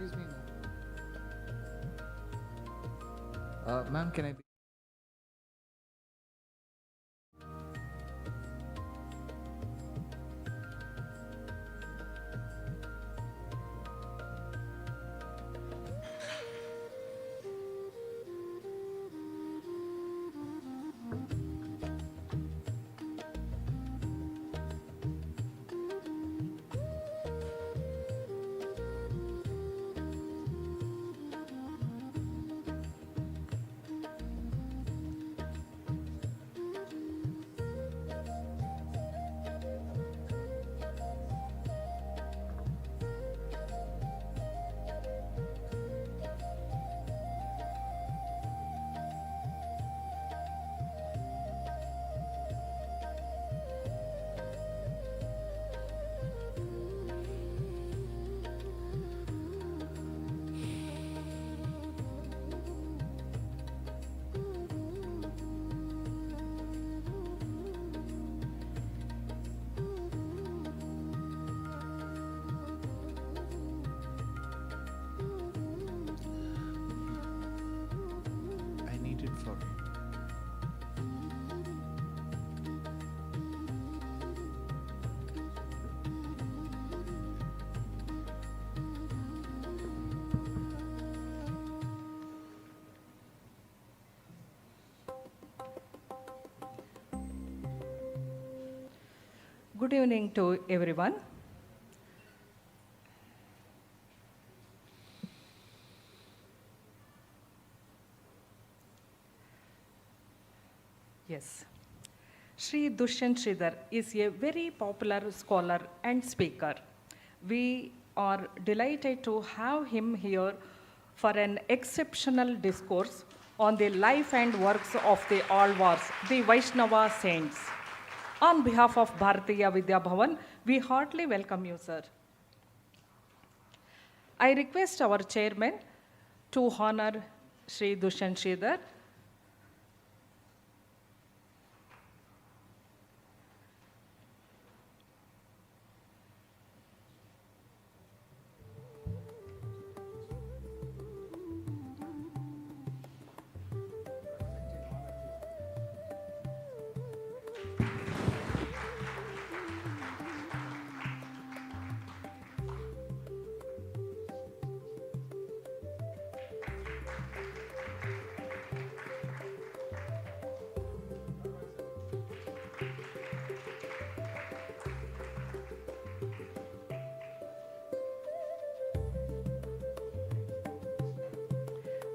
Excuse me, ma'am. Ma'am, can I be? I need it for. Good evening to everyone. Yes. Sri Dushyanth Sridhar is a very popular scholar and speaker. We are delighted to have him here for an exceptional discourse on the life and works of the Alvars, the Vaishnava saints. On behalf of Bharatiya Vidya Bhavan, we heartily welcome you, sir. I request our chairman to honor Sri Dushyanth Sridhar.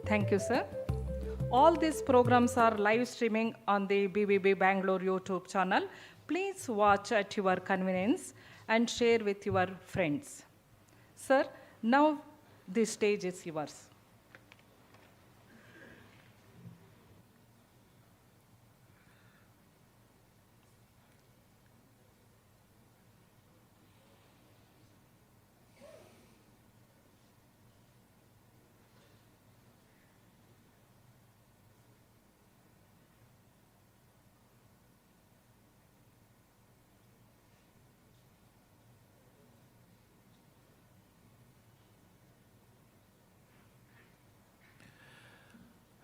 Thank you, sir. All these programs are live streaming on the BBB Bangalore YouTube channel. Please watch at your convenience and share with your friends. Sir, now the stage is yours.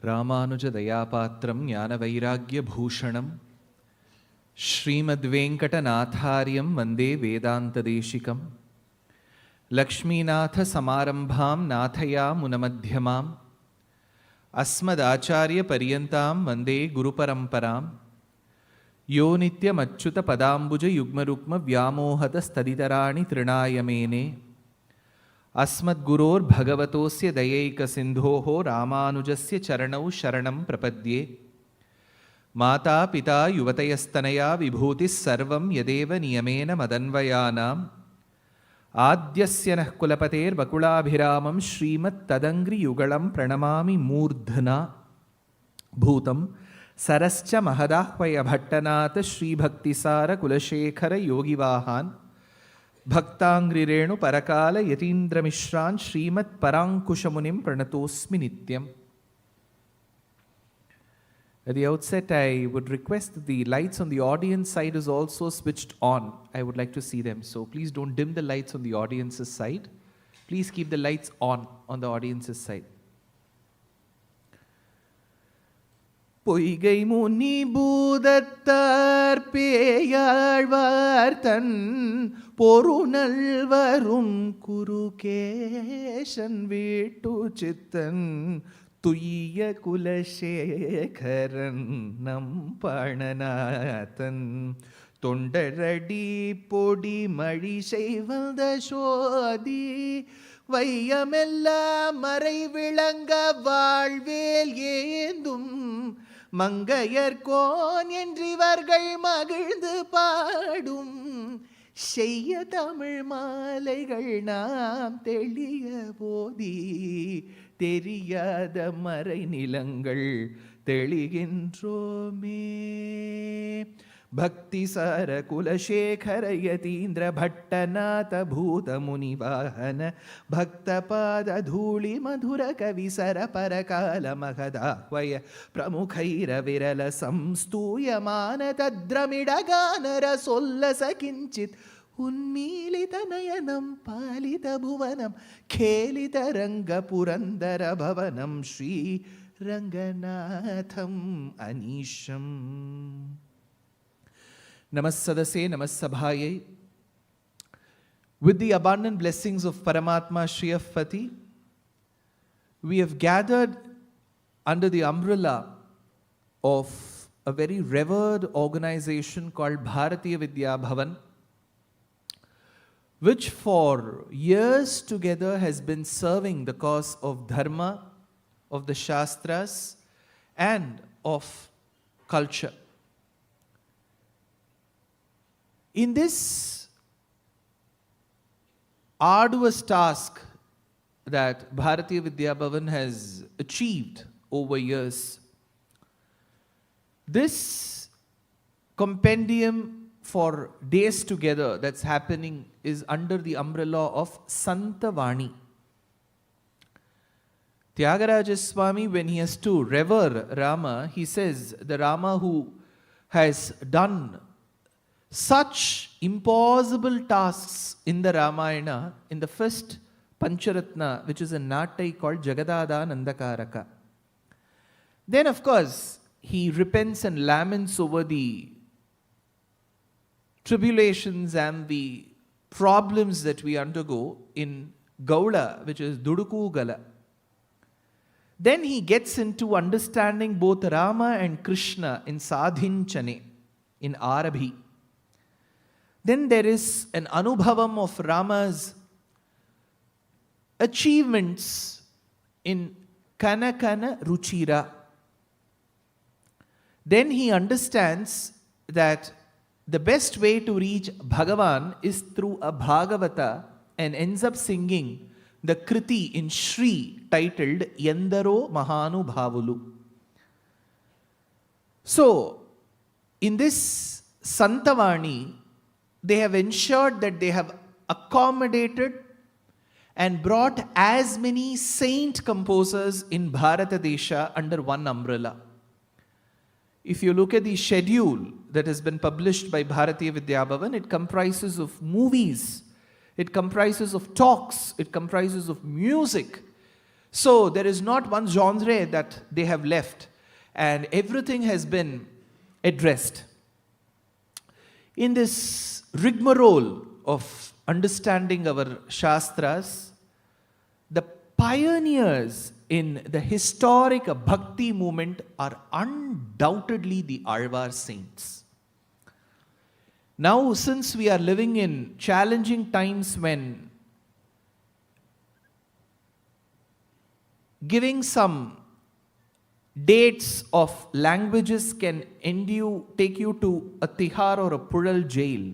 रामानुजदयापात्रं ज्ञानवैराग्यभूषणं श्रीमद्वेङ्कटनाथार्यं वन्दे वेदान्तदेशिकं लक्ष्मीनाथसमारम्भां नाथयामुनमध्यमाम् अस्मदाचार्यपर्यन्तां वन्दे गुरुपरम्परां यो नित्यमच्युतपदाम्बुजयुग्मरुक्मव्यामोहतस्तदितराणि तृणाय मेने अस्मद्गुरोर्भगवतोऽस्य दयैकसिन्धोः रामानुजस्य चरणौ शरणं प्रपद्ये माता पिता युवतयस्तनया विभूतिः सर्वं यदेव नियमेन मदन्वयानाम् आद्यस्य नः कुलपतेर्वकुलाभिरामं श्रीमत्तदङ्घ्रियुगलं प्रणमामि मूर्ध्ना भूतं सरश्च महदाह्वयभट्टनाथ श्रीभक्तिसार कुलशेखर योगिवाहान् भक्ताङ्घ्रिरेणु परकाल यतीन्द्रमिश्रान् श्रीमत्पराङ्कुशमुनिं प्रणतोऽस्मि नित्यम्. At the outset, I would request that the lights on the audience side is also switched on. I would like to see them. So please don't dim the lights on the audience's side. Please keep the lights on the audience's side. பொய்கை முனி பூதத்தார் பேயாழ்வார் தன் பொருநல் வரும் குருகேசன் வீட்டு சித்தன் துய்ய குலசேகரன் நம் பணநாதன் தொண்டரடி பொடி மழி செய்வந்த சோதி வையமெல்லாம் மறை விளங்க வாழ்வேல் ஏந்தும் மங்கையர்கோன் என்றிவர்கள் மகிழ்ந்து பாடும் செய்ய தமிழ் மாலைகள் நாம் தெளிய போதி தெரியாத மறை நிலங்கள் தெளிகின்றோமே. भक्तिसार कुलशेखर यतीन्द्र भट्टनाथ भूत मुनिवाहन भक्तपाद धूलि मधुर कविसर परकाल महदाह्वय प्रमुखैर विरल संस्तूयमान तद्रमिडगानर सोल्लस किञ्चित् उन्मीलित नयनं पालित भुवनं खेलित रंग पुरंदर भवनं Shri रंगनाथम अनीशम. Namassadase, Namassabhaye. With the abundant blessings of Paramatma Shriyapati, we have gathered under the umbrella of a very revered organization called Bharatiya Vidya Bhavan, which for years together has been serving the cause of Dharma, of the Shastras, and of culture. In this arduous task that Bharatiya Vidya Bhavan has achieved over years, this compendium for days together that's happening is under the umbrella of Santhavani. Tyagaraja Swami, when he has to revere Rama, he says the Rama who has done such impossible tasks in the Ramayana, in the first Pancharatna, which is a nattai called Jagadada Nandakaraka. Then of course, he repents and laments over the tribulations and the problems that we undergo in Gaula, which is Duduku Gala. Then he gets into understanding both Rama and Krishna in Sadhinchane, in Arabhi. Then there is an anubhavam of Rama's achievements in Kana Kana Ruchira. Then he understands that the best way to reach Bhagavan is through a Bhagavata and ends up singing the Kriti in Shri titled Yendaro Mahanu Bhavulu. So, in this Santhavani, they have ensured that they have accommodated and brought as many saint composers in Bharatadesha under one umbrella. If you look at the schedule that has been published by Bharatiya Vidya Bhavan, it comprises of movies, it comprises of talks, it comprises of music. So there is not one genre that they have left, and everything has been addressed. In this rigmarole of understanding our Shastras, the pioneers in the historic bhakti movement are undoubtedly the Alvar saints. Now, since we are living in challenging times when giving some dates of languages can take you to a Tihar or a Pural jail,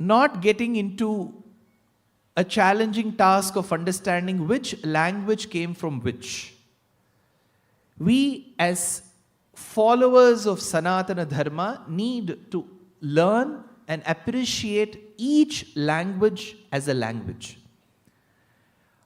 not getting into a challenging task of understanding which language came from which. We as followers of Sanatana Dharma need to learn and appreciate each language as a language.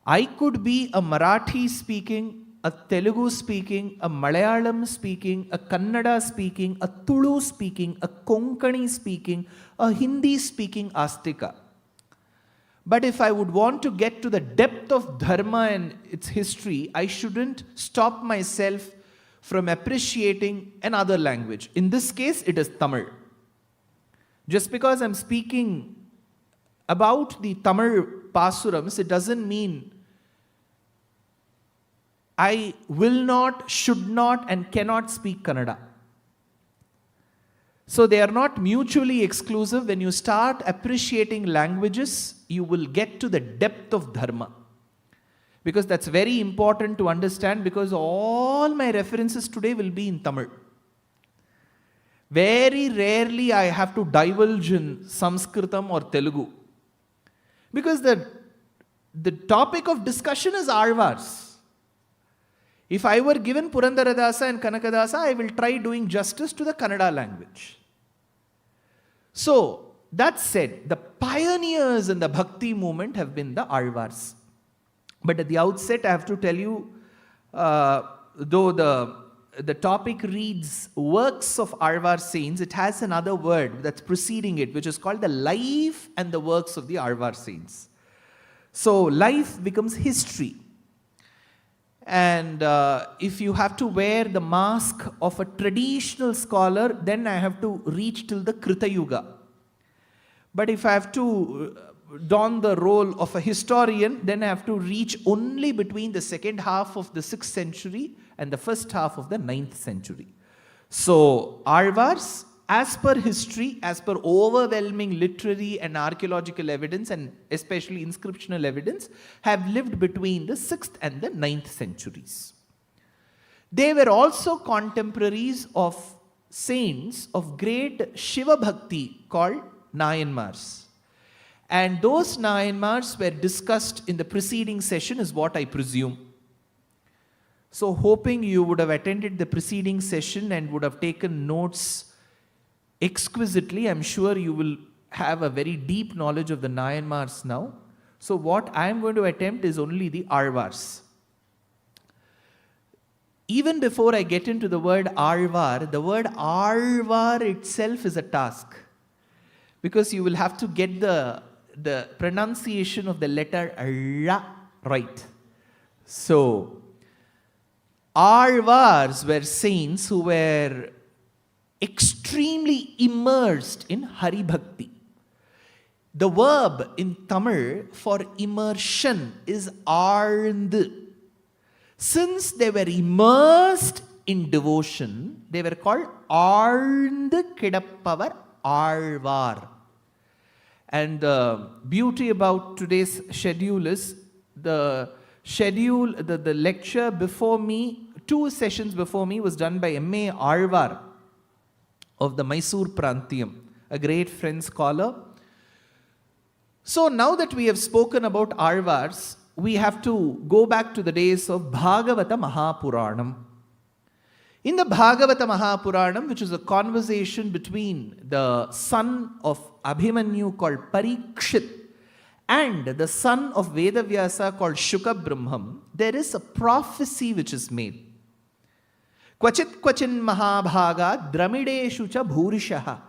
I could be a Marathi speaking, a Telugu speaking, a Malayalam speaking, a Kannada speaking, a Tulu speaking, a Konkani speaking, a Hindi speaking Astika. But if I would want to get to the depth of dharma and its history, I shouldn't stop myself from appreciating another language. In this case, it is Tamil. Just because I'm speaking about the Tamil Pasurams, it doesn't mean I will not, should not, and cannot speak Kannada. So they are not mutually exclusive. When you start appreciating languages, you will get to the depth of dharma. Because that's very important to understand, because all my references today will be in Tamil. Very rarely I have to divulge in Sanskritam or Telugu. Because the topic of discussion is Alvars. If I were given Purandaradasa and Kanakadasa, I will try doing justice to the Kannada language. So, that said, the pioneers in the Bhakti movement have been the Alvars. But at the outset, I have to tell you, though the topic reads works of Alvar saints, it has another word that's preceding it, which is called the life and the works of the Alvar saints. So, life becomes history. And if you have to wear the mask of a traditional scholar, then I have to reach till the Krita Yuga. But if I have to don the role of a historian, then I have to reach only between the second half of the 6th century and the first half of the 9th century. So, Alvars, as per history, as per overwhelming literary and archaeological evidence, and especially inscriptional evidence, have lived between the 6th and the 9th centuries. They were also contemporaries of saints of great Shiva Bhakti called Nayanmars. And those Nayanmars were discussed in the preceding session, is what I presume. So, hoping you would have attended the preceding session and would have taken notes exquisitely, I'm sure you will have a very deep knowledge of the Nayanmars now. So what I am going to attempt is only the Alvars. Even before I get into the word Alvar, the word Alvar itself is a task. Because you will have to get the pronunciation of the letter La right. So, Alvars were saints who were extremely immersed in Hari Bhakti. The verb in Tamil for immersion is Arnd. Since they were immersed in devotion, they were called Arnd Kidappavar Alvar. And the beauty about today's schedule is the lecture before me, 2 sessions before me, was done by M.A. Alvar of the Mysore Prantiyam, a great French scholar. So now that we have spoken about Alvars, we have to go back to the days of Bhagavata Mahapuranam. In the Bhagavata Mahapuranam, which is a conversation between the son of Abhimanyu called Parikshit and the son of Vedavyasa called Shuka Brahmam, there is a prophecy which is made. Kvachit kvachin mahabhaga dramideshu cha bhurishaha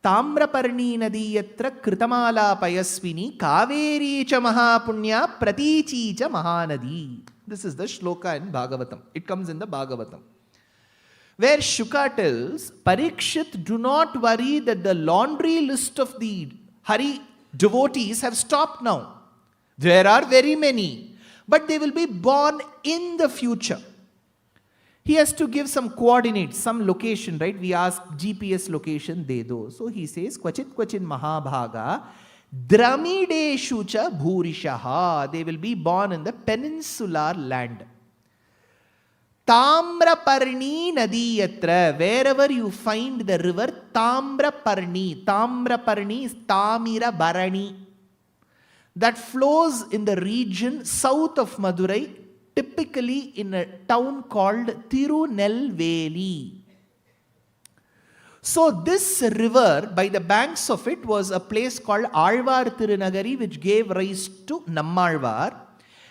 tamraparni nadiyatra kritamala payasvini kaveri cha mahapunya pratichi cha mahanadi. This is the shloka in Bhagavatam. It comes in the Bhagavatam. Where Shuka tells, Parikshit, do not worry that the laundry list of the Hari devotees have stopped now. There are very many, but they will be born in the future. He has to give some coordinates, some location, right? We ask GPS location, de do. So he says, Kvachit kvachin mahabhaga, dramideshu cha bhurishaha. They will be born in the peninsular land. Tamraparni nadiyatra. Wherever you find the river Tamraparni. Tamraparni is Tamira Bharani. That flows in the region south of Madurai, typically in a town called Tirunelveli. So this river, by the banks of it, was a place called Alvar Tirunagari, which gave rise to Nammalvar.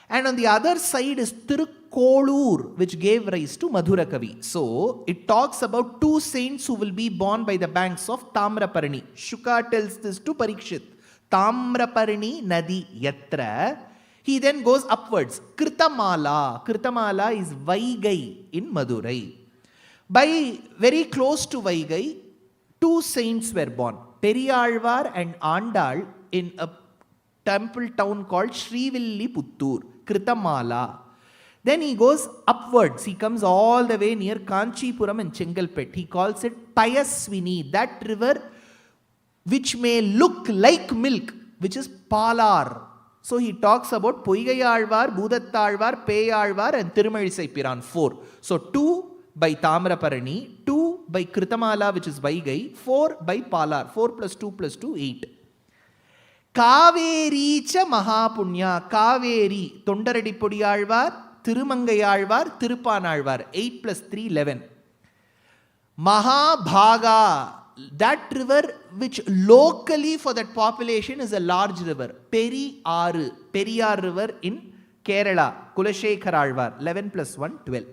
And on the other side is Tirukkolur, which gave rise to Madhurakavi. So it talks about 2 saints who will be born by the banks of Tamraparni. Shuka tells this to Parikshit. Tamraparni Nadi Yatra. He then goes upwards. Kritamala. Kritamala is Vaigai in Madurai. By very close to Vaigai, two saints were born. Periyalvar and Andal in a temple town called Srivilliputturu. Kritamala. Then he goes upwards. He comes all the way near Kanchipuram and Chengalpet. He calls it Payaswini, that river which may look like milk, which is Palar. So he talks about Poigai Alvar, Bhudattalvar, Peyalvar and Tirumalisai Piran, 4. So 2 by Tamraparani, 2 by Kritamala, which is Vaigai, 4 by Palar. 4 plus 2 plus 2, 8. Kaveri cha Mahapunya. Kaveri, Tondaradippodi Alvar, Tirumangai Alvar, Tirupan Alvar. 8 plus 3, 11. Mahabhaga, that river which locally for that population is a large river. Periyar river in Kerala. Kulasekhara Alvar. 11 plus 1, 12.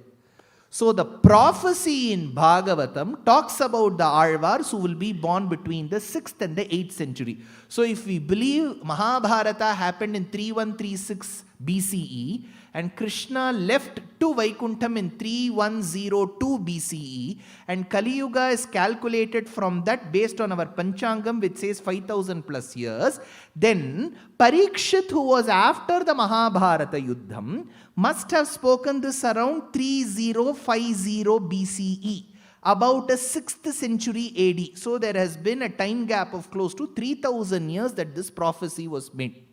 So the prophecy in Bhagavatam talks about the Alvars who will be born between the 6th and the 8th century. So if we believe Mahabharata happened in 3136 BCE and Krishna left to Vaikuntham in 3102 BCE and Kali Yuga is calculated from that based on our Panchangam which says 5000 plus years, then Parikshit, who was after the Mahabharata Yuddham, must have spoken this around 3050 BCE, about a 6th century AD. So there has been a time gap of close to 3000 years that this prophecy was made.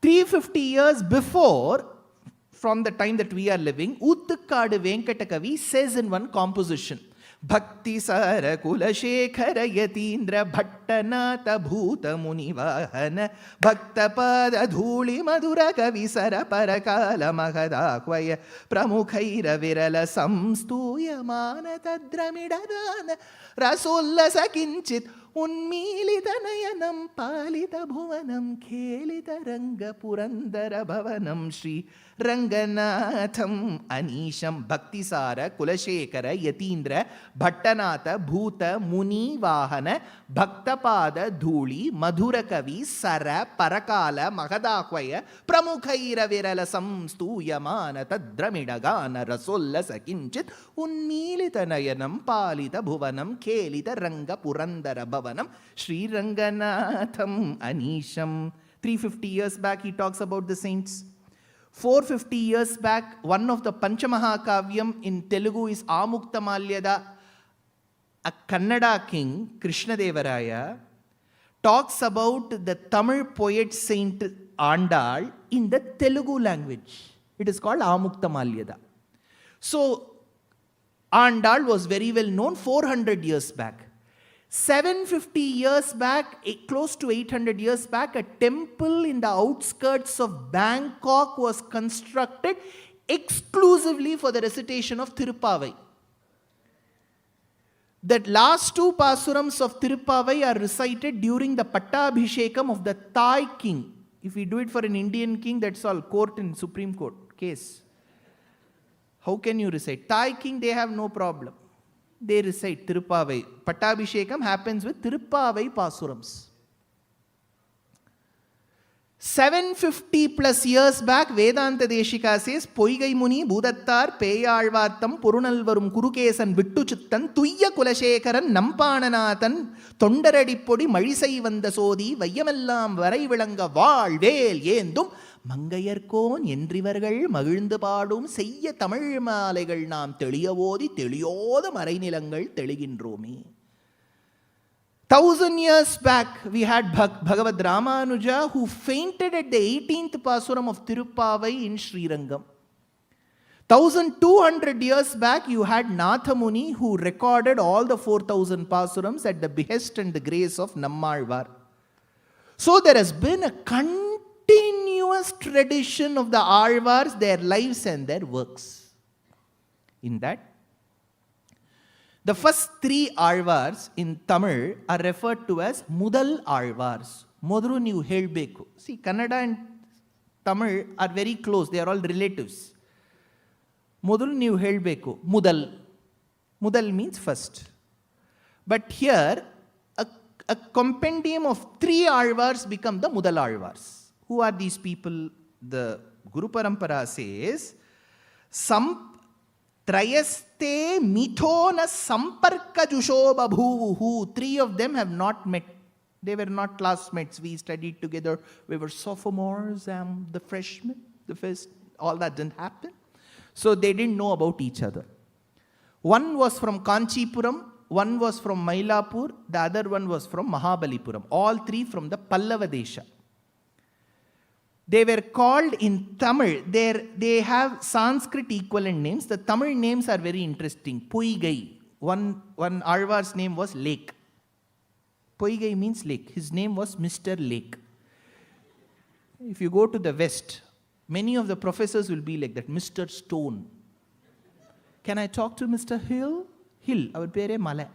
350 years before, from the time that we are living, Uttukkadu Venkatakavi says in one composition, Bhakti Sara Kulasekhara Yatindra Bhattanatha Bhuta Munivahana Bhaktapada Dhuli Madhurakavi Sara Parakala Mahadakwaya Pramukhaira Virala Samstuya Tadramidadana Rasullasa Kinchit Unmilita Nayanam Palita Bhuvanam Kelita Ranga Purandara Bhavanam Shri Ranganatham Anisham Bhaktisara Kulasekhara Yatindra Bhattanatha Bhuta Muni Vahana Bhaktapada Dhuli Madhurakavi Sara Parakala Mahadakwaya Pramukhaira Virala Samstu Yamana Tadramidagana Rasulla Sakinchit Unmilita Nayanam Palita Bhuvanam Kelita Ranga Purandara Bhavanam Shri Ranganatham Anisham. 350 years back he talks about the saints. 450 years back, one of the Panchamahakavyam in Telugu is Amukta-Malyada, a Kannada king, Krishnadevaraya, talks about the Tamil poet Saint Andal in the Telugu language. It is called Amukta-Malyada. So, Andal was very well known 400 years back. 750 years back, close to 800 years back, a temple in the outskirts of Bangkok was constructed exclusively for the recitation of Tirupavai. The last 2 pasurams of Tirupavai are recited during the Pattabhishekam of the Thai king. If we do it for an Indian king, that's all court in Supreme Court case. How can you recite? Thai king, they have no problem. They recite Tirupavai. Pattabhishekam happens with Tirupavai Pasurams. 750 plus years back, Vedanta Deshika says, Poigai Muni, Bhudattar, Peyalvattam, Purunalvarum, Kurukesan, Vittuchittan, Tuyya Kulasekharan, Nampananathan, Tondaradippodi, Malisai Vandasodi, Vayamellam, Varai Vilanga, Val, Vel, Yendum, Mangayarkon, Yendrivargal, Magilundu Padum, Seiya Tamil Malegal Nam, Teliyavodi, Teliyoda Marainilangal, Teligindromi. 1000 years back, we had Bhagavad Ramanuja who fainted at the 18th Pasuram of Tirupavai in Srirangam. 1200 years back, you had Nathamuni who recorded all the 4000 Pasurams at the behest and the grace of Nammalvar. So there has been a continuous tradition of the Alvars, their lives and their works. In that, the first 3 Alvars in Tamil are referred to as Mudal Alvars. Modru ನೀವು ಹೇಳಬೇಕು. See, Kannada and Tamil are very close. They are all relatives. Modru ನೀವು ಹೇಳಬೇಕು. Mudal. Mudal means first. But here, a compendium of 3 Alvars become the Mudal Alvars. Who are these people? The Guru Parampara says, Trayaste mithona samparka jusho babhuvuhu. 3 of them have not met. They were not classmates. We studied together. We were sophomores and the freshmen. The first, all that didn't happen. So they didn't know about each other. One was from Kanchipuram, one was from Mylapore, the other one was from Mahabalipuram. All 3 from the Pallava Desha. They were called in Tamil. They have Sanskrit equivalent names. The Tamil names are very interesting. Poigai. One Alvar's name was Lake. Poigai means lake. His name was Mr. Lake. If you go to the west, many of the professors will be like that. Mr. Stone. Can I talk to Mr. Hill? Hill. Our pere Mala.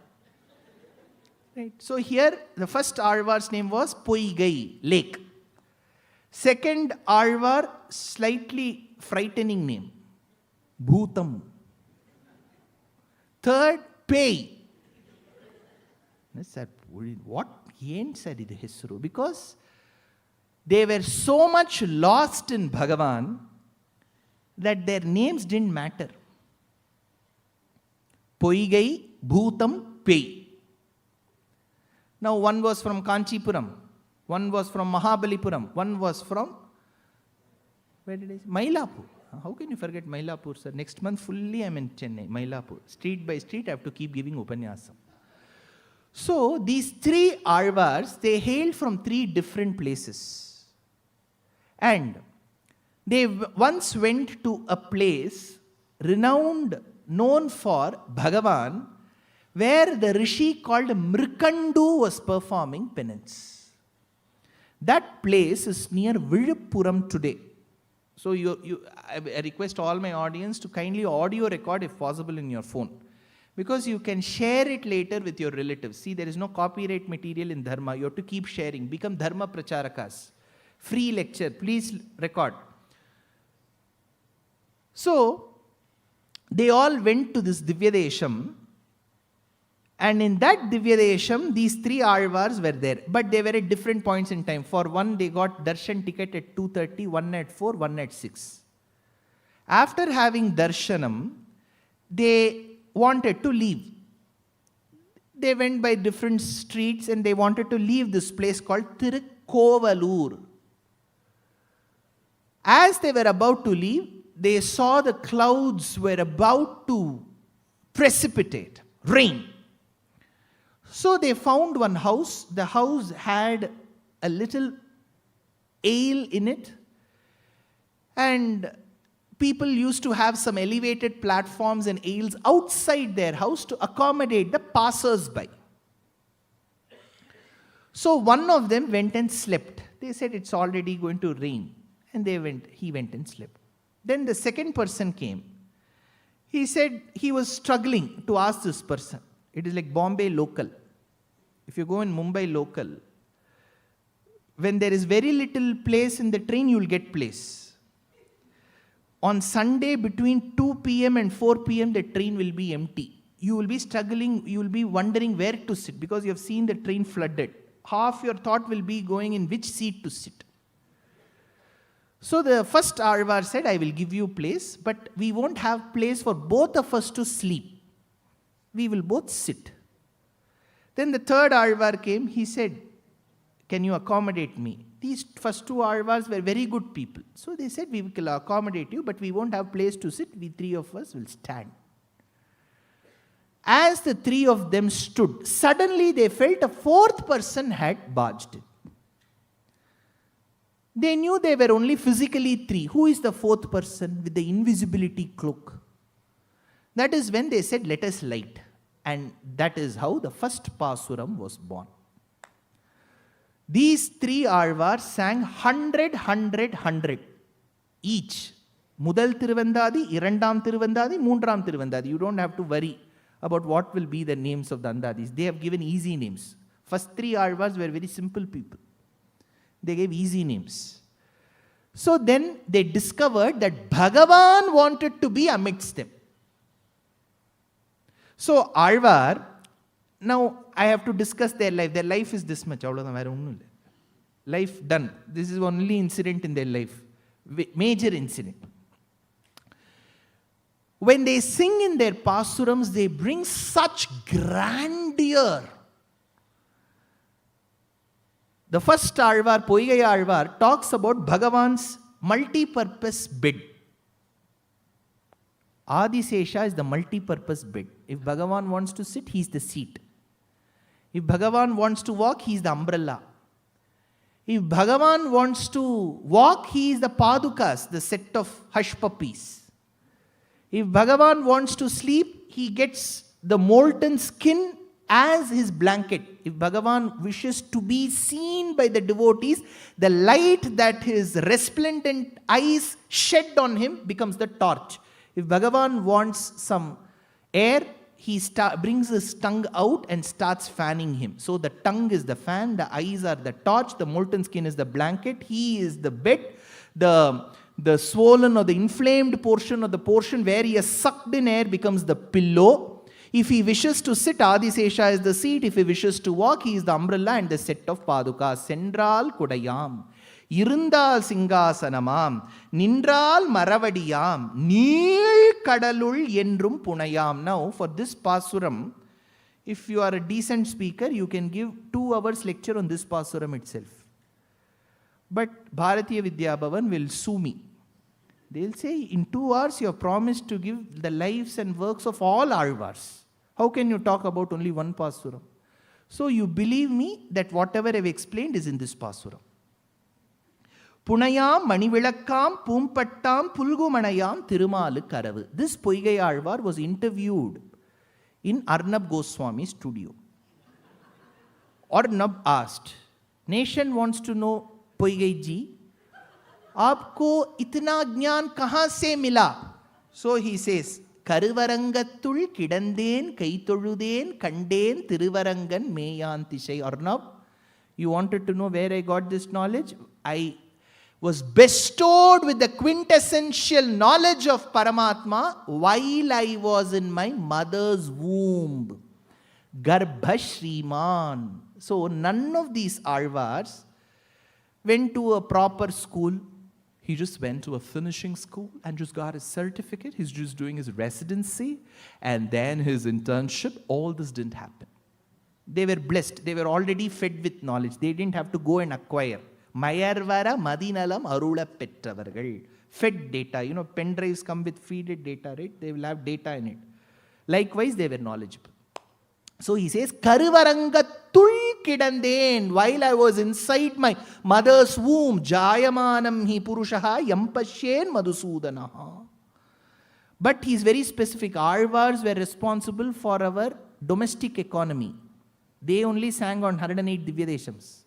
Right. So here, the first Alvar's name was Poigai, lake. Second Alvar, slightly frightening name. Bhutam. Third, Pei. What? Yen said it Hisru. Because they were so much lost in Bhagavan that their names didn't matter. Poigai, Bhutam, Pei. Now one was from Kanchipuram, one was from Mahabalipuram, one was from, where did I say? Mylapore. How can you forget Mylapore, sir? Next month fully I'm in Chennai, Mylapore. Street by street I have to keep giving Upanyasam. So these 3 Alvars, they hailed from 3 different places. And they once went to a place renowned, known for Bhagavan, where the rishi called Mrikandu was performing penance. That place is near Viluppuram today. So I request all my audience to kindly audio record if possible in your phone. Because you can share it later with your relatives. See, there is no copyright material in Dharma. You have to keep sharing. Become Dharma Pracharakas. Free lecture. Please record. So, they all went to this Divyadesham, and in that Divyadesham, these 3 Alvars were there, but they were at different points in time. For one, they got darshan ticket at 2:30, one at 4, one at 6. After having darshanam, they wanted to leave. They went by different streets and they wanted to leave this place called Tirukovalur. As they were about to leave, they saw the clouds were about to precipitate, rain. So they found one house. The house had a little ale in it. And people used to have some elevated platforms and ales outside their house to accommodate the passers-by. So one of them went and slept. They said it's already going to rain. And he went and slept. Then the second person came. He said he was struggling to ask this person. It is like Bombay local. If you go in Mumbai local, when there is very little place in the train, you will get place. On Sunday between 2 p.m. and 4 p.m. the train will be empty. You will be struggling, you will be wondering where to sit because you have seen the train flooded. Half your thought will be going in which seat to sit. So the first Alvar said, I will give you place, but we won't have place for both of us to sleep. We will both sit. Then the third Alvar came, he said, can you accommodate me? These first 2 Alvars were very good people. So they said, we will accommodate you, but we won't have place to sit. We 3 of us will stand. As the 3 of them stood, suddenly they felt a 4th person had barged in. They knew they were only physically 3. Who is the 4th person with the invisibility cloak? That is when they said, let us light. And that is how the first Pasuram was born. These 3 Alvars sang 100, 100, 100 each. Mudal Tiruvandadi, Irandam Tiruvandadi, Moondram Tiruvandadi. You don't have to worry about what will be the names of the Andadis. They have given easy names. First 3 Alvars were very simple people. They gave easy names. So then they discovered that Bhagavan wanted to be amidst them. So Alvar, Now, I have to discuss their life. Their life is this much. Life done. This is only incident in their life. Major incident. When they sing in their pasurams, they bring such grandeur. The first Alvar, Poigai Alvar, talks about Bhagavan's multi-purpose bed. Adisesha is the multi-purpose bed. If Bhagavan wants to sit, he is the seat. If Bhagavan wants to walk, he is the umbrella. If Bhagavan wants to walk, he is the padukas, the set of hush puppies. If Bhagavan wants to sleep, he gets the molten skin as his blanket. If Bhagavan wishes to be seen by the devotees, the light that his resplendent eyes shed on him becomes the torch. If Bhagavan wants some air, he brings his tongue out and starts fanning him. So the tongue is the fan, the eyes are the torch, the molten skin is the blanket, he is the bed, the swollen or the inflamed portion or the portion where he has sucked in air becomes the pillow. If he wishes to sit, Adisesha is the seat. If he wishes to walk, he is the umbrella and the set of padukas. Sendral Kudayam, Irundal Singhasanamam, Nindral Maravadiyam, Neel Kadalul Yendrum Punayam. Now, for this pasuram, if you are a decent speaker, you can give 2 hours lecture on this pasuram itself. But Bharatiya Vidya Bhavan will sue me. They'll say, in 2 hours you have promised to give the lives and works of all Alvars. How can you talk about only one pasuram? So you believe me that whatever I've explained is in this pasuram. Punayam, Manivilakkam, Pumpattam, Pulgumanayam, Tirumalisai. This Poigai Alvar was interviewed in Arnab Goswami's studio. Arnab asked, nation wants to know, Poigai ji, आपको इतना ज्ञान कहाँ से मिला? So he says, கருவரங்கத்துள் கிடந்தேன் கைதொழுதேன் கண்டேன் திருவரங்கன் மேயான் திசை. Arnab, you wanted to know where I got this knowledge? I was bestowed with the quintessential knowledge of Paramatma while I was in my mother's womb. Garbha Shriman. So none of these Alvars went to a proper school. He just went to a finishing school and just got his certificate. He's just doing his residency and then his internship. All this didn't happen. They were blessed. They were already fed with knowledge. They didn't have to go and acquire. Mayarvara Madinalam Arula Petravargal. Fed data. You know, pen drives come with feeded data, right? They will have data in it. Likewise, they were knowledgeable. So he says, Karuvarangatul kidanden, while I was inside my mother's womb, Jayamanam hi purushaha yampashen madhusudanaha. But he is very specific. Alvars were responsible for our domestic economy. They only sang on 108 Divyadeshams.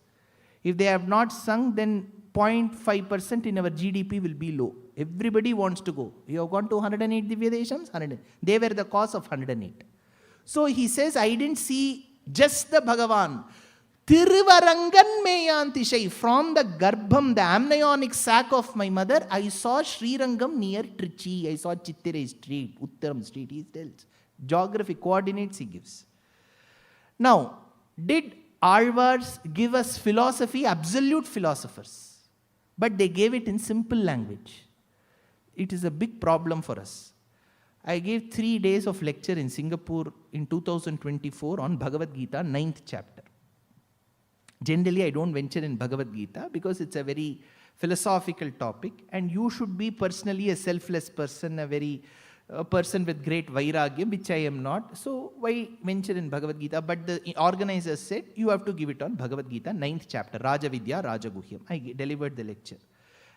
If they have not sung, then 0.5% in our GDP will be low. Everybody wants to go. You have gone to 108 Divyadeshams? 108. They were the cause of 108. So he says, I didn't see just the Bhagavan. Tiruvarangan Meyantishai. From the Garbham, the amniotic sac of my mother, I saw Srirangam near Trichy. I saw Chittirai Street, Uttaram Street. He tells. Geographic coordinates he gives. Now, did Alvars give us philosophy? Absolute philosophers. But they gave it in simple language. It is a big problem for us. I gave 3 days of lecture in Singapore in 2024 on Bhagavad Gita, 9th chapter. Generally, I don't venture in Bhagavad Gita because it's a very philosophical topic and you should be personally a selfless person, a person with great vairagyam, which I am not. So, why venture in Bhagavad Gita? But the organizers said, you have to give it on Bhagavad Gita, 9th chapter, Raja Vidya, Raja Guhyam. I delivered the lecture.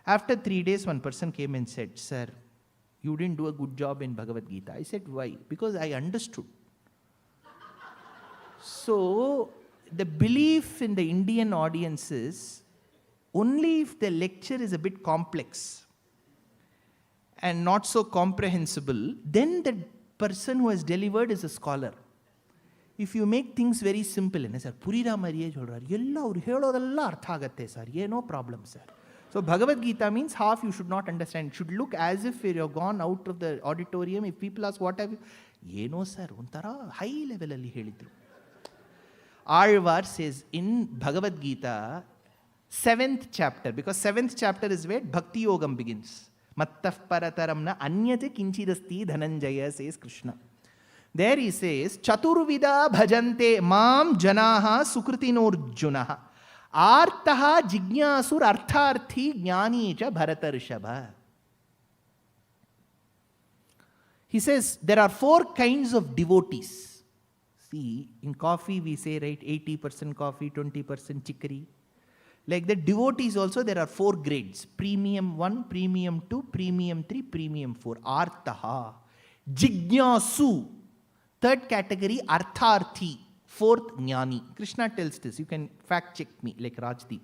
After 3 days, one person came and said, sir, you didn't do a good job in Bhagavad Gita. I said, why? Because I understood. So, the belief in the Indian audience is only if the lecture is a bit complex and not so comprehensible, then the person who has delivered is a scholar. If you make things very simple, sir, Purira Mariye cholrar, yella avaru helodella artha agatte sir, no problem sir. So Bhagavad Gita means half you should not understand. It should look as if you have gone out of the auditorium. If people ask, what have you? Yeno sir, untara high level alli helidru. Alvar says in Bhagavad Gita, 7th chapter, because 7th chapter is where Bhakti Yogam begins. Mattah parataramna anyate kinchidasti dhananjaya, says Krishna. There he says, Chaturvida bhajante mam janaha sukritinurjunaha artaha jignasur artharthi jnani cha bharatarshabha. He says, there are 4 kinds of devotees. See, in coffee we say, right, 80% coffee, 20% chicory. Like the devotees also, there are 4 grades. Premium 1, Premium 2, Premium 3, Premium 4. Artaha. Jignasu. 3rd category, Artharthi. 4th, Jnani. Krishna tells this. You can fact check me, like Rajdeep.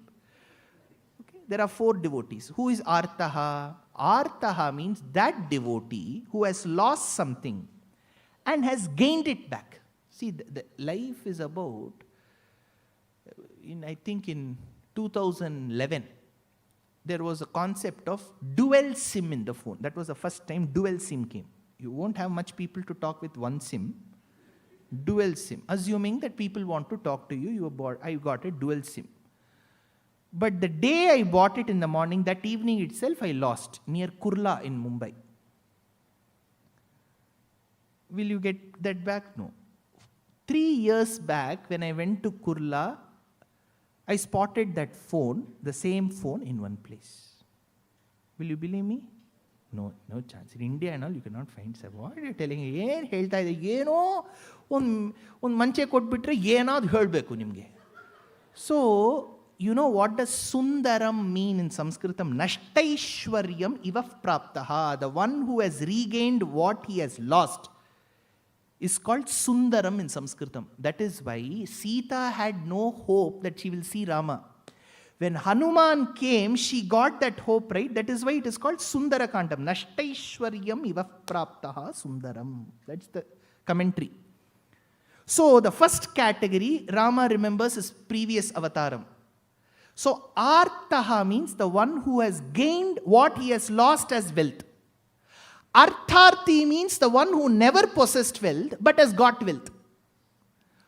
Okay? There are 4 devotees. Who is Artaha? Artaha means that devotee who has lost something and has gained it back. See, the life is about, I think in 2011, there was a concept of dual SIM in the phone. That was the first time dual SIM came. You won't have much people to talk with one SIM. Dual SIM. Assuming that people want to talk to you, I got a dual SIM. But the day I bought it in the morning, that evening itself I lost near Kurla in Mumbai. Will you get that back? No. 3 years back, when I went to Kurla, I spotted that phone, the same phone, in one place. Will you believe me? No chance. In India and all, you cannot find sir. What are you telling me? ಏನು ಹೇಳ್ತಾ ಇದೆ? ಏನೋ ಒಂದು ಮಂಚೆ ಕೊಟ್ಬಿಟ್ರೆ ಏನಾದ್ರು ಹೇಳಬೇಕು ನಿಮಗೆ. So, you know what does Sundaram mean in Sanskritam? Nashtaishwaryam iva praptaha. The one who has regained what he has lost is called Sundaram in Sanskritam. That is why Sita had no hope that she will see Rama. When Hanuman came, she got that hope, right? That is why it is called Sundarakandam. Nashtaishwaryam iva praptaha Sundaram. That's the commentary. So the first category, Rama remembers his previous avataram. So Artaha means the one who has gained what he has lost as wealth. Artharthi means the one who never possessed wealth but has got wealth.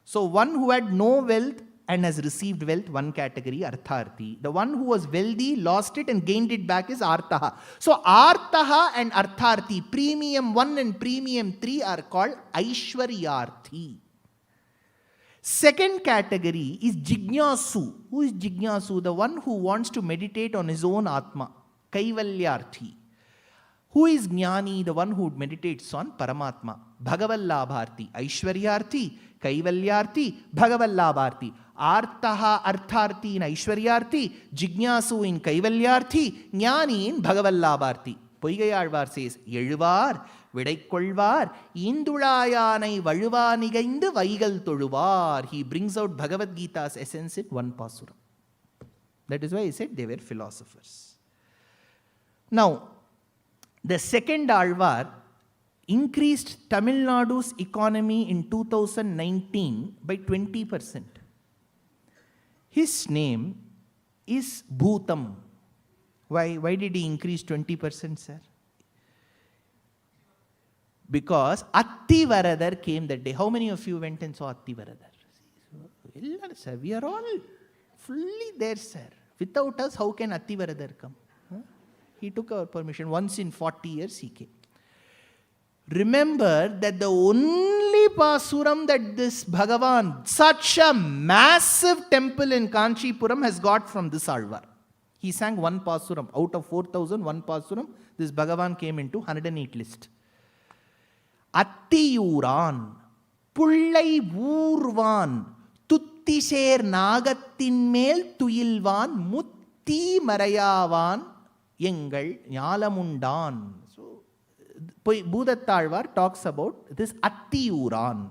So one who had no wealth and has received wealth, one category, Artharthi. The one who was wealthy, lost it and gained it back is Artaha. So Artaha and Artharthi, Premium 1 and Premium 3 are called Aishwaryarthi. Second category is Jignasu. Who is Jignasu? The one who wants to meditate on his own Atma. Kaivalyarthi. Who is Jnani? The one who meditates on Paramatma. Bhagavallabharti. Aishwaryarthi, Kaivalyarthi, Bhagavallabharti. Artaha, Artharthi in Aishwaryarthi, Jignasu in Kaivalyarthi, Jnani in Bhagavallabharti. Poigai Alvar says, Elvar, Vidaikolvar, Indulayanai Valuvanigaindu Vaigal Toluvar. He brings out Bhagavad Gita's essence in one pasuram. That is why he said they were philosophers. Now, the second Alvar increased Tamil Nadu's economy in 2019 by 20%. His name is Bhutam. Why did he increase 20%, sir? Because Attivaradar came that day. How many of you went and saw Attivaradar? Sir, we are all fully there, sir. Without us, how can Attivaradar come? He took our permission. Once in 40 years he came. Remember that the only pasuram that this Bhagavan, such a massive temple in Kanchipuram, has got from this Alvar. He sang one pasuram. Out of 4,000, one pasuram, this Bhagavan came into 108 list. Attiyuran, Pullai Vurvan, Tuttisher Nagattin Mel Tuyilvan, Mutti Marayavan, Yengal Nyalamundan. So, Bhudattalvar talks about this Attiyuran.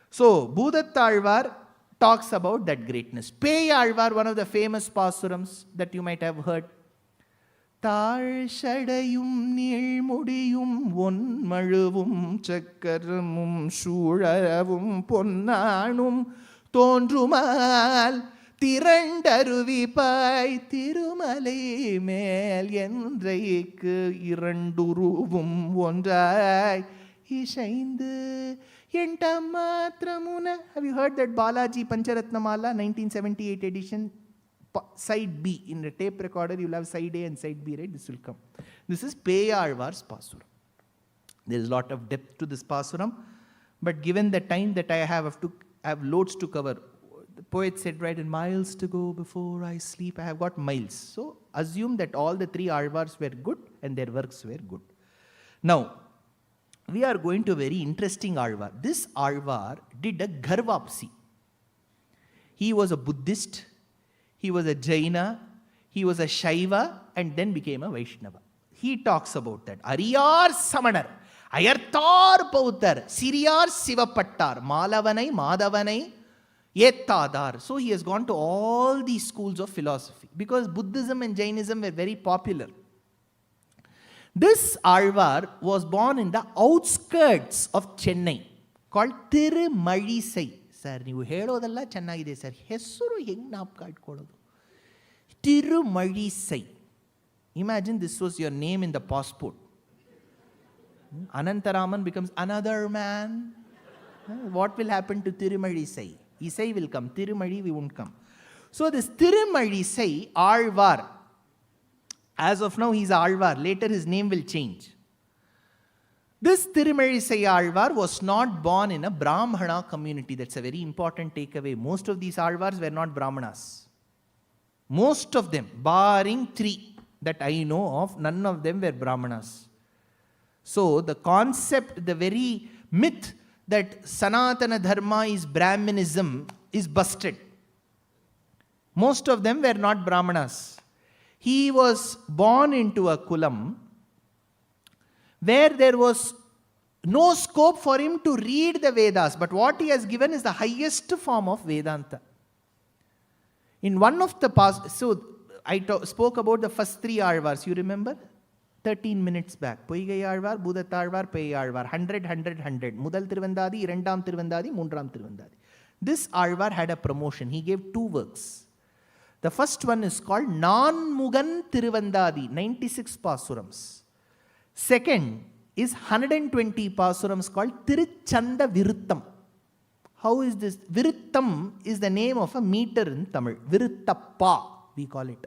So, Bhudattalvar talks about that greatness. Periyalvar, one of the famous pasurams that you might have heard. Talshadayum Nilmudiyum Vonmaluvum Chakaramum Shuravum Ponnanum Tondrumal Tirandaruvipai Tirumalai Mel Yendraikku Iranduruvum Ondrai Ishaindu Entamatramuna. Have you heard that Balaji Pancharatnamala 1978 edition? Side B. In a tape recorder, you'll have side A and side B, right? This will come. This is Periyalvar's Pasuram. There is a lot of depth to this Pasuram, but given the time that I have loads to cover. The poet said, right, in miles to go before I sleep, I have got miles. So assume that all the three Alvars were good and their works were good. Now, we are going to a very interesting Alvar. This Alvar did a Garvapsi. He was a Buddhist, he was a Jaina, he was a Shaiva, and then became a Vaishnava. He talks about that. Ariyar Samanar, Ayartar Pautar, Siriyar Sivapattar, Malavanai, Madhavanai, Yettadar. So he has gone to all these schools of philosophy because Buddhism and Jainism were very popular. This Alvar was born in the outskirts of Chennai called Tirumalisai. Sir, you ಹೇಳೋದಲ್ಲ ಚೆನ್ನಾಗಿದೆ sir. ಹೆಸರು ಹೆಂಗೆ ಜ್ಞಾಪಕ ಇಟ್ಕೊಳ್ಳೋದು? Tirumalisai. Imagine this was your name in the passport. Anantaraman becomes another man. What will happen to Tirumalisai? Isai will come. Tirumali, we won't come. So this Tirumalisai Alvar, as of now, he's Alvar. Later, his name will change. This Tirumalisai Alvar was not born in a Brahmana community. That's a very important takeaway. Most of these Alvars were not Brahmanas. Most of them, barring 3 that I know of, none of them were Brahmanas. So the concept, the very myth that Sanatana Dharma is Brahmanism is busted. Most of them were not Brahmanas. He was born into a kulam where there was no scope for him to read the Vedas, but what he has given is the highest form of Vedanta. In one of the past, so I spoke about the first 3 Alvars, you remember? 13 minutes back. Poigai Alvar, Budat Alvar, Pei Alvar. 100, 100, 100. Mudal Tiruvandadi, Irandam Tiruvandadi, Mundram Tiruvandadi. This Alvar had a promotion. He gave 2 works. The first one is called Non-Mugan Tiruvandadi, 96 Pasurams. Second is 120 Pasurams called Tiruchanda Viruttam. How is this? Viruttam is the name of a meter in Tamil. Viruttappa, we call it.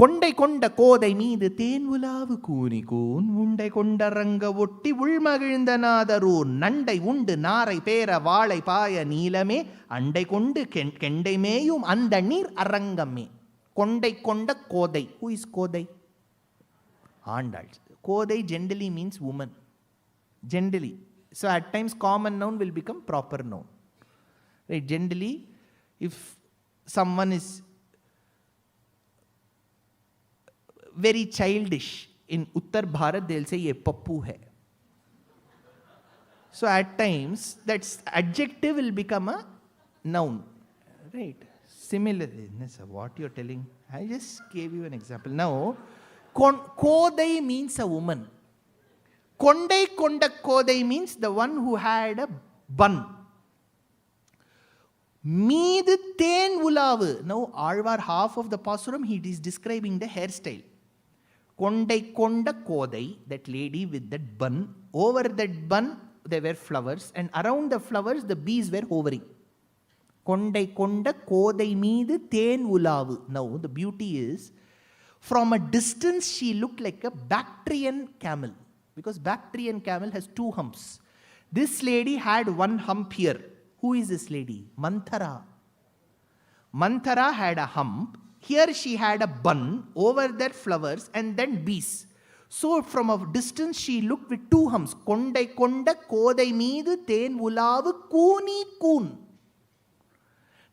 Kondai konda kodai meedu then ulavu koonikon, undai konda ranga otti ulmagizhndanaadaru, nandai undu narai pera vaalai paya neelame, andai kondu kendai meyum anda neer arangame. Kondai konda kodai. Who is kodai? Andal. Kodai generally means woman. Generally. So at times common noun will become proper noun. Right? Generally, if someone is very childish, in Uttar Bharat they'll say ye pappu hai. So at times that adjective will become a noun. Right? Similarly, what you're telling, I just gave you an example. Now, kodai means a woman. Kondai konda kodai means the one who had a bun. Meedu then ulavu. Now, Alvar, half of the Pasuram, he is describing the hairstyle. Kondai konda kodai, that lady with that bun. Over that bun, there were flowers, and around the flowers, the bees were hovering. Kondai konda kodai meedu then ulavu. Now, the beauty is, from a distance, she looked like a Bactrian camel. Because Bactrian camel has 2 humps. This lady had 1 hump here. Who is this lady? Manthara. Manthara had a hump. Here she had a bun. Over that flowers and then bees. So from a distance she looked with 2 humps. Kondai konda kodai meedu then ulavu kooni koon.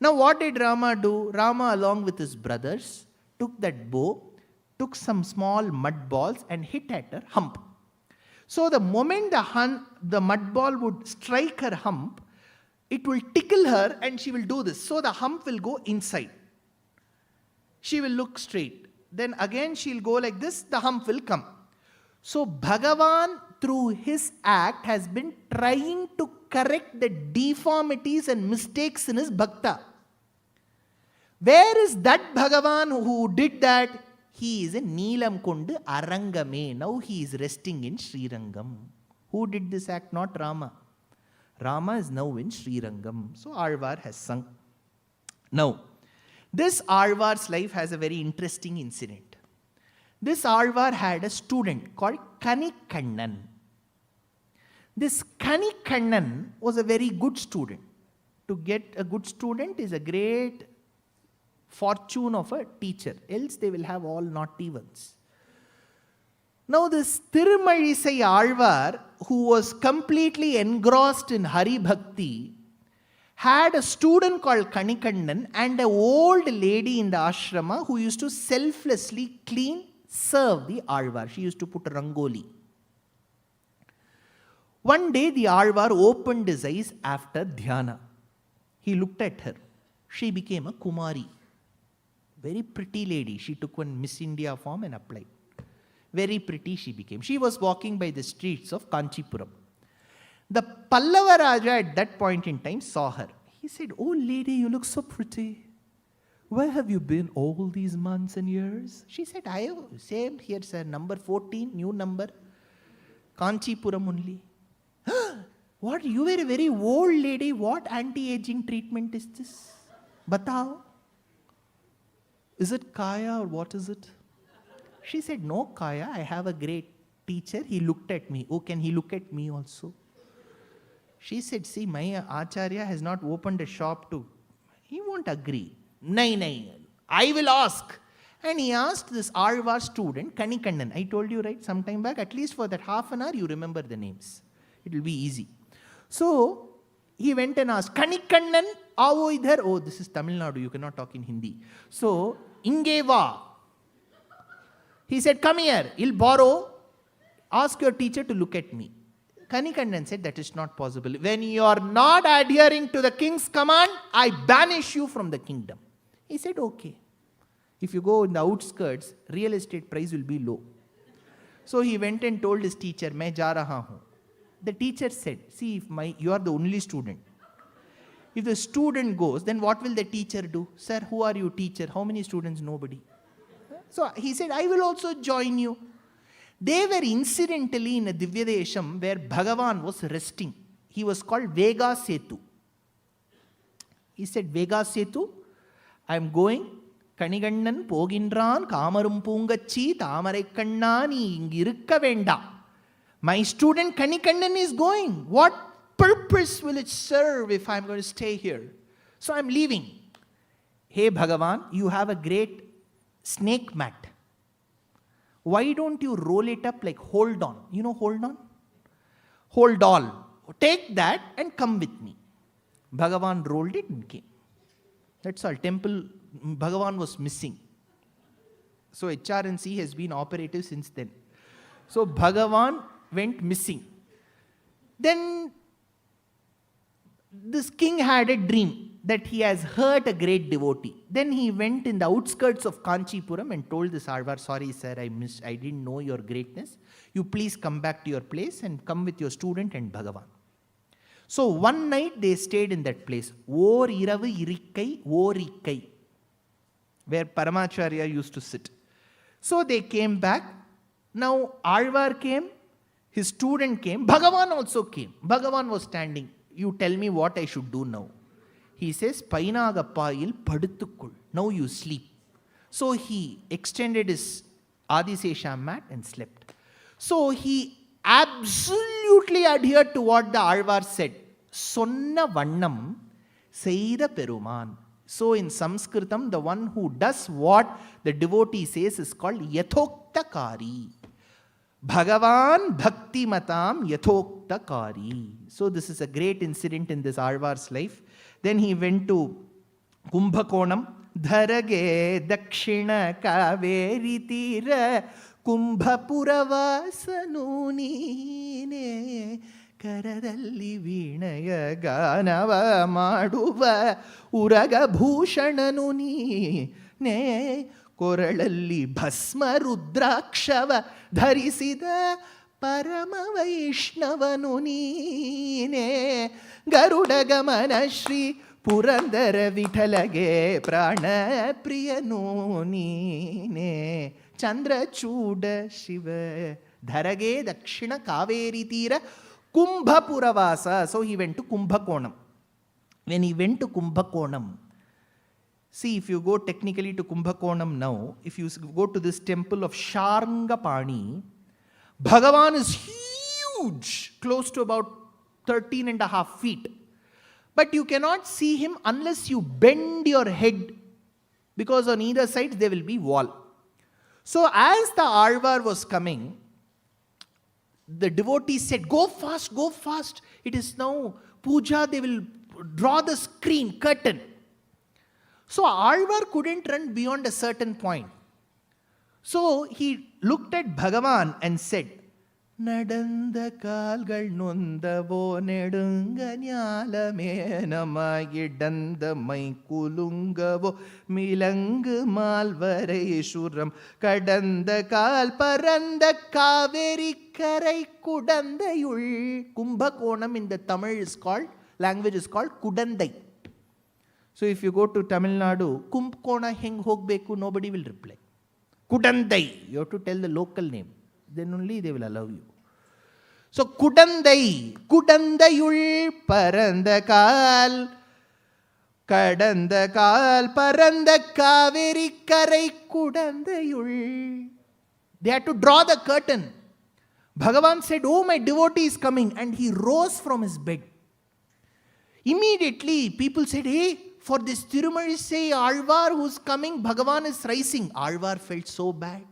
Now what did Rama do? Rama along with his brothers took that bow, took some small mud balls and hit at her hump. So the moment the mud ball would strike her hump, it will tickle her and she will do this. So the hump will go inside. She will look straight. Then again she will go like this, the hump will come. So Bhagavan through his act has been trying to correct the deformities and mistakes in his bhakta. Where is that Bhagavan who did that? He is in Neelam Kondu Arangame. Now he is resting in Srirangam. Who Who did this act? Not Rama. Rama is now in Srirangam. So Alvar has sung. Now, this Alvar's life has a very interesting incident. This Alvar had a student called Kanikannan. This Kanikannan was a very good student. To get a good student is a great fortune of a teacher. Else they will have all naughty ones. Now this Tirumalisai Alvar, who was completely engrossed in Hari Bhakti, had a student called Kanikannan and an old lady in the ashrama who used to selflessly serve the Alvar. She used to put rangoli. One day the Alvar opened his eyes after dhyana. He looked at her. She became a Kumari. Very pretty lady. She took one Miss India form and applied. Very pretty she became. She was walking by the streets of Kanchipuram. The Pallava Raja at that point in time saw her. He said, "Oh lady, you look so pretty. Where have you been all these months and years?" She said, "I have same here, sir, number 14, new number, Kanchipuram only." "What, you were a very old lady. What anti-aging treatment is this? Batao. Is it Kaya or what is it?" She said, "No Kaya, I have a great teacher. He looked at me." "Oh, can he look at me also?" She said, "See, my Acharya has not opened a shop to..." He won't agree. "Nay, I will ask." And he asked this Alvar student, Kanikannan. I told you, right, some time back, at least for that half an hour, you remember the names. It will be easy. So, he went and asked, "Kanikannan, aavo idhar." Oh, this is Tamil Nadu, you cannot talk in Hindi. So, inge va. He said, "Come here, he'll borrow. Ask your teacher to look at me." Kanikannan said, "That is not possible. When you are not adhering to the king's command, I banish you from the kingdom." He said, "Okay. If you go in the outskirts, real estate price will be low." So he went and told his teacher, "Main ja raha hu." The teacher said, "See, if you are the only student. If the student goes, then what will the teacher do?" "Sir, who are you, teacher? How many students?" "Nobody." So he said, "I will also join you." They were incidentally in a Divyadesham where Bhagavan was resting. He was called Vega Setu. He said, "Vega Setu, I am going. Kanigannan pogindran kamarum pungachi tamarai nee ingirukka venda." My student Kanikannan is going. What purpose will it serve if I am going to stay here? So I am leaving. "Hey Bhagavan, you have a great snake mat. Why don't you roll it up like hold on? You know hold on? Hold all. Take that and come with me." Bhagavan rolled it and came. That's all. Temple, Bhagavan was missing. So HRNC has been operative since then. So Bhagavan went missing. Then this king had a dream that he has hurt a great devotee. Then he went in the outskirts of Kanchipuram and told this Alvar, "Sorry sir, I didn't know your greatness. You please come back to your place and come with your student and Bhagavan." So one night they stayed in that place. Or iravu irikkai, or ikkai, where Paramacharya used to sit. So they came back. Now Alvar came, his student came, Bhagavan also came. Bhagavan was standing. "You tell me what I should do now." He says, "Painagappayil paduthukul. Now you sleep." So he extended his Adisesha mat and slept. So he absolutely adhered to what the Alvar said. Sonna vannam seida peruman. So in Sanskritam, the one who does what the devotee says is called yathoktakari. Bhagavan bhakti matam yathoktakari. So this is a great incident in this Alvar's life. Then he went to Kumbhakonam. Dharage dakshina kaveri tira ಕುಂಭಪುರವಾಸನು ನೀನೇ ಕರದಲ್ಲಿ ವೀಣೆಯ ಗಾನವ ಮಾಡುವ ಉರಗಭೂಷಣನು ನೀನೇ ಕೊರಳಲ್ಲಿ ಭಸ್ಮ ರುದ್ರಾಕ್ಷವ ಧರಿಸಿದ ಪರಮ ವೈಷ್ಣವನು ನೀನೇ ಗರುಡಗಮನ ಶ್ರೀ ಪುರಂದರ ವಿಠಲಗೆ ಪ್ರಾಣ ಪ್ರಿಯನು ನೀನೇ ಚಂದ್ರಚೂಡ ಶಿವ ಧರಗೆ ದಕ್ಷಿಣ ಕಾವೇರಿ ತೀರ Kumbhapuravasa. So he went to Kumbhakonam. When he went to Kumbhakonam, see, if you go technically to Kumbhakonam now, if you go to this temple of Sharngapani, Bhagavan is huge, close to about 13.5 feet. But you cannot see him unless you bend your head, because on either side there will be wall. So as the Alvar was coming, the devotees said, go fast, go fast. It is now puja, they will draw the screen, curtain. So Alvar couldn't run beyond a certain point. So he looked at Bhagavan and said, Nadanda kalgal nondavo nedunga nyalame namagidanda maikulungavo milangu malvareishuram kadanda kal paranda kaveri karai kudandayul. Kumbhakonam in the Tamil language is called Kudandai. So if you go to Tamil Nadu, Kumbhkona heng hogbeku, nobody will reply. Kudandai, you have to tell the local name. Then only they will allow you. So Kudandai, Kudandayul Parandakal, Kadandakal Parandakaveri Karai Kudandayul. They had to draw the curtain. Bhagavan said, oh, my devotee is coming. And he rose from his bed. Immediately, people said, hey, for this Tirumalisai Alvar who's coming, Bhagavan is rising. Alvar felt so bad.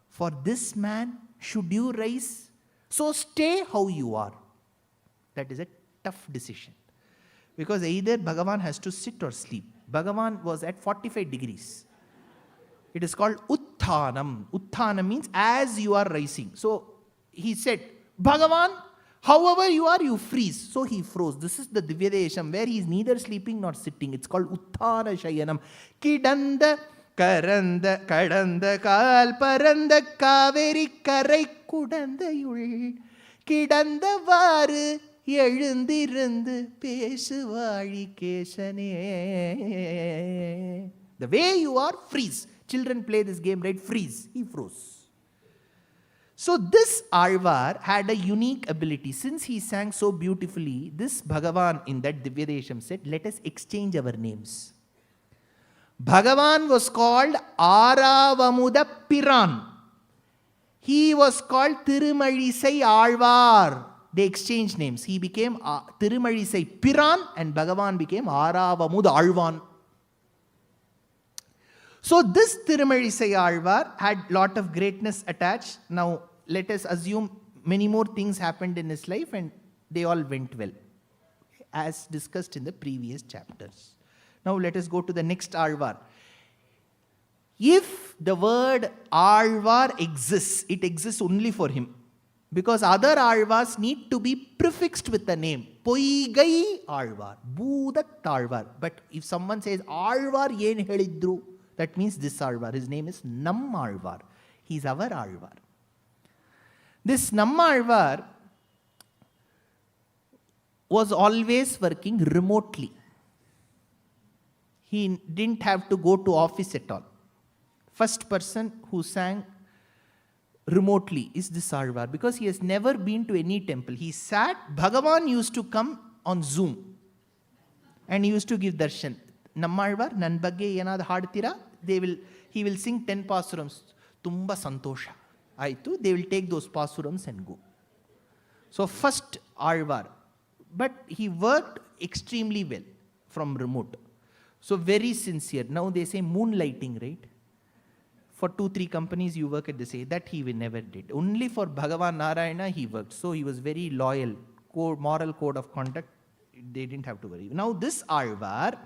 For this man, should you rise? So stay how you are. That is a tough decision. Because either Bhagavan has to sit or sleep. Bhagavan was at 45 degrees. It is called Utthanam. Utthanam means as you are rising. So he said, Bhagavan, however you are, you freeze. So he froze. This is the Divyadesham where he is neither sleeping nor sitting. It's called Utthana Shayanam. Kidanda Karanda Kadanda Kal Paranda Kaveri Karai Kudandayul Kidanda Varu எழுந்திருந்து பேசுவாழி கேசனே. The way you are, freeze. Children play this game, right? Freeze. He froze. So this Alvar had a unique ability. Since he sang so beautifully, this Bhagavan in that Divyadesham said, let us exchange our names. Bhagavan was called Aravamuda Piran. He was called Tirumalisai Alvar. They exchanged names. He became Tirumalisai Piran and Bhagavan became Aravamuda Alvan. So this Tirumalisai Alvar had lot of greatness attached. Now let us assume many more things happened in his life and they all went well, as discussed in the previous chapters. Now let us go to the next Alvar. If the word Alvar exists, it exists only for him. Because other Alvars need to be prefixed with the name. Poigai Alvar, Budat Alvar. But if someone says Alvar yen helidru, that means this Alvar. His name is Nammalvar. He is our Alvar. This Nammalvar was always working remotely. He didn't have to go to office at all. First person who sang remotely is this Alvar, because he has never been to any temple. He sat, Bhagavan used to come on Zoom and he used to give darshan. Nammalvar, Nanbagge Yenad Hadtira, he will sing 10 pasurams. Tumba Santosha. Aitu, they will take those pasurams and go. So first Alvar. But he worked extremely well from remote. So very sincere. Now they say moonlighting, right? For 2-3 companies you work at the same. That he never did. Only for Bhagavan Narayana he worked. So he was very loyal. Moral code of conduct, they didn't have to worry. Now this Alvar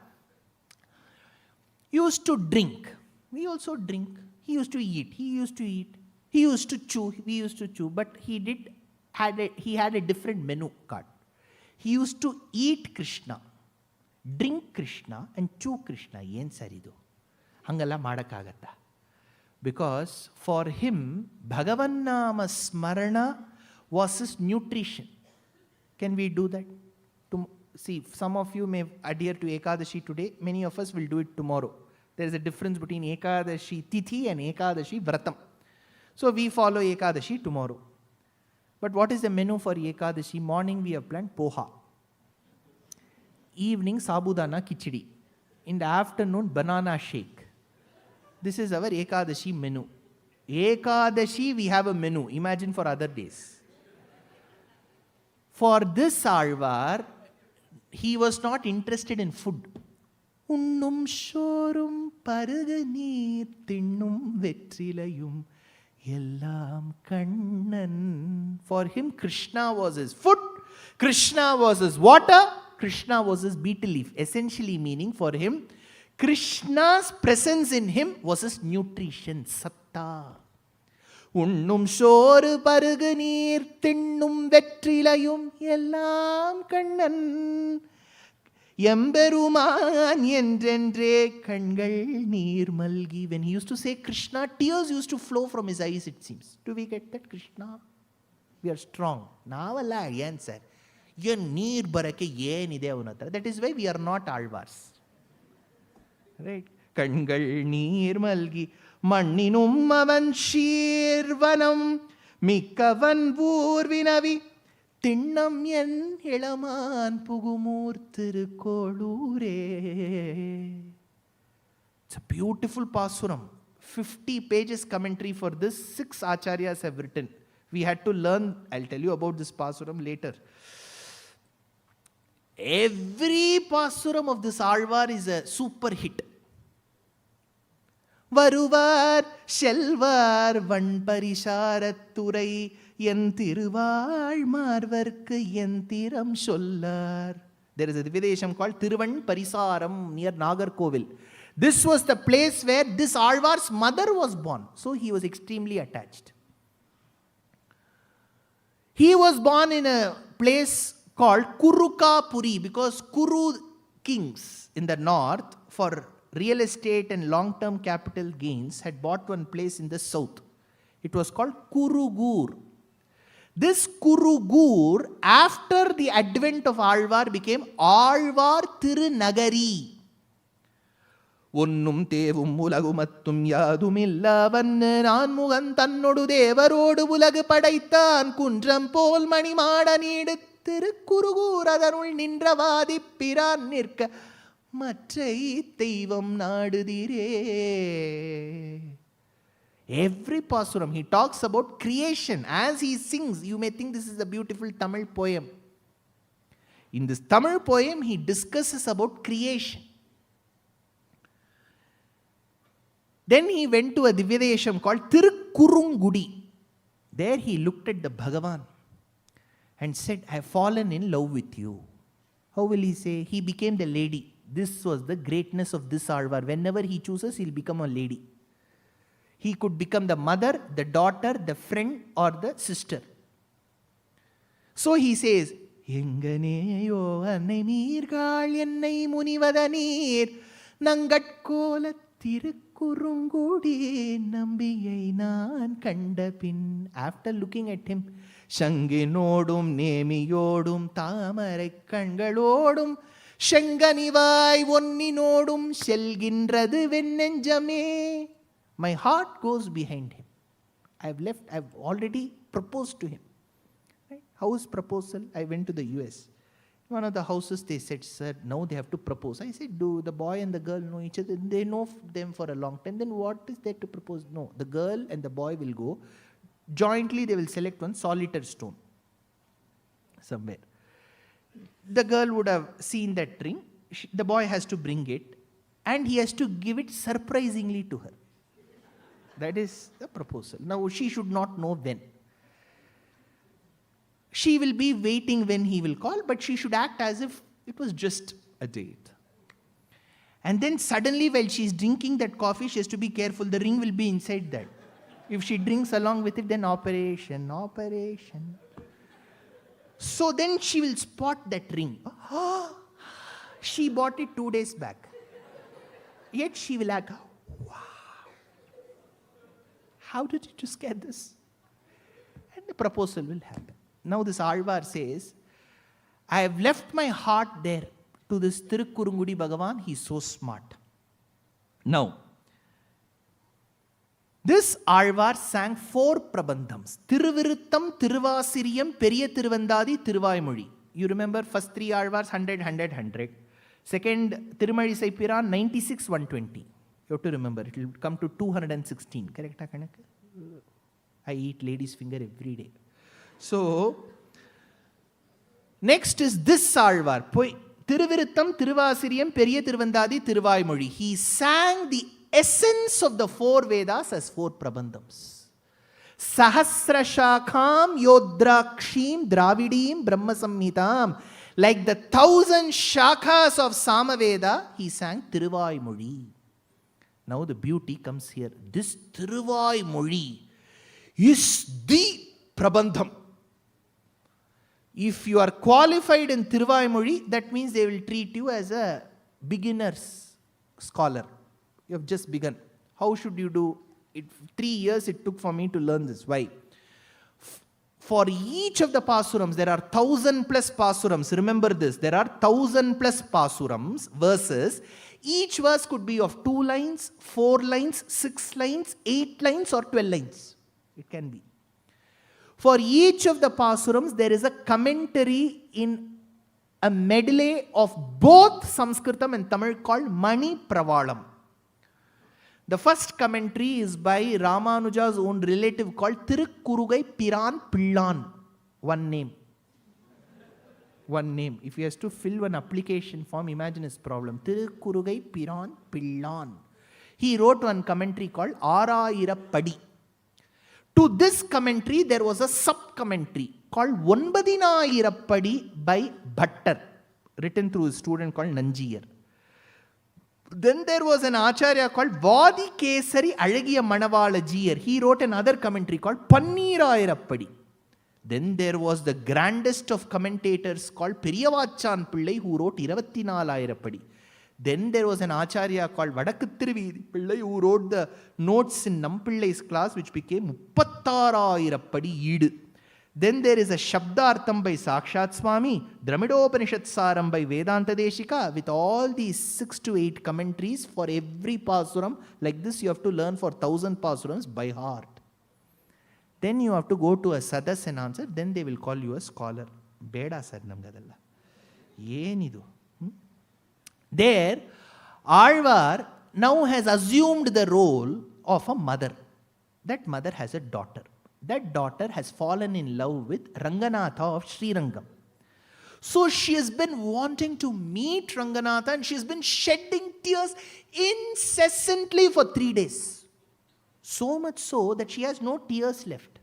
used to drink. We also drink. He used to eat. He used to eat. He used to chew. We used to chew. But he had a different menu card. He used to eat Krishna, drink Krishna and chew Krishna. Yen saridu. Hangala madakagata. Because for him, Bhagavan Nama Smarana was his nutrition. Can we do that? See, some of you may adhere to Ekadashi today. Many of us will do it tomorrow. There is a difference between Ekadashi Tithi and Ekadashi Vratam. So we follow Ekadashi tomorrow. But what is the menu for Ekadashi? Morning we have planned poha. Evening sabudana khichdi. In the afternoon banana shake. This is our Ekadashi menu. Ekadashi we have a menu. Imagine for other days. For this Alvar, he was not interested in food. Unnum shorum paruga neer thinnum vetrilayum ellam kannan. For him, Krishna was his food, Krishna was his water, Krishna was his betel leaf. Essentially meaning for him, Krishna's presence in him was his nutrition, satta. Unnum shoru paruga neer thinnum vetrilayum ellam kannan. Yemberuman yendrendre kangal neer malgi. When he used to say Krishna, tears used to flow from his eyes, it seems. Do we get that, Krishna? We are strong. Navalla answer. Your neer barake yenide avunatra. That is why we are not Alvars. Right? Kangal neer malgi. Manninum avan shirvanam. Mikkavan vurvinavi. Tinnam yen ilaman pugumur tirukolure. It's a beautiful pasuram. 50 pages commentary for this. 6 acharyas have written. We had to learn. I'll tell you about this pasuram later. Every pasuram of this Alvar is a super hit. Varuvar Shelvar Vanparisharatturai Yen Tiruvalmarvarku Yen Tiram Sollar. There is a Dividesham called Tirumalisai near Nagarkovil. This was the place where this Alvar's mother was born. So he was extremely attached. He was born in a place called Kurukapuri because Kuru kings in the north for real estate and long-term capital gains had bought one place in the south. It was called Kurugur. This Kurugur, after the advent of Alvar, became Alvar Tirunagari. Onnum tevum ulagumattum yadumilla vannu naanmugan tannodu devarodu ulagu padaithan kuntram pol mani maada needu Tirukurugur adanul ninra vaadippiran nirka matrai teivam naadudire. Every pasuram, he talks about creation. As he sings, you may think this is a beautiful Tamil poem. In this Tamil poem, he discusses about creation. Then he went to a Divyadesham called Tirukkurungudi. There he looked at the Bhagavan and said, I have fallen in love with you. How will he say? He became the lady. This was the greatness of this Alvar. Whenever he chooses, he will become a lady. He could become the mother, the daughter, the friend, or the sister. So he says, Enganeyo annai meergal ennai munivada neer nangatkola Tirukkurungudi nambiyai naan kandapin. After looking at him, Shanginodum nemiyodum tamarai kangalodum Shanganivai onninodum selginradu vennenjame. My heart goes behind him. I've already proposed to him. Right? House proposal, I went to the US. One of the houses, they said, sir, now they have to propose. I said, do the boy and the girl know each other? They know them for a long time. Then what is there to propose? No, the girl and the boy will go. Jointly, they will select one solitaire stone somewhere. The girl would have seen that ring. The boy has to bring it. And he has to give it surprisingly to her. That is the proposal. Now, she should not know when. She will be waiting when he will call, but she should act as if it was just a date. And then suddenly, while she is drinking that coffee, she has to be careful. The ring will be inside that. If she drinks along with it, then operation. So then she will spot that ring. She bought it 2 days back. Yet she will act, wow. How did you just get this? And the proposal will happen. Now this Alvar says, I have left my heart there to this Tirukkurungudi Bhagavan. He is so smart. Now, This Alvar sang 4 Prabandhams. Thiruviruttam, Tiruvasiriyam, Periya Tiruvandadi, Tiruvaimozhi. You remember first 3 Alvars, 100, 100, 100. Second, Tirumalisai Piran, 96, 120. You have to remember, it will come to 216. Correct? I eat lady's finger every day. So, next is this Alvar. Thiruviruttam, Tiruvasiriyam, Periya Tiruvandadi, Tiruvaimozhi. He sang the essence of the 4 Vedas as 4 Prabandhams. Sahasrashakam Yodrakshim Dravidim Brahma Samhitam. Like the 1,000 shakhas of Samaveda, he sang Tiruvaimozhi. Now the beauty comes here. This Tiruvaimozhi is the Prabandham. If you are qualified in Tiruvaimozhi, that means they will treat you as a beginner's scholar. You have just begun. How should you do it? 3 years it took for me to learn this. Why? For each of the pasurams, there are 1,000 plus pasurams. Remember this. There are 1,000 plus pasurams, verses. Each verse could be of 2 lines, 4 lines, 6 lines, 8 lines, or 12 lines. It can be. For each of the pasurams, there is a commentary in a medley of both Sanskritam and Tamil called Mani Pravalam. The first commentary is by Ramanuja's own relative called Tirukkurugai Piran Pillan. One name. One name. If he has to fill one application form, imagine his problem. Tirukkurugai Piran Pillan. He wrote one commentary called Arairappadi. To this commentary, there was a sub-commentary called Onbadinairappadi by Bhattar, written through his student called Nanjiyar. Then there was an Acharya called Vadi Kesari Alagiya Manavala Jiyar. He wrote another commentary called Pannirairappadi. Then there was the grandest of commentators called Periyavachan Pillai, who wrote 24,000. Then there was an Acharya called Vadakuttiruvidi Pillai, who wrote the notes in Nampillai's class, which became 36,000 Eed. Then there is a Shabdartham by Sakshat Swami, Dramidopanishad Saram by Vedanta Deshika, with all these 6 to 8 commentaries for every pasuram. Like this, you have to learn for 1,000 pasurams by heart. Then you have to go to a sadas and answer. Then they will call you a scholar. Beda sir namgadalla. Yenidu. There, Alvar now has assumed the role of a mother. That mother has a daughter. That daughter has fallen in love with Ranganatha of Srirangam. So she has been wanting to meet Ranganatha and she has been shedding tears incessantly for 3 days. So much so that she has no tears left.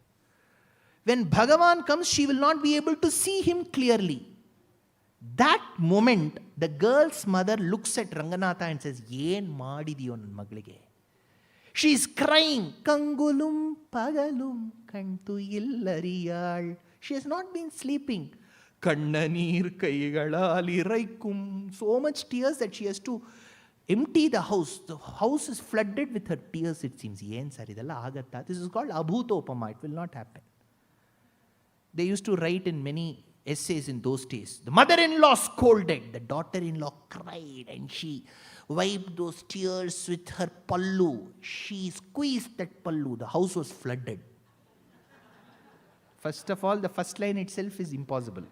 When Bhagavan comes, she will not be able to see him clearly. That moment, the girl's mother looks at Ranganatha and says, Yen maadidiyo nan maglige. She is crying. Kangulum pagalum kantu illariyal. She has not been sleeping. Kannanir kaigalal iraikum. So much tears that she has to empty the house. The house is flooded with her tears, it seems. This is called abhutopama. It will not happen. They used to write in many essays in those days. The mother-in-law scolded. The daughter-in-law cried and she wiped those tears with her pallu. She squeezed that pallu. The house was flooded. First of all, the first line itself is impossible.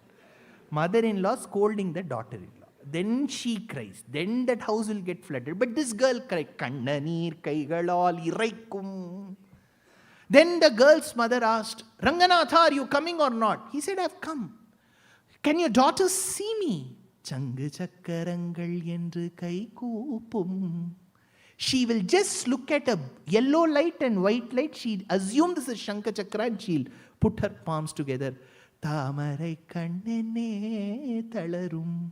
Mother-in-law scolding the daughter-in-law. Then she cries. Then that house will get flooded. But this girl cried. Kannanir kaigalal iraikum. Then the girl's mother asked, Ranganatha, are you coming or not? He said, I've come. Can your daughter see me? Changu chakkarangal endru kai koopum. She will just look at a yellow light and white light. She assumed this is Shankha Chakra and she'll put her palms together. Tamarai kannene talarum.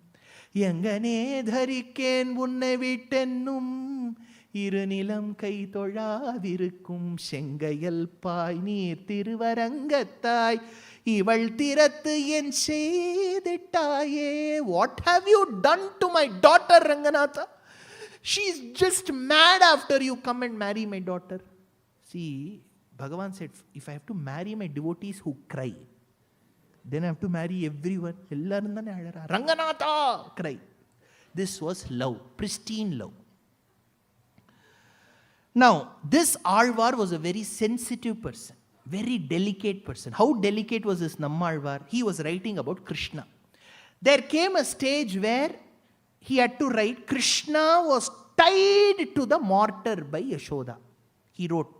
Yangane dharikken unne vittennum. Irunilam kai tozhavirukkum. Shengayal pai neer tiruvarangathai. Ival tirathu en seedittaye. What have you done to my daughter, Ranganatha? She's just mad after you come and marry my daughter. See, Bhagavan said, if I have to marry my devotees who cry, then I have to marry everyone. Ranganatha! Cry. This was love, pristine love. Now, this Alvar was a very sensitive person, very delicate person. How delicate was this Nammalvar? He was writing about Krishna. There came a stage where he had to write, Krishna was tied to the mortar by Yashoda. He wrote,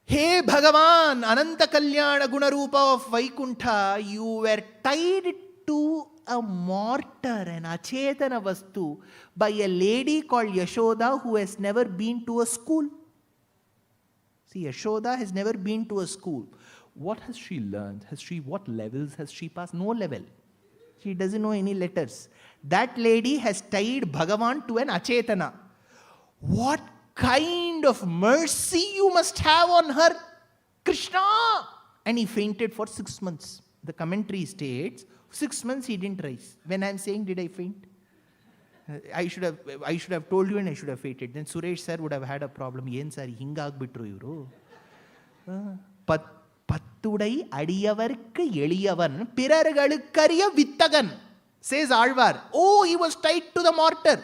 Hey Bhagavan, Ananta Kalyana Gunarupa of Vaikuntha, you were tied to a mortar, an achetana vastu, by a lady called Yashoda who has never been to a school. See, Yashoda has never been to a school. What has she learned? What levels has she passed? No level. She doesn't know any letters. That lady has tied Bhagavan to an achetana. What kind of mercy you must have on her, Krishna! And he fainted for 6 months. The commentary states, 6 months he didn't rise. When I'm saying, did I faint? I should have told you and I should have fainted. Then Suresh sir would have had a problem. Yen sir, hingagbitru ivru. Pattudai adiyavarkku eliyavan pirargalukariya vittagan, says Alvar. Oh, he was tied to the mortar.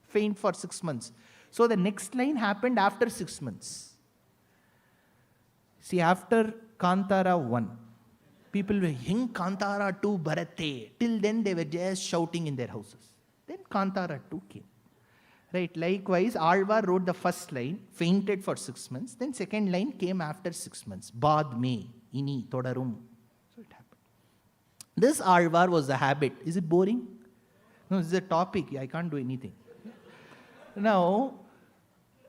Faint for 6 months. So the next line happened after 6 months. See, after Kantara 1, people were hing Kantara 2 Bharate. Till then they were just shouting in their houses. Then Kantara 2 came. Right, likewise, Alvar wrote the first line, fainted for 6 months. Then second line came after 6 months. Bad me, ini, todarum. So it happened. This Alvar was the habit. Is it boring? No, this is a topic. I can't do anything. Now,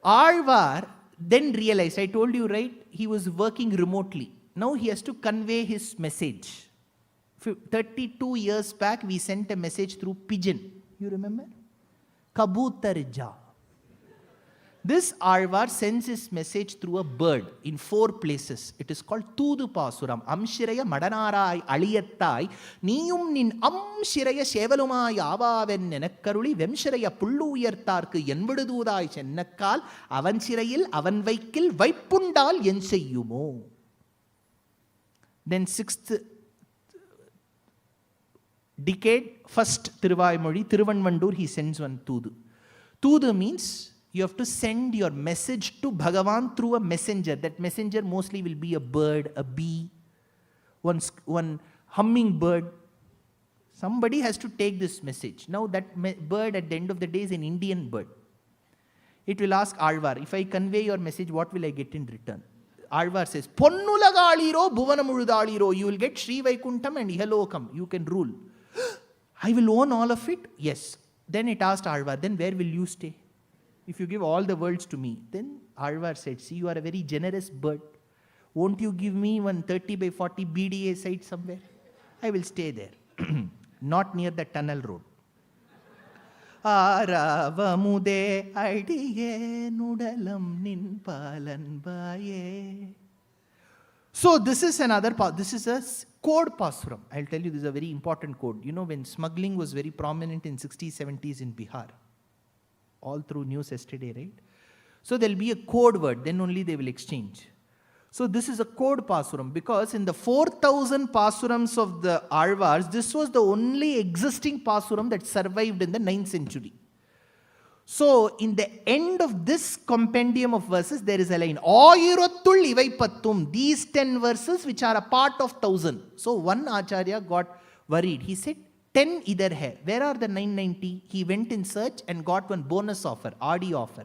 Alvar then realized, I told you, right, he was working remotely. Now he has to convey his message. 32 years back, we sent a message through pigeon. You remember? Kabutarja. This Alvar sends his message through a bird in 4 places. It is called Tudu Pasuram. Amshiraya Madanarai Aliyattai Niyum Nin Amshiraya Shevalumai Avaven Nenakkaruli Vemshiraya Pulluyartarku Yenvidududai Chennakal Avanchirayil Avanvaikil Vaipundal Yenseyumo. Then 6th decade, first Thiruvaimozhi, Thiruvanmandur, he sends one Tudu. Tudu means you have to send your message to Bhagavan through a messenger. That messenger mostly will be a bird, a bee, one hummingbird. Somebody has to take this message. Now that bird at the end of the day is an Indian bird. It will ask Alvar, if I convey your message, what will I get in return? Alvar says, Ponnulagaliro Bhuvanamuludaliro, you will get Sri Vaikuntham and Ihalokam. You can rule. I will own all of it? Yes. Then it asked Alvar, then where will you stay? If you give all the worlds to me. Then Alvar said, see, you are a very generous bird. Won't you give me one 30 by 40 BDA site somewhere? I will stay there. Not near the tunnel road. Aravamude aidiye nudalam nin palan baye. So this is another part. This is a code pasuram. I'll tell you, this is a very important code. You know, when smuggling was very prominent in 60s, 70s in Bihar, all through news yesterday, right? So there'll be a code word, then only they will exchange. So this is a code pasuram, because in the 4,000 pasurams of the Alvars, this was the only existing pasuram that survived in the 9th century. So in the end of this compendium of verses, there is a line, Ayurattul ivai pattum, these 10 verses which are a part of 1,000. So one Acharya got worried. He said, 10 idhar hai. Where are the 990? He went in search and got one bonus offer, RD offer.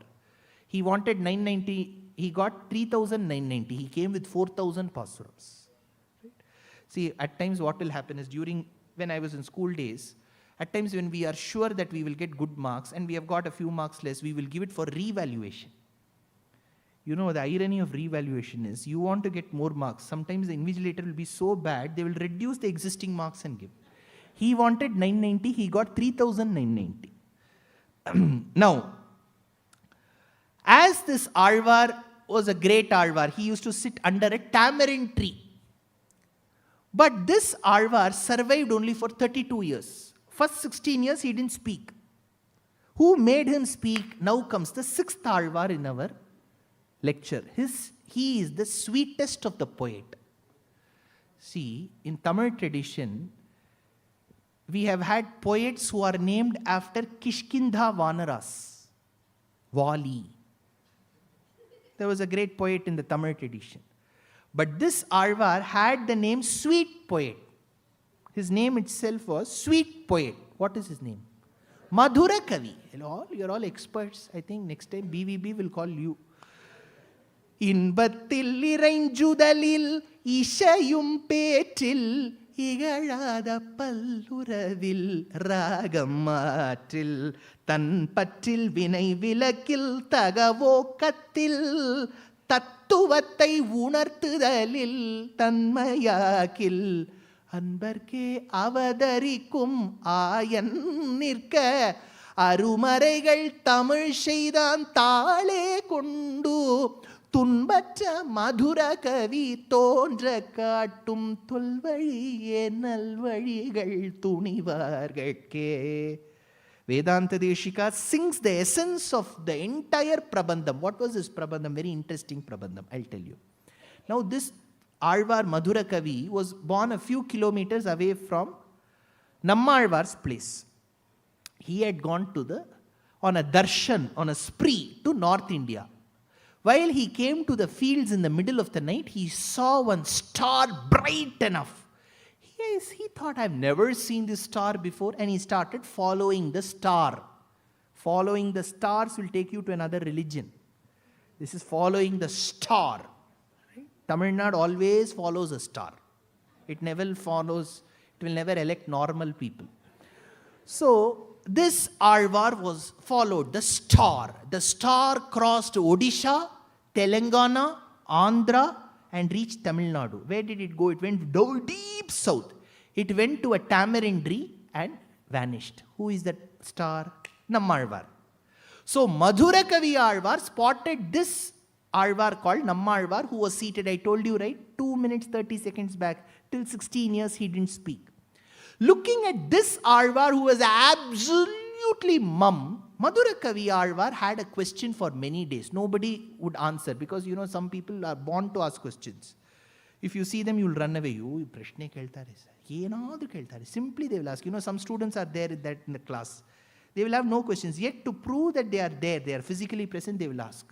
He wanted 990. He got 3,990. He came with 4,000 pasurams. Right? See, at times what will happen is, when I was in school days, at times when we are sure that we will get good marks and we have got a few marks less, we will give it for revaluation. You know, the irony of revaluation is, you want to get more marks. Sometimes the invigilator will be so bad, they will reduce the existing marks and give. He wanted 990, he got 3,990. Now, as this Alvar was a great Alvar, he used to sit under a tamarind tree. But this Alvar survived only for 32 years. First 16 years he didn't speak. Who made him speak? Now comes the 6th Alvar in our lecture. He is the sweetest of the poet. See, in Tamil tradition, we have had poets who are named after Kishkindha Vanaras. Wali. There was a great poet in the Tamil tradition. But this Alvar had the name Sweet Poet. His name itself was Sweet Poet. What is his name? Madhurakavi. You're all experts. I think next time BVB will call you. இன்பத்தில் இறைஞ்சுதலில் இசையும் பேற்றில் இகழாத பல்லுறவில் ராகம் மாற்றில் தன் பற்றில் வினை விலக்கில் தகவோக்கத்தில் தத்துவத்தை உணர்த்துதலில் தன்மையாக்கில் அன்பர்க்கே அவதரிக்கும் ஆயன் நிற்க அருமறைகள் தமிழ் செய்தான் தாளே கொண்டு துன்பற்ற மதுர கவி தோன்ற காட்டும் தொல்வழியே நல்வழிகள் துணிவார்கட்கே. Vedanta Deshika sings the essence of the entire Prabandham. What was this Prabandham? Very interesting Prabandham, I'll tell you. Now this Alvar Madhurakavi was born a few kilometers away from Nammalvar's place. He had gone on a darshan, on a spree to North India. While he came to the fields in the middle of the night, he saw one star bright enough. He thought, I've never seen this star before, and he started following the star. Following the stars will take you to another religion. This is following the star. Right? Tamil Nadu always follows a star. It will never elect normal people. So, this Alvar was followed, the star. The star crossed Odisha, Telangana, Andhra, and reached Tamil Nadu. Where did it go? It went deep south. It went to a tamarind tree and vanished. Who is that star? Nammalvar. So Madhurakavi Alvar spotted this Alvar called Nammalvar, who was seated, I told you, right? 2 minutes, 30 seconds back. Till 16 years, he didn't speak. Looking at this Alvar, who was absolutely mum, Madhurakavi Alvar had a question for many days. Nobody would answer because, some people are born to ask questions. If you see them, you'll run away. Simply they will ask. Some students are there in the class. They will have no questions. Yet to prove that they are there, they are physically present, they will ask.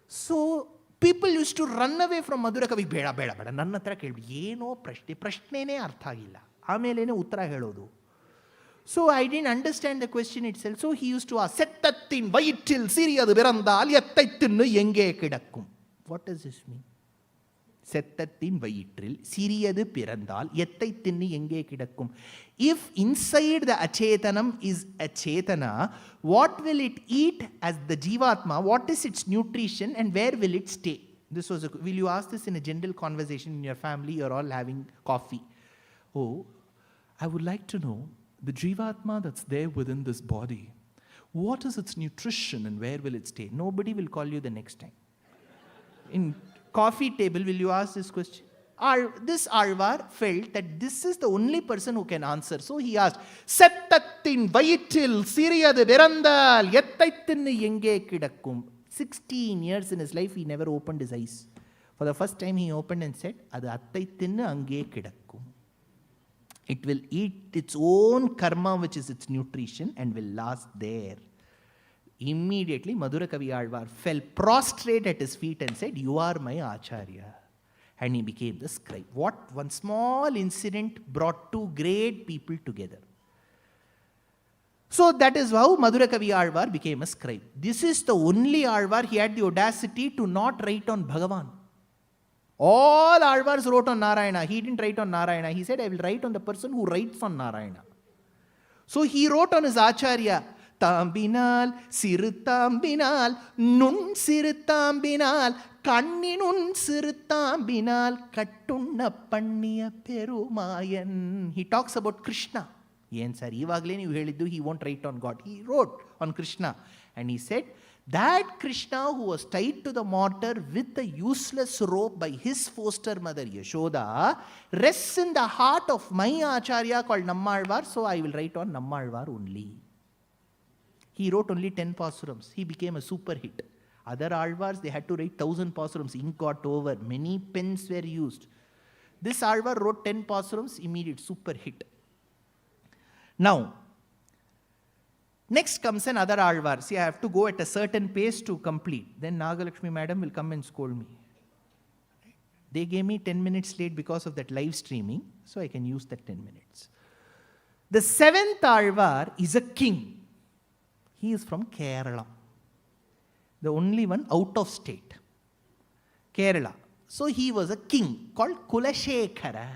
So, people used to run away from Madhurakavi. Beda. Nanna hatra kelbi. Yeno prashnene artha agilla. ಆಮೇಲೇನೆ ಉತ್ತರ ಹೇಳೋದು. So I didn't understand the question itself. So he used to ask, செத்தத்தின் வயிற்றில் சிறியது பிறந்தால் எத்தை தின்னு எங்கே கிடக்கும்? What does this mean? செத்தத்தின் வயிற்றில் சிறியது பிறந்தால் எத்தை தின்னு எங்கே கிடக்கும்? If inside the achetanam is a chetana, what will it eat as the jivatma? What is its nutrition and where will it stay? Will you ask this in a general conversation in your family? You're all having coffee. Oh, I would like to know the Jivatma that's there within this body. What is its nutrition and where will it stay? Nobody will call you the next time. In coffee table, will you ask this question? This Alvar felt that this is the only person who can answer. So he asked, Settattin vayittil siriyadu virandal yettaittinnu enge kidakkum. 16 years in his life, he never opened his eyes. For the first time, he opened and said, Adu attaittinnu ange kidakkum. It will eat its own karma, which is its nutrition, and will last there. Immediately, Madhurakavi Alvar fell prostrate at his feet and said, You are my Acharya. And he became the scribe. One small incident brought two great people together. So that is how Madhurakavi Alvar became a scribe. This is the only Alvar, he had the audacity to not write on Bhagavan. All Alvars wrote on Narayana. He didn't write on Narayana. He said, I will write on the person who writes on Narayana. So he wrote on his Acharya, Tambinal, Sirutambinal, Nun Sirutambinal, Kanninun Sirutambinal, Kattunna Panniya Perumayan. He talks about Krishna. Yen sir, Ivagle you heliddu, he won't write on God. He wrote on Krishna. And he said, that Krishna who was tied to the mortar with a useless rope by his foster mother Yashoda rests in the heart of my Acharya called Nammalvar, so I will write on Nammalvar only. He wrote only 10 pasurams. He became a super hit. Other Alvars, they had to write 1,000 pasurams. Ink got over. Many pens were used. This Alvar wrote 10 pasurams, immediate super hit. Now, Next comes another Alvar. See, I have to go at a certain pace to complete. Then Nagalakshmi madam will come and scold me. They gave me 10 minutes late because of that live streaming, so I can use that 10 minutes. The seventh Alvar is a king. He is from Kerala. The only one out of state. Kerala. So he was a king called Kulasekhara.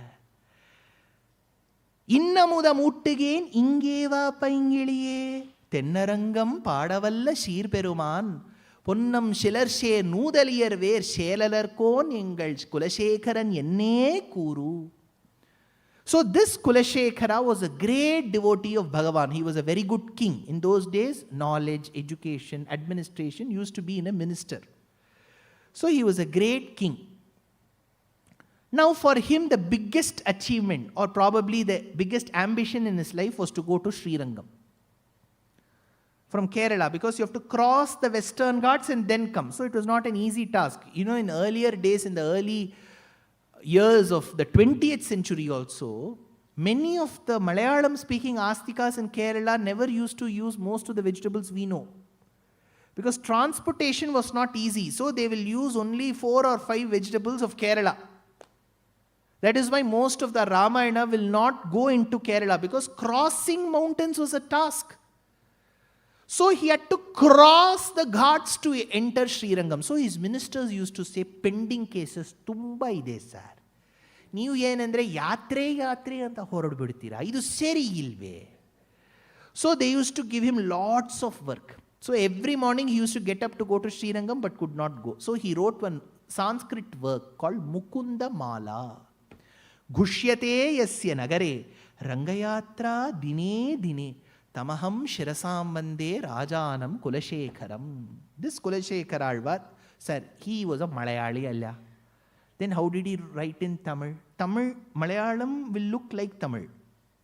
Innamuda muttugeen ingeva paingiliye Tennarangam padavalla sheerperuman Ponnam shilarshe noodaliyar ver shelalarkon engal Kulasekharan enne kuru. So this Kulasekhara was a great devotee of Bhavan. He was a very good king. In those days, knowledge, education, administration used to be in a minister. So he was a great king. Now for him, the biggest achievement or probably the biggest ambition in his life was to go to Srirangam from Kerala, because you have to cross the Western Ghats and then come. So it was not an easy task. You know, in earlier days, in the early years of the 20th century also, many of the Malayalam speaking Astikas in Kerala never used to use most of the vegetables we know, because transportation was not easy. So they will use only 4 or 5 vegetables of Kerala. That is why most of the Ramayana will not go into Kerala, because crossing mountains was a task. So he had to cross the ghats to enter Srirangam. So his ministers used to say, pending cases tumba ide sir. ನೀವು ಏನಂದ್ರೆ ಯಾತ್ರೆ ಅಂತ ಹೊರಡ್ಬಿಡ್ತೀರಾ, ಇದು ಸರಿ ಇಲ್ವೇ? So they used to give him lots of work. So every morning he used to get up to go to Srirangam but could not go. So he wrote one Sanskrit work called Mukunda Mala. Gushyate yasya nagare Rangayatra dine dine Tamaham shirasam vande rajanam Kulasekharam. This Kulasekhara Alvar, sir, he was a Malayali alla. Then how did he write in Tamil? Tamil, Malayalam will look like Tamil,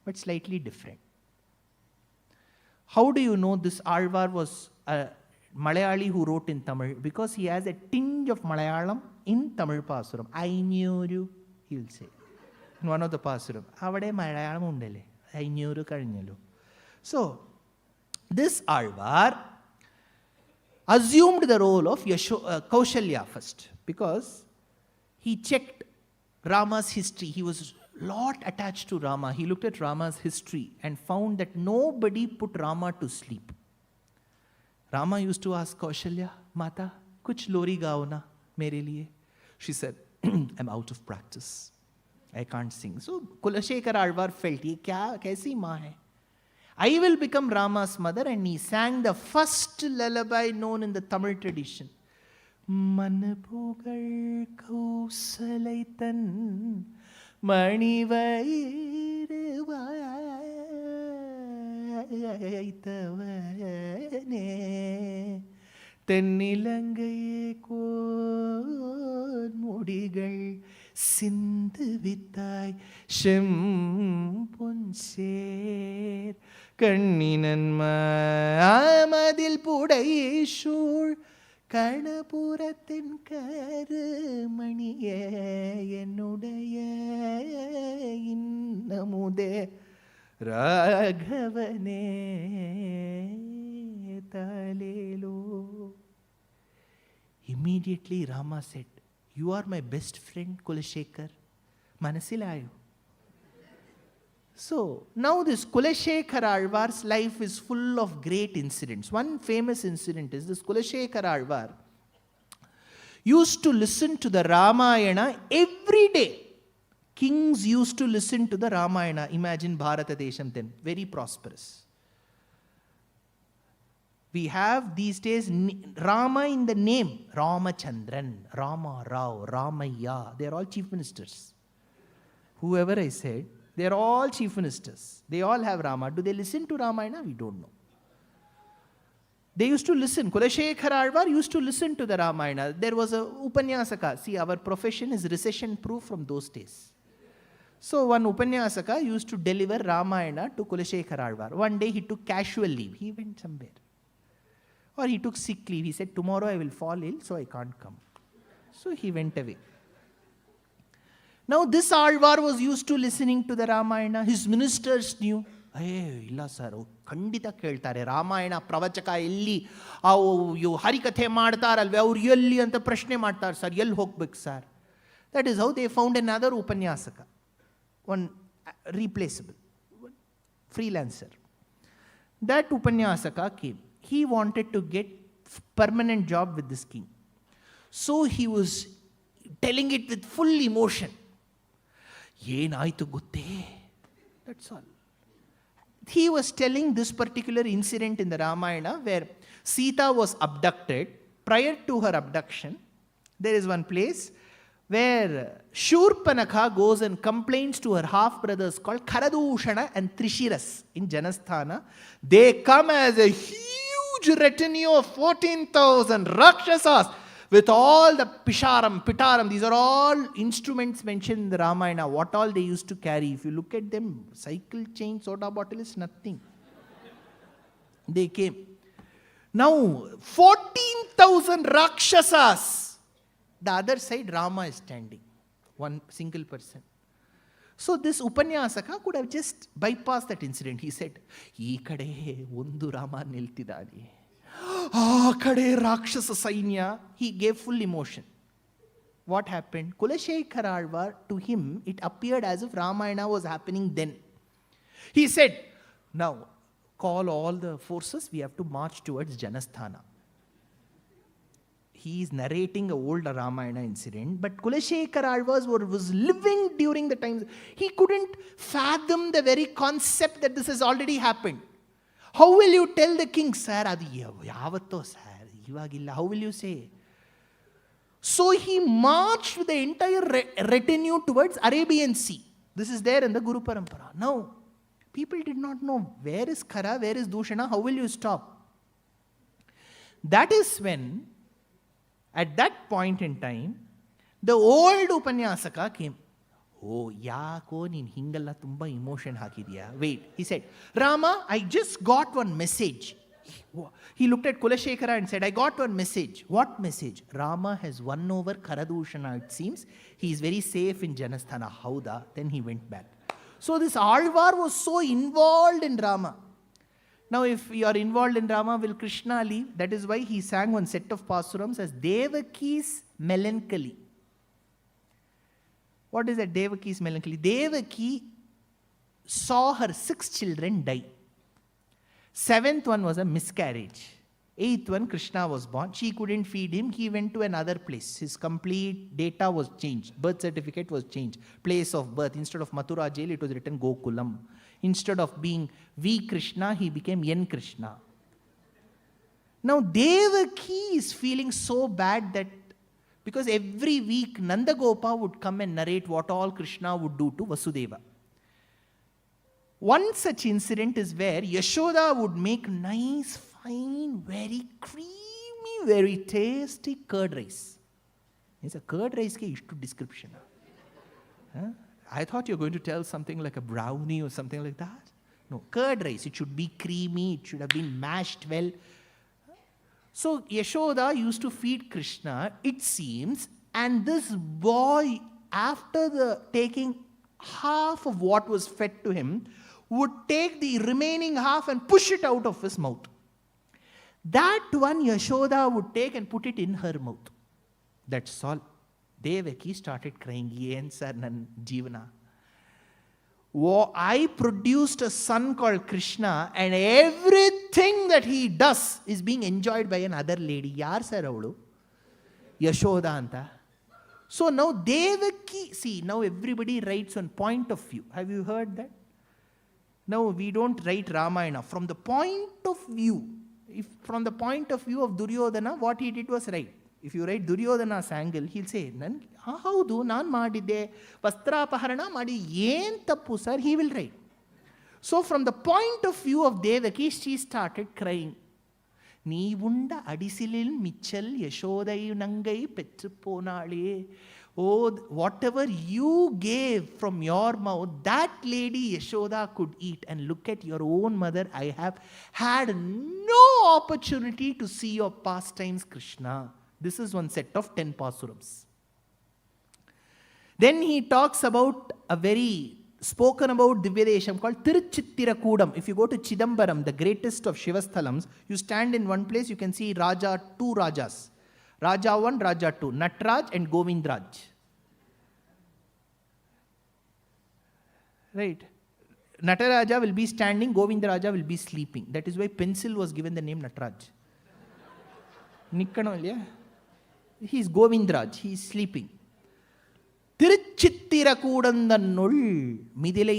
but slightly different. How do you know this Alvar was a Malayali who wrote in Tamil? Because he has a tinge of Malayalam in Tamil Pasuram. I knew you, he will say. In one of the Pasuram. Avade Malayalam undale. I knew you karinyalu. So, this Alvar assumed the role of Kaushalya first, because he checked Rama's history. He was a lot attached to Rama. He looked at Rama's history and found that nobody put Rama to sleep. Rama used to ask Kaushalya, Mata, kuch lori gao na mere liye. She said, I'm out of practice. I can't sing. So Kulasekhara Alvar felt, ye kya, kaisi maa hai? I will become Rama's mother, and he sang the first lullaby known in the Tamil tradition. Manapugal Kausalaitan Manivairavayitavane Tennilangaye kon modigal Sindhu Vittai Shempunser Kanninan Madil Pudaishur Karnapuratin Karamaniye Ennudaya Innamude Raghavane Talelo. Immediately Rama said, you are my best friend, Kulasekhar. Manasilayo. So, now this Kulasekhara Alvar's life is full of great incidents. One famous incident is this: Kulasekhara Alvar used to listen to the Ramayana every day. Kings used to listen to the Ramayana. Imagine Bharata Desham then, very prosperous. We have these days Rama in the name. Ramachandran, Rama Rao, Ramaya. They are all chief ministers. Whoever I said, they are all chief ministers. They all have Rama. Do they listen to Ramayana? We don't know. They used to listen. Kulasekhara Alvar used to listen to the Ramayana. There was a Upanyasaka. See, our profession is recession-proof from those days. So one Upanyasaka used to deliver Ramayana to Kulasekhara Alvar. One day he took casual leave. He went somewhere. Or he took sick leave. He said, tomorrow I will fall ill, so I can't come. So he went away. Now this Alvar was used to listening to the Ramayana. His ministers knew. ಇಲ್ಲ sir, ಖಂಡಿತ ಕೇಳ್ತಾರೆ. ರಾಮಾಯಣ ಪ್ರವಚಕ ಎಲ್ಲಿ ಹರಿಕಥೆ ಮಾಡ್ತಾರಲ್ವೇ ಅವ್ರು ಎಲ್ಲಿ ಅಂತ ಪ್ರಶ್ನೆ ಮಾಡ್ತಾರೆ sir, ಎಲ್ಲಿ ಹೋಗ್ಬೇಕು sir? That is how they found another ಉಪನ್ಯಾಸಕ, one replaceable, freelancer. That upanyasaka came. He wanted to get permanent job with this king. So he was telling it with full emotion. Yenaitu gutte? That's all. He was telling this particular incident in the Ramayana where Sita was abducted. Prior to her abduction, there is one place where Shurpanakha goes and complains to her half-brothers called Kharadushana and Trishiras in Janasthana. They come as a huge retinue of 14,000 Rakshasas with all the Pitaram. These are all instruments mentioned in the Ramayana. What all they used to carry. If you look at them, cycle chain, soda bottle is nothing. They came. Now, 14,000 Rakshasas. The other side, Rama is standing. One single person. So this Upanyasaka could have just bypassed that incident. He said, "Ee kade ondu Rama niltidani. Aa kade Rakshasa Sainya." He gave full emotion. What happened? Kulasekhara Alvar, to him, it appeared as if Ramayana was happening then. He said, "Now, call all the forces. We have to march towards Janasthana." He is narrating an old Ramayana incident, but Kulasekhara Alvar was living during the times. He couldn't fathom the very concept that this has already happened. How will you tell the king, sir, adu yavatto sir, ivagilla? How will you say? So he marched with the entire retinue towards Arabian Sea. This is there in the Guru Parampara. Now, people did not know where is Khara, where is Dushana, how will you stop? That is when, at that point in time, the old Upanyasaka came. Oh, yako nin hingalla tumba emotion hakidya. Wait, he said, "Rama, I just got one message." He looked at Kulasekhara and said, "I got one message." What message? Rama has won over Kharadushana, it seems. He is very safe in Janasthana. Hauda. Then he went back. So this Alvar was so involved in Rama. Now, if you are involved in Rama, will Krishna leave? That is why he sang one set of pasurams as Devaki's Melancholy. What is that Devaki's Melancholy? Devaki saw her 6 children die. 7th one was a miscarriage. 8th one, Krishna was born. She couldn't feed him. He went to another place. His complete data was changed. Birth certificate was changed. Place of birth. Instead of Mathura jail, it was written Gokulam. Instead of being V Krishna, he became N Krishna. Now Devaki is feeling so bad that because every week Nandagopa would come and narrate what all Krishna would do to Vasudeva. One such incident is where Yashoda would make nice, fine, very creamy, very tasty curd rice. It's a curd rice ke ishtu description. Huh? I thought you were going to tell something like a brownie or something like that. No, curd rice. It should be creamy. It should have been mashed well. So Yashoda used to feed Krishna, it seems, and this boy, after taking half of what was fed to him, would take the remaining half and push it out of his mouth. That one Yashoda would take and put it in her mouth. That's all. Devaki started crying, "Yen sir nan jivana. I produced a son called Krishna and everything that he does is being enjoyed by another lady." Yaar sir avulu? Yashoda anta. So now Devaki, see, now everybody writes on point of view. Have you heard that? Now we don't write Ramayana. From the point of view, from the point of view of Duryodhana, what he did was right. If you write Duryodhana's angle, he'll say, "Haudu, naan madide, vastrapaharana madi, yen tappu sir," he will write. So from the point of view of Devaki, she started crying. "Neevunda adisilil michal yashodai nangai petru ponale." Oh, whatever you gave from your mouth, that lady Yashoda could eat. And look at your own mother. I have had no opportunity to see your pastimes, Krishna. This is one set of 10 pasurams. Then he talks about a very spoken about Divyadesham called Tiruchittirakudam. If you go to Chidambaram, the greatest of Shivasthalams, you stand in one place, you can see two Rajas. Raja 1, Raja 2, Natraj and Govindraj. Right. Nataraja will be standing, Govindraja will be sleeping. That is why pencil was given the name Natraj. He is Govindraj, he is sleeping. திருச்சித்திரக்கூடந்தன்னுள் மிதிலை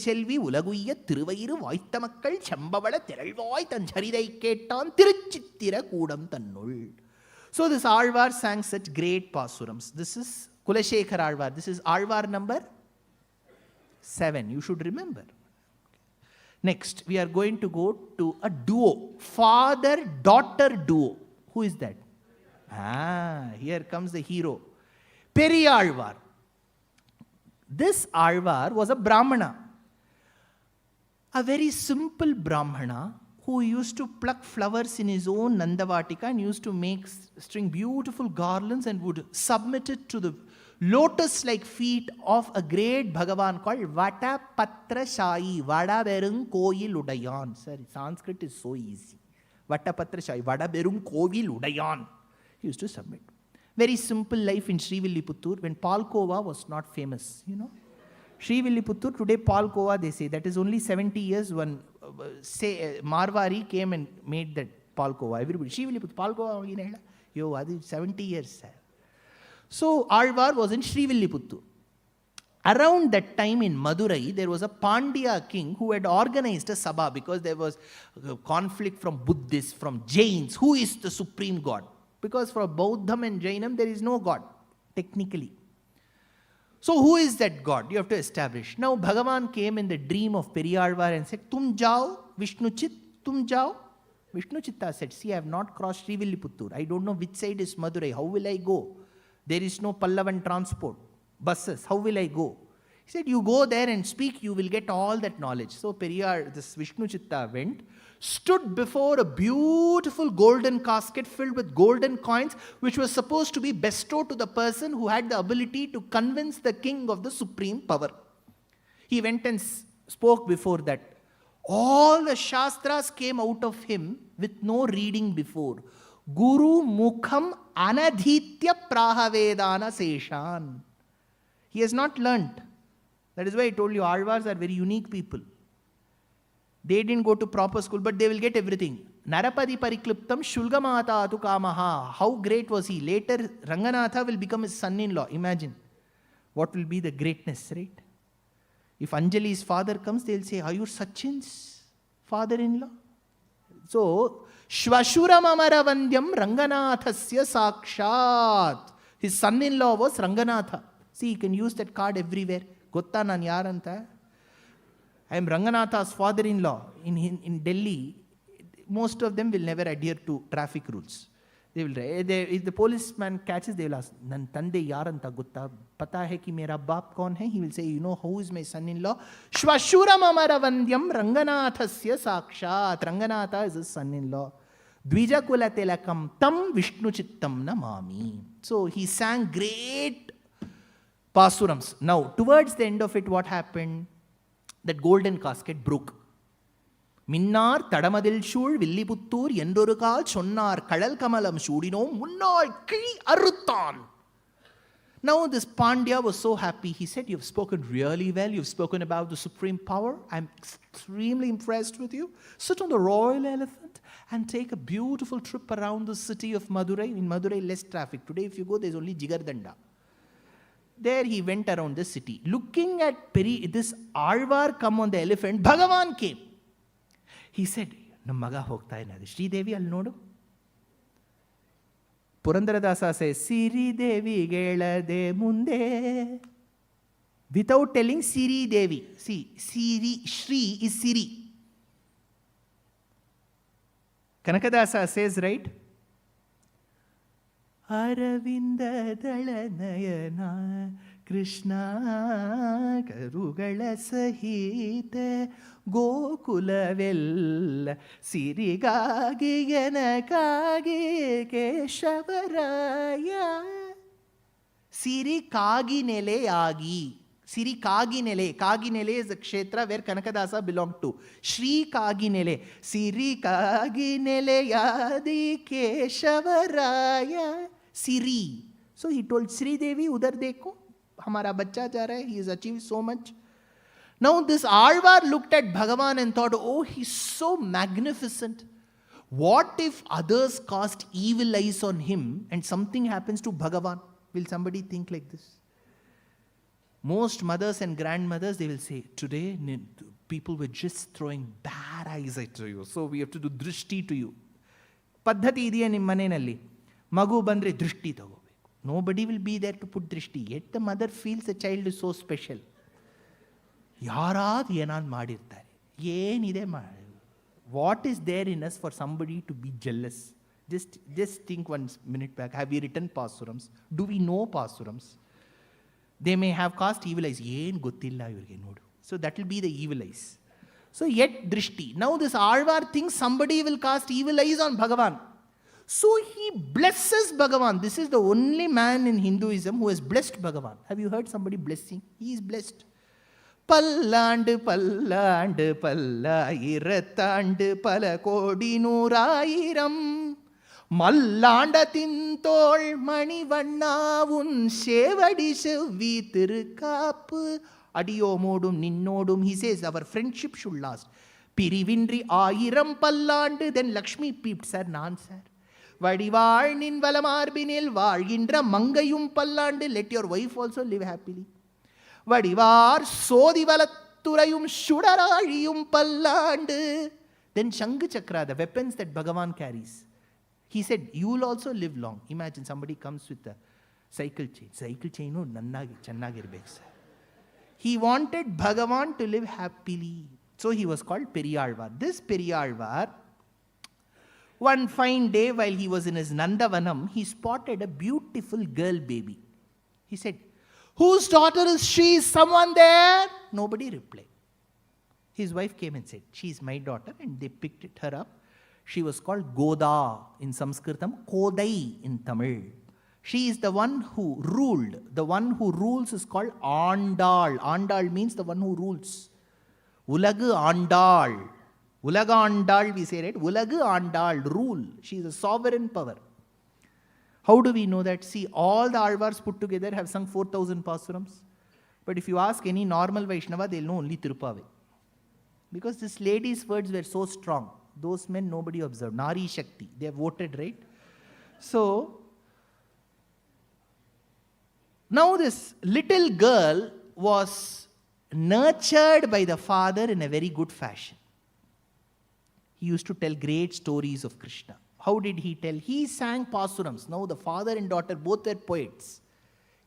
செல்வி உலகுய்ய திருவயிறு வாய்த்த மக்கள் செம்பவள திரள்வாய் தன் சரிதை கேட்டான் திருச்சித்திரக்கூடம் தன்னுள். So this Alvar sang such great pasurams. This is Kulasekhara Alvar. This is Alvar number 7. You should remember. Next, we are going to go to a duo. Father-daughter duo. Who is that? Here comes the hero. Periyalvar. This Alvar was a Brahmana. A very simple Brahmana who used to pluck flowers in his own Nandavatika and used to string beautiful garlands and would submit it to the lotus-like feet of a great Bhagavan called Vatapatra Shayi. Vada Berung Koyil Udayan. Sorry, Sanskrit is so easy. Vatapatra Shayi. Vada Berung Koyil Udayan. He used to submit. Very simple life in Srivilliputturu when Palkova was not famous, you know. Srivilliputturu, today Palkova, they say, that is only 70 years when Marwari came and made that Palkova. Everybody, Srivilliputturu, Palkova, yo, that is 70 years. So, Alvar was in Srivilliputturu. Around that time in Madurai, there was a Pandya king who had organized a sabha because there was conflict from Buddhists, from Jains. Who is the supreme god? Because for Bauddham and Jainam, there is no god, technically. So who is that god? You have to establish. Now Bhagavan came in the dream of Periyalvar and said, Tum jao, Vishnuchit, tum jao. Vishnuchitta said, see, I have not crossed Srivilliputturu. I don't know which side is Madurai. How will I go? There is no Pallavan transport, buses. How will I go? He said, you go there and speak, you will get all that knowledge. So this Vishnuchitta went, stood before a beautiful golden casket filled with golden coins, which was supposed to be bestowed to the person who had the ability to convince the king of the supreme power. He went and spoke before that. All the Shastras came out of him with no reading before. Guru Mukham Anadhitya Prahavedana Seshan. He has not learnt. That is why I told you, Alvars are very unique people. They didn't go to proper school, but they will get everything. Narapadi Parikliptam Shulgamata Atu Kamaha. How great was he? Later, Ranganatha will become his son-in-law. Imagine. What will be the greatness, right? If Anjali's father comes, they'll say, are you Sachin's father-in-law? So, Shvashuram Amaravandyam Ranganathasya Sakshat. His son-in-law was Ranganatha. See, you can use that card everywhere. Gotta nan yaranta. I am Ranganatha's father-in-law in Delhi. Most of them will never adhere to traffic rules. If the policeman catches, they will ask, Nan tande yaranta gutta, pata hai ki mera baap kaun hai? He will say, you know who is my son-in-law? Shvashuram Amaravandyam Ranganathasya Sakshat. Ranganatha is his son-in-law. Dvijakula telakam tam Vishnuchittam namami. So he sang great pasurams. Now, towards the end of it, what happened? That golden casket broke. Minnar Tadamadil Shul Villiputtur Yendurukal Sonnar Kadal Kamalam Shudino Munnar Kili Aruthan. Now this Pandya was so happy. He said, you've spoken really well. You've spoken about the supreme power. I'm extremely impressed with you. Sit on the royal elephant and take a beautiful trip around the city of Madurai. In Madurai, less traffic. Today, if you go, there's only Jigardanda. There he went around the city. Looking at this Alvar come on the elephant, Bhagavan came. He said, Nammaga hogta inadi. Sri Devi al nodu. Purandaradasa says, Siri Devi gelade munde. Without telling Siri Devi. See, Shri is Siri. Kanakadasa says, right? Aravinda Dalanayana Krishna Karugala Sahita Gokulavella Sirigagi Yanakagi Keshavaraya Siri Kagi Nele Agi. Siri Kaginele. Kaginele is the kshetra where Kanakadasa belonged to. Shri Kaginele. Siri Kaginele Yadi Keshavaraya. Siri. So he told Sri Devi, Udar dekho, hamara bachcha ja raha hai, he has achieved so much. Now this Alvar looked at Bhagavan and thought, oh, he's so magnificent. What if others cast evil eyes on him and something happens to Bhagavan? Will somebody think like this? Most mothers and grandmothers, they will say, today people were just throwing bad eyes at you, so we have to do drishti to you. Paddhati idiya nim manenalli. Magu bandre drishti tagobeku. Nobody will be there to put drishti. Yet the mother feels the child is so special. Yarad yenal madirtare. Yenide madi. What is there in us for somebody to be jealous? Just think 1 minute back. Have we written pasurams? Do we know pasurams? They may have cast evil eyes. So that will be the evil eyes. So yet drishti. Now this Alvar thinks somebody will cast evil eyes on Bhagavan. So he blesses Bhagavan. This is the only man in Hinduism who has blessed Bhagavan. Have you heard somebody blessing? He is blessed. Pallandu pallandu pallayirattandu pala kodi noorayiram Mallanda tintol manivanna un sevadi sevvi thirukappu adiyomodum ninnodum. He says our friendship should last. Pirivindri ayiram pallandu. Then Lakshmi peeped, sir, naan sir. Vadival nin valamarbinil vaalginra mangayum pallandu. Let your wife also live happily. Vadivar sodivalatturayum shudarayum pallandu. Then Shangu Chakra, the weapons that Bhagavan carries. He said, you will also live long. Imagine somebody comes with a cycle chain. Cycle chain no nannagi channagirbeku sir. He wanted Bhagavan to live happily. So he was called Periyalvar. This Periyalvar, one fine day while he was in his Nandavanam, he spotted a beautiful girl baby. He said, whose daughter is she? Is someone there? Nobody replied. His wife came and said, she is my daughter, and they picked her up. She was called Goda in Sanskritam, Kodai in Tamil. She is the one who ruled. The one who rules is called Andal. Andal means the one who rules. Ulagu Andal. Ulaga Andal we say, right? Ulagu Andal, rule. She is a sovereign power. How do we know that? See, all the Alvars put together have sung 4,000 pasurams. But if you ask any normal Vaishnava, they'll know only Tirupave. Because this lady's words were so strong. Those men, nobody observed. Nari Shakti. They have voted, right? So, now this little girl was nurtured by the father in a very good fashion. He used to tell great stories of Krishna. How did he tell? He sang pasurams. Now the father and daughter both were poets.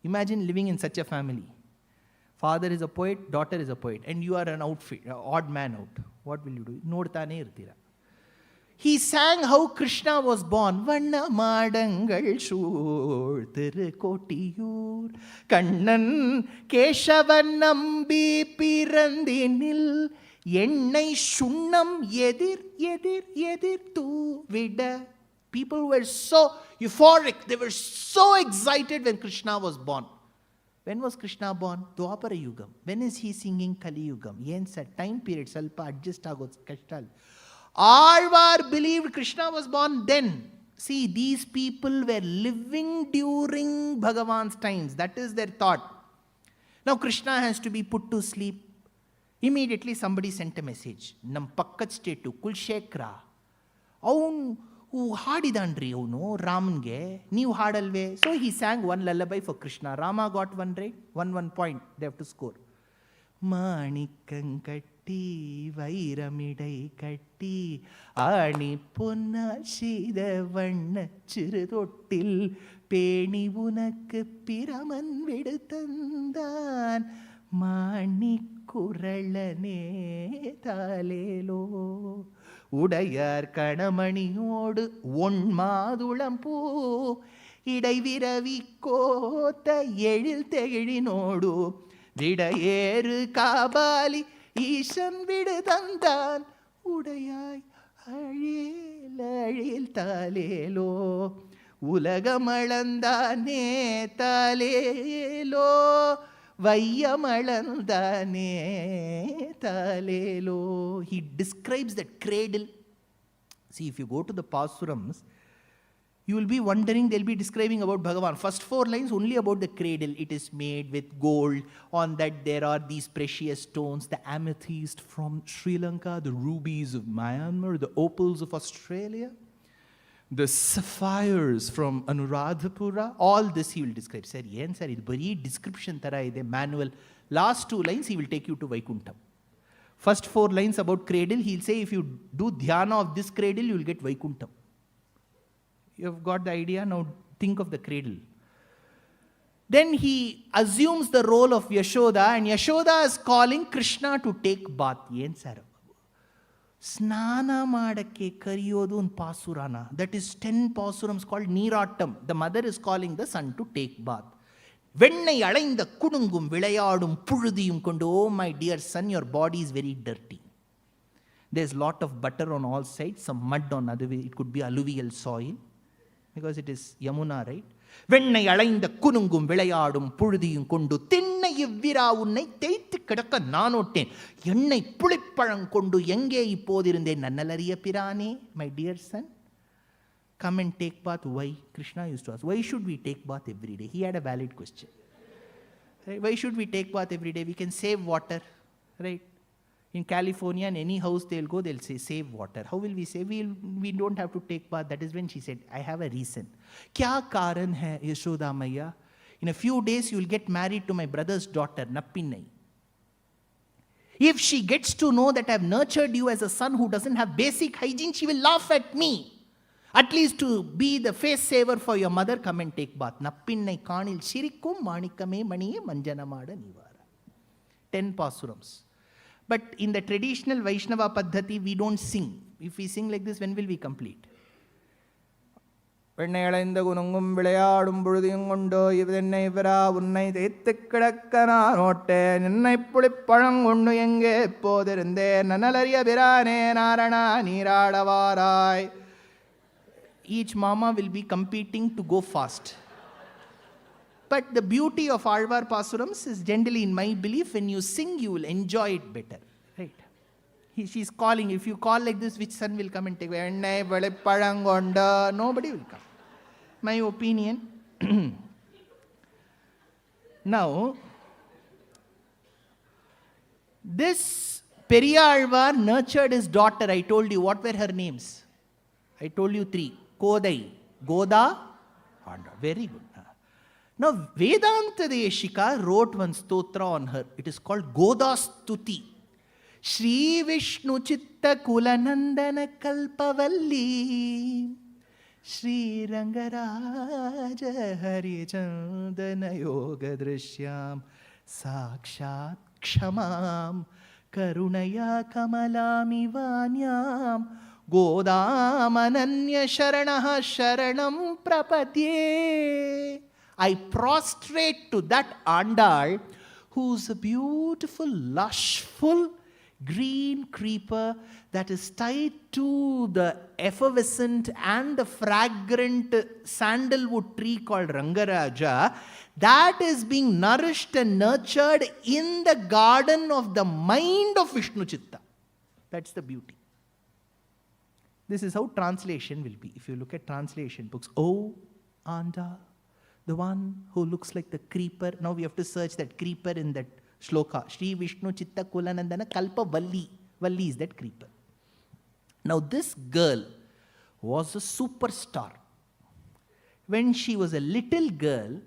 Imagine living in such a family. Father is a poet, daughter is a poet, and you are an odd man out. What will you do? Nodtane irtira. He sang how Krishna was born. Vanna madangal shool tirukotiyur Kannan Keshavan nambi pirandinil Ennai shunnam yedir tu vida. People were so euphoric. They were so excited when Krishna was born. When was Krishna born? Dwapara Yugam. When is he singing Kali Yugam? Yensa time period salpa adjust agot kashtal. Alvar believed Krishna was born then. See, these people were living during Bhagavan's times. That is their thought. Now Krishna has to be put to sleep. Immediately somebody sent a message. Nam pakkat state to Kulasekhara. Avun haadidanri avunu Ramange. Neevu haadalve. So he sang one lullaby for Krishna. Rama got one right. One point. They have to score. Manikam katti vairamidai katti Ani punna shida vanna chirutottil Peni unakku piraman viduthandan Manikkuralane talelo Udayar kanamaniyodu onmadulam poo Idai viravi kota yezhil tegilinodu Vidayeru kabali Ishan viduthandan Udayai azhil talelo Ulagamalandane talelo Vayyamalandane talelo. He describes that cradle. See, if you go to the Pasurams, you will be wondering, they'll be describing about Bhagavan. First 4 lines only about the cradle. It is made with gold. On that there are these precious stones, the amethyst from Sri Lanka, the rubies of Myanmar, the opals of Australia, the sapphires from Anuradhapura. All this he will describe. Sir, yen sir, idu bari description tara ide manual. Last 2 lines he will take you to Vaikuntham. First 4 lines about cradle, he'll say if you do dhyana of this cradle, you will get Vaikuntham. You have got the idea? Now think of the cradle. Then he assumes the role of Yashoda, and Yashoda is calling Krishna to take bath. Yen sir? Snana madake kariyodu un pasurana. That is 10 pasurams called Neeratam. The mother is calling the son to take bath. Vennai alainda kudungum vilayadum puludiyum kondu. Oh my dear son, your body is very dirty. There's lot of butter on all sides, some mud on other way. It could be alluvial soil, because it is Yamuna, right? Vennai alainda kunungum vilayadum puludiyum kondu thinnai ivvira unnai theithu kidakka naanotten ennai pulippalam kondu enge ippodirunden nannalariya pirane. My dear son, come and take bath. Why? Krishna used to ask, why should we take bath every day? He had a valid question. Right? Why should we take bath every day? We can save water, right? In California, in any house they'll go, they'll say, save water. How will we save? We don't have to take bath. That is when she said, I have a reason. Kya karan hai, Yashoda Maya? In a few days, you will get married to my brother's daughter, Nappinai. If she gets to know that I've nurtured you as a son who doesn't have basic hygiene, she will laugh at me. At least to be the face saver for your mother, come and take bath. Nappinai kanil shirikum manikame maniye manjana mada nivara. 10 pasurams. But in the traditional Vaishnava Paddhati, we don't sing. If we sing like this, when will we complete? Vennayalainda gunungum vilayadum puludiyum kondu ivennai ivvira unnai theithu kidakka naanotten ennai pulippalam kondu enge ippodirunde nannalariya pirane narana neeradavarai. Each mama will be competing to go fast. But the beauty of Alvar Pasurams is generally, in my belief, when you sing, you will enjoy it better. Right? She's calling. If you call like this, which son will come and take? Nobody will come. My opinion. Now, this Periyalvar nurtured his daughter. I told you, what were her names? I told you 3. Kodai, Goda, Andal. Very good. Now, Vedanta Deshika wrote one stotra on her. It is called Godastuti. Shri Vishnu Chitta Kulanandana Kalpavalli Shri Rangaraja Hari Chandana Yoga Drishyam Sakshat Kshamam Karunaya Kamalami Vanyam Godamananya Sharanaha Sharanam Prapadye. I prostrate to that Andal, who's a beautiful, lushful green creeper that is tied to the effervescent and the fragrant sandalwood tree called Rangaraja, that is being nourished and nurtured in the garden of the mind of Vishnu Chitta. That's the beauty. This is how translation will be. If you look at translation books, oh, Andal, the one who looks like the creeper. Now we have to search that creeper in that shloka. Shri Vishnu Chitta Kulanandana Kalpa Valli. Valli is that creeper. Now this girl was a superstar. When she was a little girl,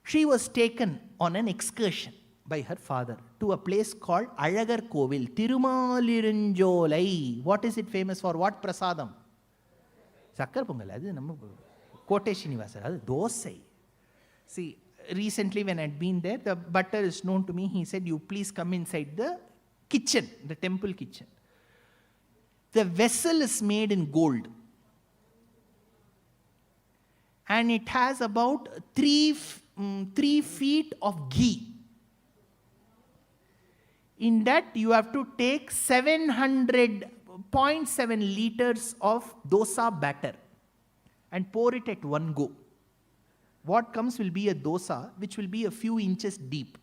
she was taken on an excursion by her father to a place called Alagar Kovil, Tirumalisai. What is it famous for? What prasadam? Sakkar Pongal. Adu namma Kote Srinivasa. Adu dosai. See, recently when I had been there, the butler is known to me. He said, you please come inside the kitchen, the temple kitchen. The vessel is made in gold. And it has about 3 feet of ghee. In that, you have to take 700.7 liters of dosa batter and pour it at one go. What comes will be a dosa which will be a few inches deep.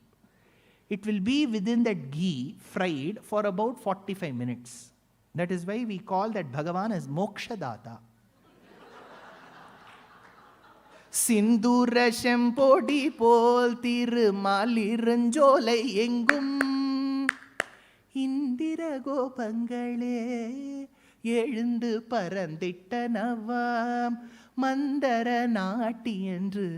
it will be within that ghee fried for about 45 minutes. That is why we call that Bhagavan as Mokshadata. Sindura Shempodi Pol Tirumalisai Engum Indira Gopangale எழுந்து பறந்திட்டனவாம் மந்தர நாட்டி என்று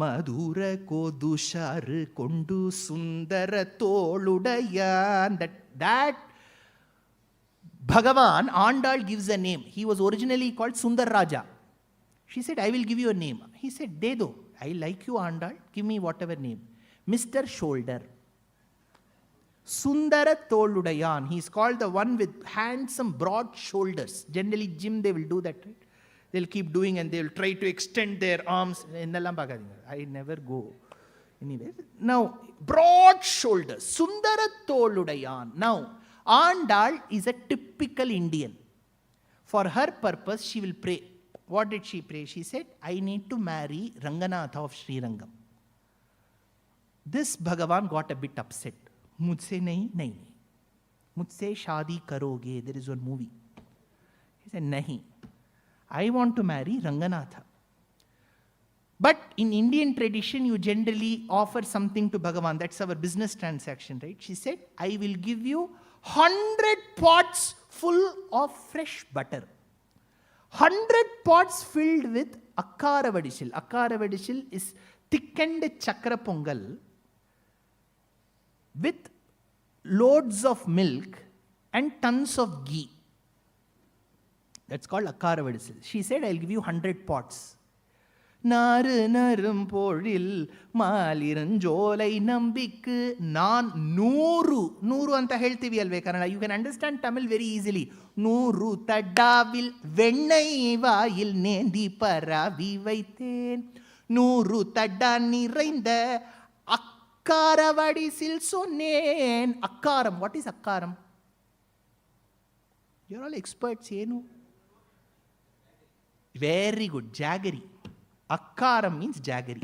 மதுர கோதுஷாரு கொண்டு சுந்தர தோளுடையான். That Bhagavan, Andal gives a name. He was originally called Sundar Raja. She said, I will give you a name. He said, Dedo, I like you, Andal. Give me whatever name. Mr. Shoulder. Sundara Toludayan. He is called the one with handsome, broad shoulders. Generally, gym, they will do that, right? They'll keep doing and they'll try to extend their arms. I never go anywhere. Now, broad shoulders. Sundara Toludayan. Now, Andal is a typical Indian. For her purpose, she will pray. What did she pray? She said, I need to marry Ranganatha of Srirangam. This Bhagavan got a bit upset. Mujhse nahi. Mujhse shaadi karoge. There is one movie. He said, nahi. I want to marry Ranganatha. But in Indian tradition, you generally offer something to Bhagavan. That's our business transaction, right? She said, I will give you 100 pots full of fresh butter. 100 pots filled with akkara vadishil. Akkara vadishil is thickened chakra pongal with loads of milk and tons of ghee. That's called akkara vadishil. She said, I'll give you 100 pots. Naru narum poril maliranjolai nambikku nan nooru. Nooru anta heltivi alve Kannada. You can understand Tamil very easily. Nooru tadavil vennai vaayil nendi paravi vaithen. Nooru tadda nirainda akkara vadisil sonnen. Akkaram. What is akkaram? You're all experts, yenu? Very good. Jaggery. Akkaram means jaggery.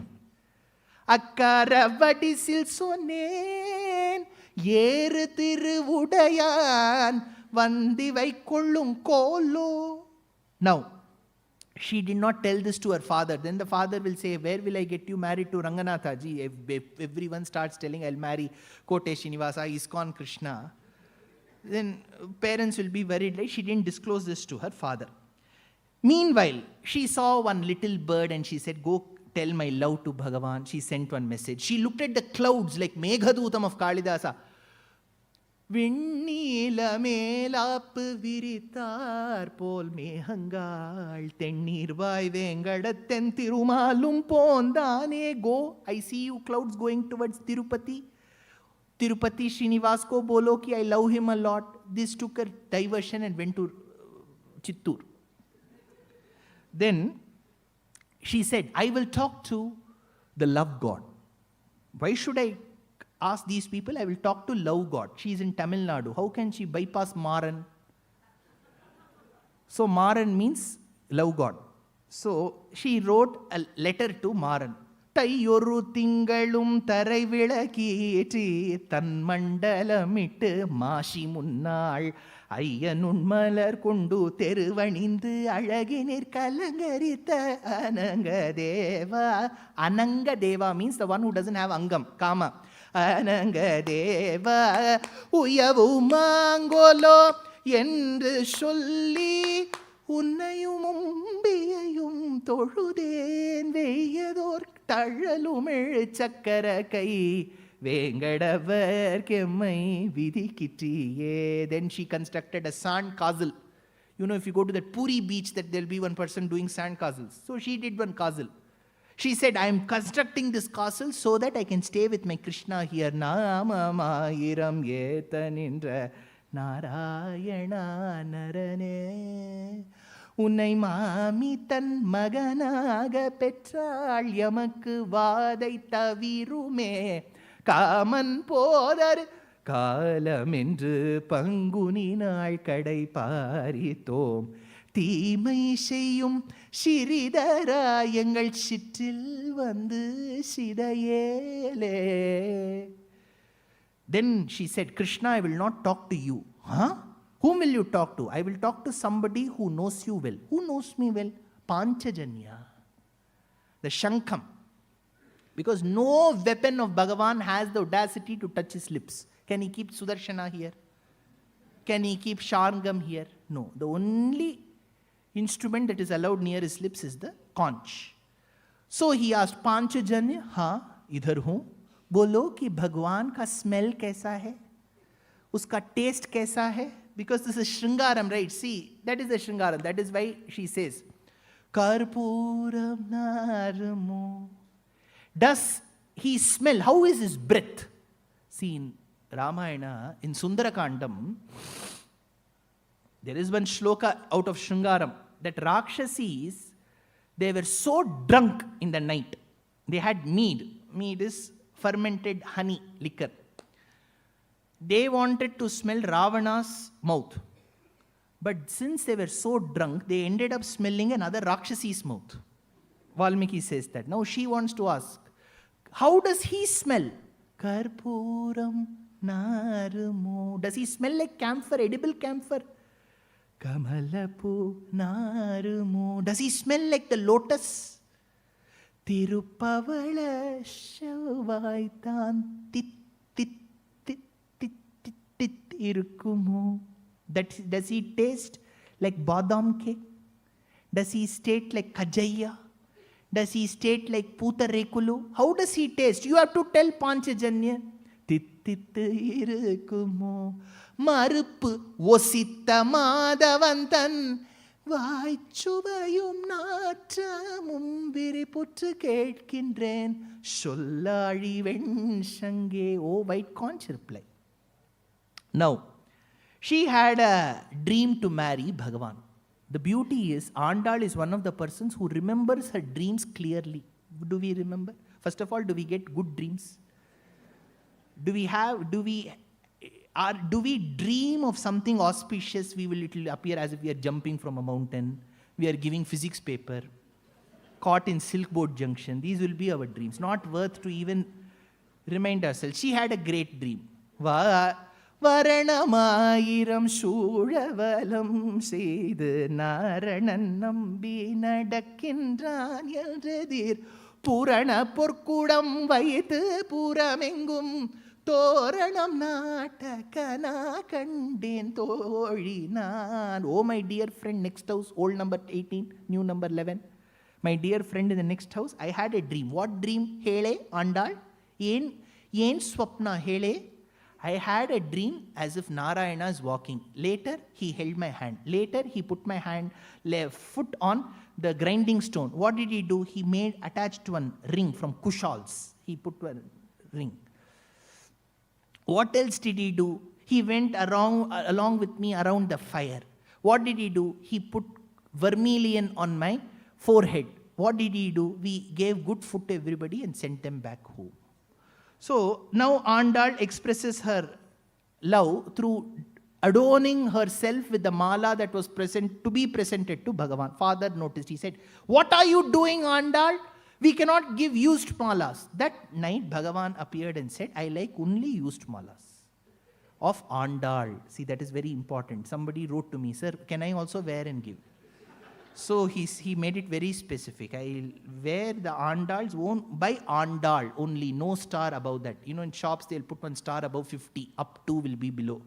Akkara vadisil sonnen yeru tiruvudayan vandivai kollum kolo. Now, she did not tell this to her father. Then the father will say, where will I get you married to Ranganatha ji? If everyone starts telling, I'll marry Kote Srinivasa, ISKCON Krishna, then parents will be worried. Like, she didn't disclose this to her father. Meanwhile, she saw one little bird and she said, go tell my love to Bhagavan. She sent one message. She looked at the clouds like Meghadutam of Kalidasa. Vinnila melapu viritar pol mehangal tennir vai vengadatten tirumalum pondane. Go, I see you clouds going towards Tirupati. Tirupati Srinivas ko bolo ki I love him a lot. This took a diversion and went to Chittur. Then she said, I will talk to the love God. Why should I ask these people? I will talk to love God. She is in Tamil Nadu. How can she bypass Maran? So Maran means love God. So she wrote a letter to Maran. Taiyoru tingalum tarai vilakiyeti tan mandalamitte maashi munnal ஐயனுன் மலர் கொண்டு தெருவணிந்து அழகினிற் கலங்கரித்த அனங்கதேவா. Anangadeva means the one who doesn't have angam, kama. Anangadeva உயவு மாங்கோலோ என்று சொல்லி உன்னையும் உம்பியையும் தொழுதேன் வெய்யதோர் தழலுமிழ் சக்கர கை Vengadavar kemmai vidikittiye. Then she constructed a sand castle. You know, if you go to that Puri beach, that there'll be one person doing sand castles. So she did one castle. She said, I am constructing this castle so that I can stay with my Krishna here. Namamayiram yetanindra Narayana narane. உன்னை மாமி தன் மகனாக பெற்றாள் எமக்கு வாதை தவிருமே common போதர் காலமென்று Panguni நாள் கடை பாரித்தோம் தீமை செய்யும் ஸ்ரீதரா எங்கள் சிற்றில் வந்து சிதையேலே. Then she said, Krishna, I will not talk to you. Huh? Whom will you talk to? I will talk to somebody who knows you well. Who knows me well? Panchajanya. The Shankam. Because no weapon of Bhagavan has the audacity to touch his lips. Can he keep Sudarshana here? Can he keep Sharngam here? No. The only instrument that is allowed near his lips is the conch. So he asked, Panchajanya, हाँ, इधर हूँ. बोलो कि भगवान का smell कैसा है? उसका taste कैसा है? Because this is Shringaram, right? See, that is the Shringaram. That is why she says, Karpuram naramo. Does he smell? How is his breath? See, in Ramayana, in Sundarakandam, there is one shloka out of Shringaram that Rakshasis, they were so drunk in the night. They had mead. Mead is fermented honey, liquor. They wanted to smell Ravana's mouth. But since they were so drunk, they ended up smelling another Rakshasi's mouth. Valmiki says that. Now she wants to ask, how does he smell? Karpuram naramo. Does he smell like camphor, edible camphor? Kamalapu naramo. Does he smell like the lotus? Tirupavala shavaitan tit tit tit tit tit tit irukumo. Does he taste like badam cake? Does he taste like kajaya? Does he taste like putarekulu? How does he taste? You have to tell Panchajanya. Tit tit irukumo. Marupu osita madhavantan. வாய்ச்சுவையும் நாற்றமும் விரிப்புற்று கேட்கின்றேன் சொல்லாழி வெண்சங்கே. Oh, white conch reply. Now, she had a dream to marry Bhagavan. The beauty is, Andal is one of the persons who remembers her dreams clearly. Do we remember? First of all, do we get good dreams? Do we dream of something auspicious? It will appear as if we are jumping from a mountain. We are giving physics paper. Caught in Silk Board Junction. These will be our dreams. Not worth to even remind ourselves. She had a great dream. Varanamayiram Shuravalam Seidu Naranan Nambi Nadakindran Yalredir Purana Porkudam Vaitu Puramengum Toranam Natakana Kandin Torinan. Oh, my dear friend, next house, old number 18, new number 11. My dear friend in the next house, I had a dream. What dream? Hele, Andal? Yen Swapna, Hele. I had a dream as if Narayana is walking. Later, he held my hand. Later, he put my foot on the grinding stone. What did he do? He made attached to one ring from Kushals. He put one ring. What else did he do? He went along with me around the fire. What did he do? He put vermilion on my forehead. What did he do? We gave good food to everybody and sent them back home. So now Andal expresses her love through adorning herself with the mala that was to be presented to Bhagavan. Father noticed. He said, "What are you doing, Andal? We cannot give used malas." That night, Bhagavan appeared and said, "I like only used malas of Andal." See, that is very important. Somebody wrote to me, "Sir, can I also wear and give?" So he made it very specific. I'll wear the Andals by Andal only, no star above that. You know, in shops, they'll put one star above 50, up 2 will be below.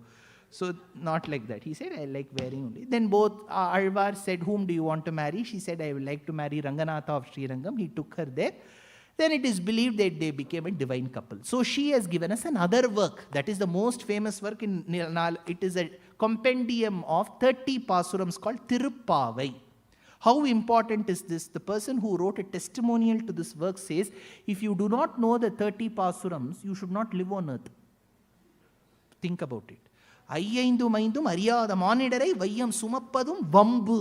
So not like that. He said, "I like wearing only." Then both Alvar said, "Whom do you want to marry?" She said, "I would like to marry Ranganatha of Srirangam." He took her there. Then it is believed that they became a divine couple. So she has given us another work. That is the most famous work in Nirnal. It is a compendium of 30 pasurams called Tirupavai. How important is this? The person who wrote a testimonial to this work says, if you do not know the 30 pasurams, you should not live on earth. Think about it. ஐயைந்தும் ஐந்தும் அறியாத மானிடரை வையம் சுமப்பதும் வம்பு.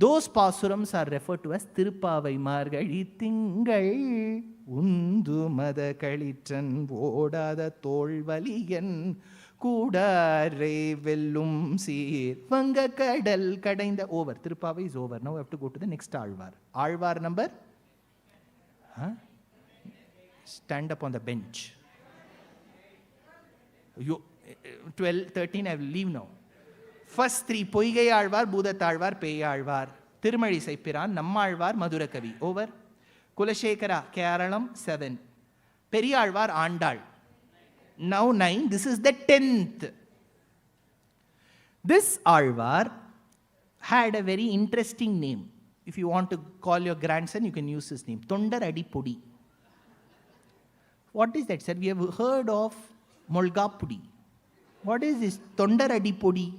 Those pasurams are referred to as Tirupavai. Margazhi Tingal Undu Mada Kalitran Vodada Tolvaliyan Kudare Vellum Seer Vanga Kadal Kadainda. Over. Tirupavai is over. Now we have to go to the next Alvar. Alvar number? Stand up on the bench. 12, 13, I will leave now. First three, Poigai Alvar, Boodathalvar, Periyalvar, Tirumalisai Piran, Nammalvar, Madhurakavi. Over. Kulasekhara Keralam, 7. Periyalvar, Andal. Now 9. This is the 10th. This Alvar had a very interesting name. If you want to call your grandson, you can use his name. Tondaradippodi. What is that, sir? We have heard of Molgapudi. What is this Tondaradippodi?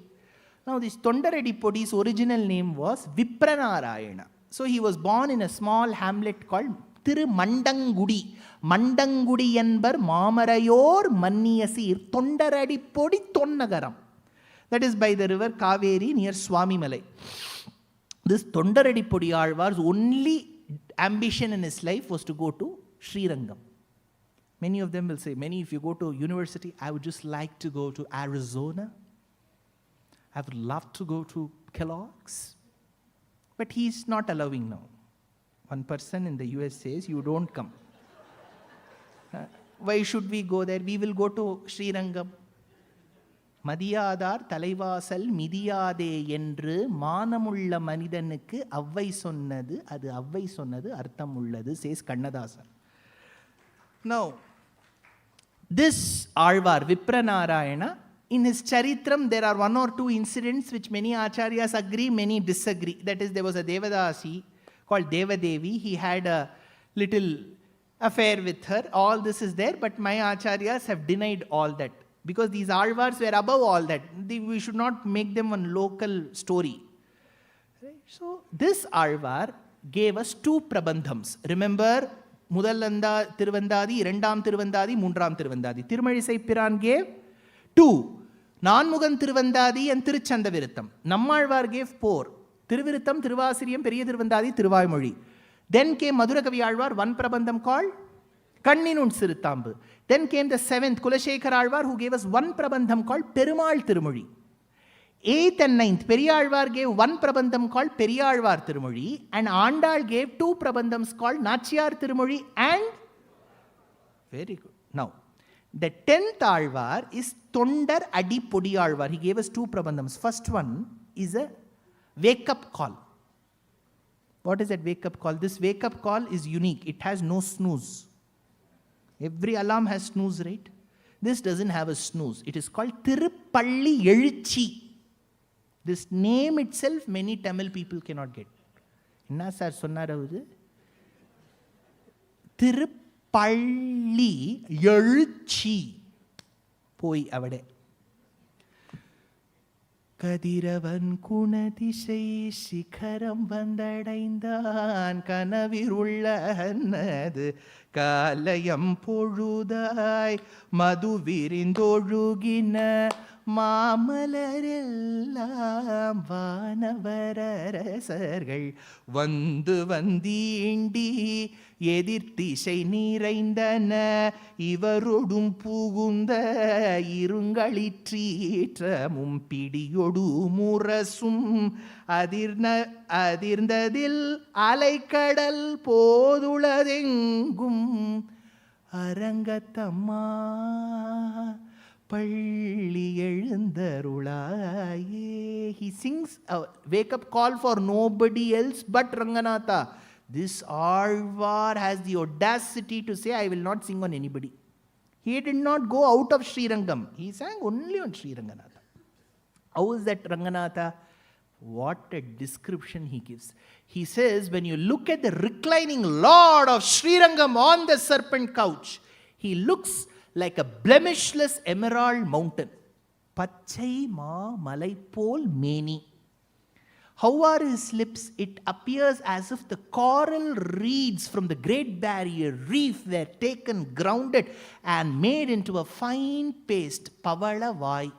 Now, this Tondaradippodi's original name was Vipranarayana. So, he was born in a small hamlet called Tirumangudi. Mandangudi Enbar Mamarayor Manniyasir Tondaradippodi Tonnagaram. That is by the river Kaveri near Swamimalai. This Tondaradippodi Alvar's only ambition in his life was to go to Srirangam. Many of them will say, if you go to university, I would just like to go to Arizona. I would love to go to Kellogg's. But he's not allowing now. One person in the US says, you don't come. Why should we go there? We will go to Srirangam. Madiyadar Talaivasal Midiyade Endru Manamulla Manidanukku Avvai Sonnadu, Adu Avvai Sonnadu, Arthamulladu, says Kannadasan. Now, this Alvar, Vipranarayana, in his Charitram, there are one or two incidents which many acharyas agree, many disagree. That is, there was a Devadasi called Devadevi. He had a little affair with her. All this is there, but my acharyas have denied all that. Because these Alvars were above all that. We should not make them one local story. Right? So, this Alvar gave us two prabandhams. Remember, Mudalanda Tiruvandadi, Rendam Tiruvandadi, Mundram Tiruvandadi. Tirumalisai Piran gave 2. Nanmugan Tiruvandadi and Tiruchandavirutham. Nammalvar gave 4. Tiruvirutham, Tiruvasiriyam, Periya Tiruvandadi, Tiruvaimozhi. Then came Madhurakavi Alvar, one prabandham called Kanninun Siruthambu. Then came the 7th, Kulasekhara Alvar, who gave us one prabandham called Perumal Tirumozhi. 8th and 9th, Periyalvar gave one prabandham called Periyalvar Tirumozhi, and Andal gave 2 prabandhams called Nachiyar Tirumozhi and... Very good. Now, the 10th Alvar is Tondaradippodi Alvar. He gave us 2 prabandhams. First one is a wake-up call. What is that wake-up call? This wake-up call is unique. It has no snooze. Every alarm has snooze, right? This doesn't have a snooze. It is called Tirupalli Ezhuchi. This name itself, many Tamil people cannot get. Enna sir sonnaravuru? Tirupalli Ezhuchi. Poi avade. Kadiravan kunadisai shikharam vandadaindan kanavirullannadu kalayam poludai madhu virindozhugina மாமலரெல்லாம் வானவரரசர்கள் வந்து வந்தீண்டி எதிர்த்திசை நிறைந்தன இவரொடும் புகுந்த இருங்களிற்றீற்றமும் பிடியொடு முரசும் அதிர்ந்ததில் அலைக்கடல் போதுளதெங்கும் அரங்கத்தம்மா He sings a wake-up call for nobody else but Ranganatha. This Alvar has the audacity to say, I will not sing on anybody. He did not go out of Srirangam. He sang only on Sri Ranganatha. How is that Ranganatha? What a description he gives. He says, when you look at the reclining Lord of Srirangam on the serpent couch, he looks like a blemishless emerald mountain. Pachai ma malai pol meni. How are his lips? It appears as if the coral reeds from the Great Barrier Reef were taken, grounded and made into a fine paste. Pavala vai.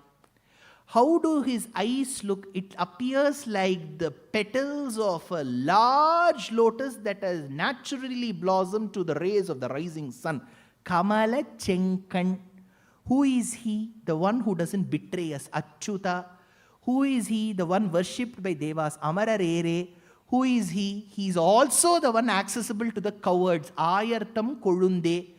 How do his eyes look? It appears like the petals of a large lotus that has naturally blossomed to the rays of the rising sun. Kamala Chenkan. Who is he? The one who doesn't betray us. Achyuta. Who is he? The one worshipped by Devas. Amararere. Who is he? He is also the one accessible to the cowards. Ayartham Kolunde.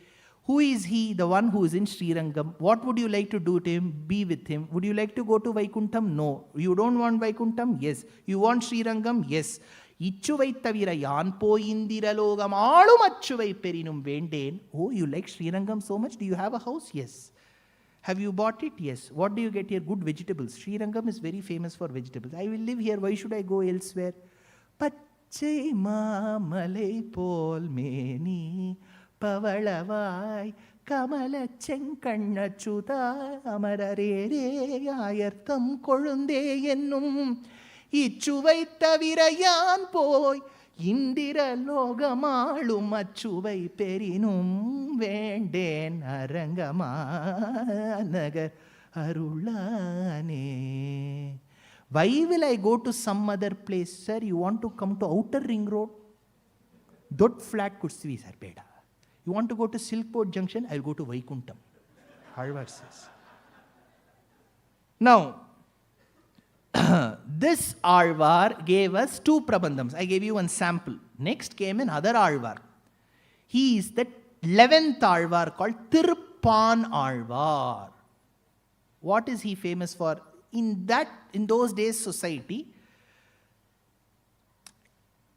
Who is he? The one who is in Srirangam. What would you like to do to him? Be with him. Would you like to go to Vaikuntham? No. You don't want Vaikuntham? Yes. You want Srirangam? Yes. Ichuvai tavira yan poyindiralogam aalum achuvai perinum vendeen. Oh, you like Srirangam so much? Do you have a house? Yes. Have you bought it? Yes. What do you get here? Good vegetables. Srirangam is very famous for vegetables. I will live here. Why should I go elsewhere? Pachai maamalai pol meni பவளவாய் கமல செங்கண்ணச்சுதா அமரரேரே ஆயர்த்தம் கொழுந்தே என்னும் இச்சுவை தவிர யான் போய் இந்திர லோகமாளும் அச்சுவை பெரினும் வேண்டேன் அரங்கமா நகர் அருளானே. Why will I go to some other place? Sir, you want to come to outer ring road? Dot flat kursvi sir beda. You want to go to Silkport Junction? I'll go to Vaikuntham. Alwars says. Now, this Alvar gave us 2 prabandhams. I gave you one sample. Next came another Alvar. He is the 11th Alvar called Tiruppan Alvar. What is he famous for? In those days society,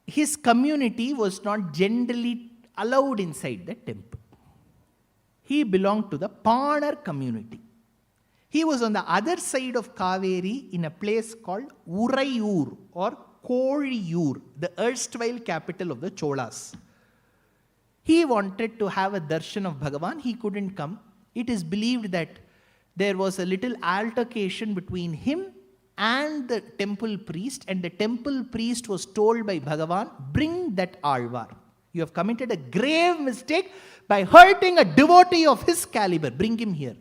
his community was not generally allowed inside the temple. He belonged to the Panar community. He was on the other side of Kaveri in a place called Urayur or Koliyur, the erstwhile capital of the Cholas. He wanted to have a darshan of Bhagavan. He couldn't come. It is believed that there was a little altercation between him and the temple priest, and the temple priest was told by Bhagavan, bring that Alvar. You have committed a grave mistake by hurting a devotee of his caliber. Bring him here.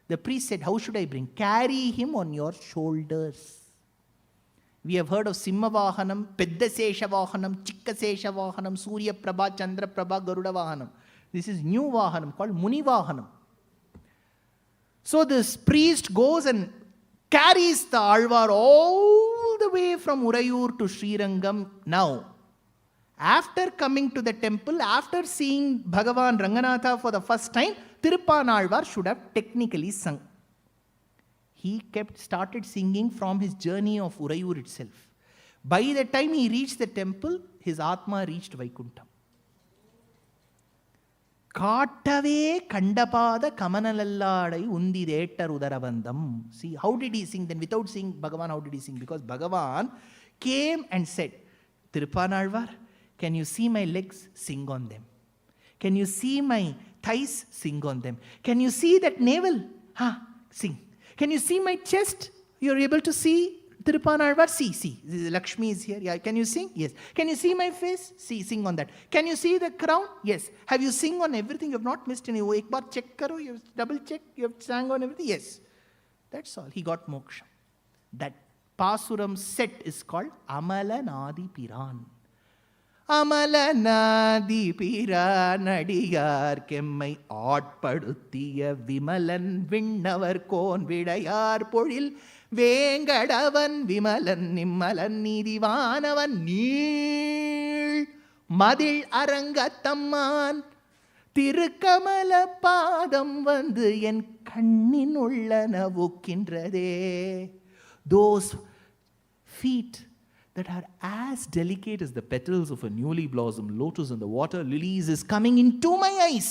The priest said, how should I bring? Carry him on your shoulders. We have heard of Simha Vahanam, Pedda Sesha Vahanam, Chikka Sesha Vahanam, Surya Prabha, Chandra Prabha, Garuda Vahanam. This is new Vahanam called Muni Vahanam. So this priest goes and carries the Alvar all the way from Urayur to Srirangam. Now, after coming to the temple, after seeing Bhagavan Ranganatha for the first time, Tiruppan Alvar should have technically sung. He started singing from his journey of Urayur itself. By the time he reached the temple, his Atma reached Vaikuntham. Kattave kandapada kamanalladai undirettar udarabandam. See, how did he sing then? Without seeing Bhagavan, how did he sing? Because Bhagavan came and said, Tiruppan Alvar, can you see my legs? Sing on them. Can you see my thighs? Sing on them. Can you see that navel? Sing. Can you see my chest? You're able to see Tiruppan Alvar? See. Lakshmi is here. Yeah. Can you sing? Yes. Can you see my face? See. Sing on that. Can you see the crown? Yes. Have you sing on everything? You have not missed any. Ek baar check karo. You have double check. You have sang on everything. Yes. That's all. He got moksha. That Pasuram set is called Amala Nadi Piran. அமலநாதி பிரானடியார் கெம்மை ஆட்படுத்திய Vimalan விண்ணவர் cone விடையார் பொழில் வேங்கடவன் விமலன் நிம்மலன் நீதிவானவன் நீள் மதில் அரங்கத்தம்மான் திருக்கமல பாதம் வந்து என் கண்ணின் உள்ளன ஒக்கின்றதே. Those feet that are as delicate as the petals of a newly blossomed lotus in the water lilies is coming into my eyes.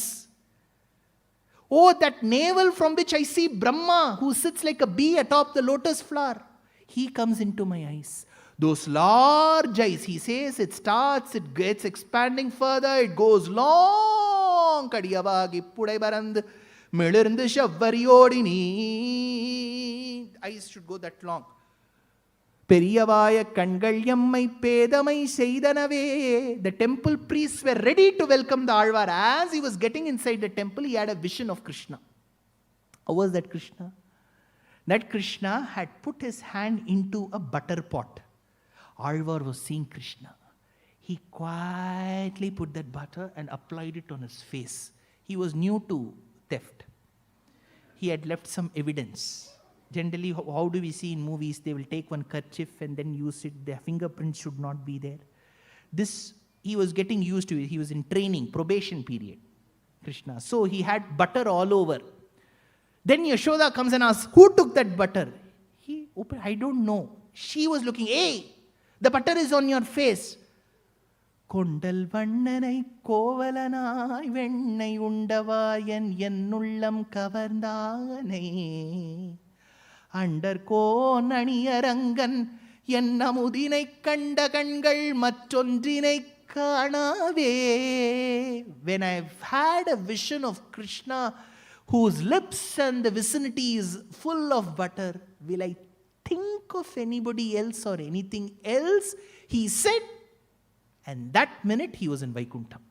Oh, that navel from which I see Brahma, who sits like a bee atop the lotus flower, he comes into my eyes. Those large eyes, he says, it starts, it gets expanding further, it goes long. Kadiyavagi pudai barand milirnd shavvariyodini. Eyes should go that long. Periyavaya kangal yammai pedamai seidanave. The temple priests were ready to welcome the Alvar. As he was getting inside the temple, he had a vision of Krishna. How was that Krishna? That Krishna had put his hand into a butter pot. Alvar was seeing Krishna. He quietly put that butter and applied it on his face. He was new to theft. He had left some evidence. Generally, how do we see in movies? They will take one kerchief and then use it. Their fingerprints should not be there. This, he was getting used to it. He was in training, probation period. Krishna. So he had butter all over. Then Yashoda comes and asks, who took that butter? He opened, I don't know. She was looking, hey, the butter is on your face. கொண்டல் வண்ணனை கோவலனாய் வெண்ணை உண்டவாயன் என்னுள்ளம் கவர்ந்தானே அண்டர்கோன் அணியரங்கன் என் அமுதினை கண்ட கண்கள் மற்றொன்றினை காணாவே. When I've had a vision of Krishna whose lips and the vicinity is full of butter, will I think of anybody else or anything else? He said, and that minute he was in Vaikuntham.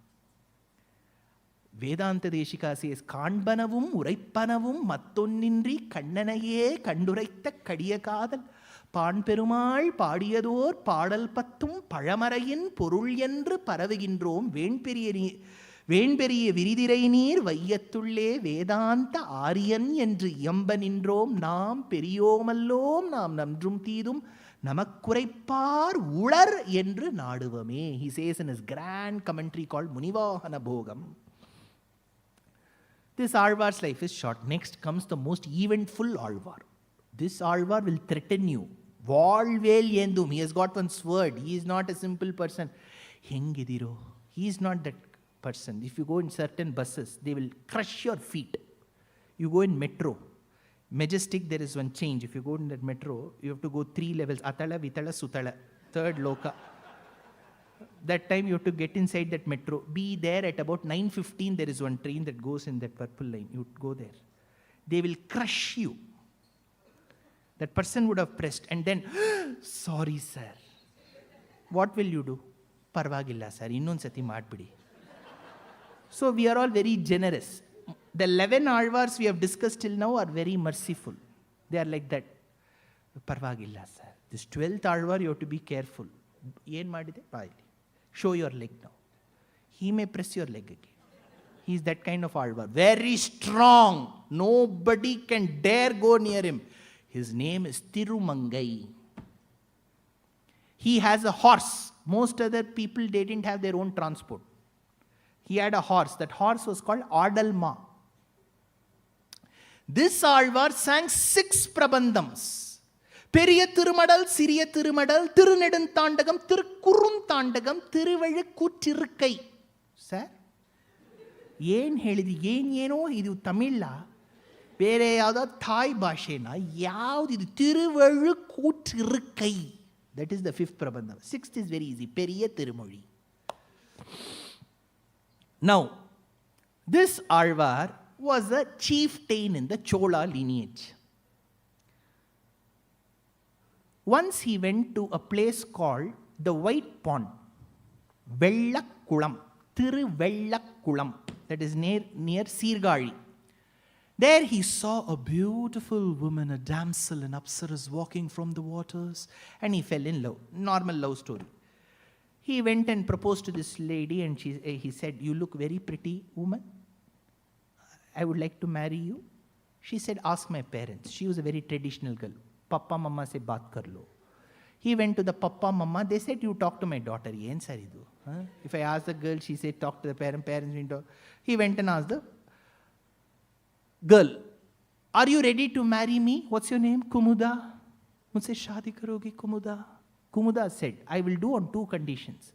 Vedanta Deshika says, Kanbanavum Uraipanavum Mattonnindri Kandanaye Kanduraitha Kadiyakadal Pan Perumal Padiyador Padal Pattum Paramarayin Porul Yendru Paravigindrom Venperiye Viridirainir Vayyattulle Vedanta Aryan Yendru Yambanindrom Nam Periyomallom Nam Namdrum Tidum Namakkuraipar Ular Yendru Naduvame. He says in his grand commentary called Munivahana Bhogam. This Alvar's life is short. Next comes the most eventful Alvar. This Alvar will threaten you. Valvel Yendum. He has got one sword. He is not a simple person. Hengidiro. He is not that person. If you go in certain buses, they will crush your feet. You go in metro. Majestic, there is one change. If you go in that metro, you have to go 3 levels. Atala, Vitala, Sutala. 3rd Loka. That time you have to get inside that metro. Be there at about 9:15. There is one train that goes in that purple line. You go there. They will crush you. That person would have pressed and then, sorry sir. What will you do? Parvagilla sir. Innun sati maadbidi. So we are all very generous. The 11 Alvars we have discussed till now are very merciful. They are like that. Parvagilla sir. This 12th Alvar you have to be careful. Yen madide? Show your leg now. He may press your leg again. He is that kind of Alvar. Very strong. Nobody can dare go near him. His name is Tirumangai. He has a horse. Most other people, they didn't have their own transport. He had a horse. That horse was called Adalma. This Alvar sang 6 prabandhams. பெரிய திருமடல் சிறிய Thirumadal Thirunedunthandakam Thirukurunthandakam Thiruvezhukootrirukkai. Sir ಏನ್ ಹೇಳಿದ್ರಿ? ಏನೇನೋ ಇದು ತಮಿಳ ಬೇರೆ ಯಾವುದಾದ್ರು Thai ಭಾಷೆನಾ? ಯಾವುದಿದು? Thiruvezhukootrirukkai. That is the 5th prabandham. 6th is very easy. பெரிய திருமொழி. Now, this Alvar was a chieftain in the Chola lineage. Once he went to a place called the White Pond, Vellakulam, Tiruvellakulam, that is near Sirgali. There he saw a beautiful woman, a damsel in Apsaras walking from the waters, and he fell in love. Normal love story. He went and proposed to this lady and he said, you look very pretty woman. I would like to marry you. She said, ask my parents. She was a very traditional girl. Papa, mama se baat kar lo. He went to the papa, mama. They said, you talk to my daughter. Yen saridu. If I ask the girl, she said, talk to the parents. He went and asked the girl, are you ready to marry me? What's your name? Kumuda. Mujhse shaadi karogi Kumuda. Kumuda said, I will do on 2 conditions.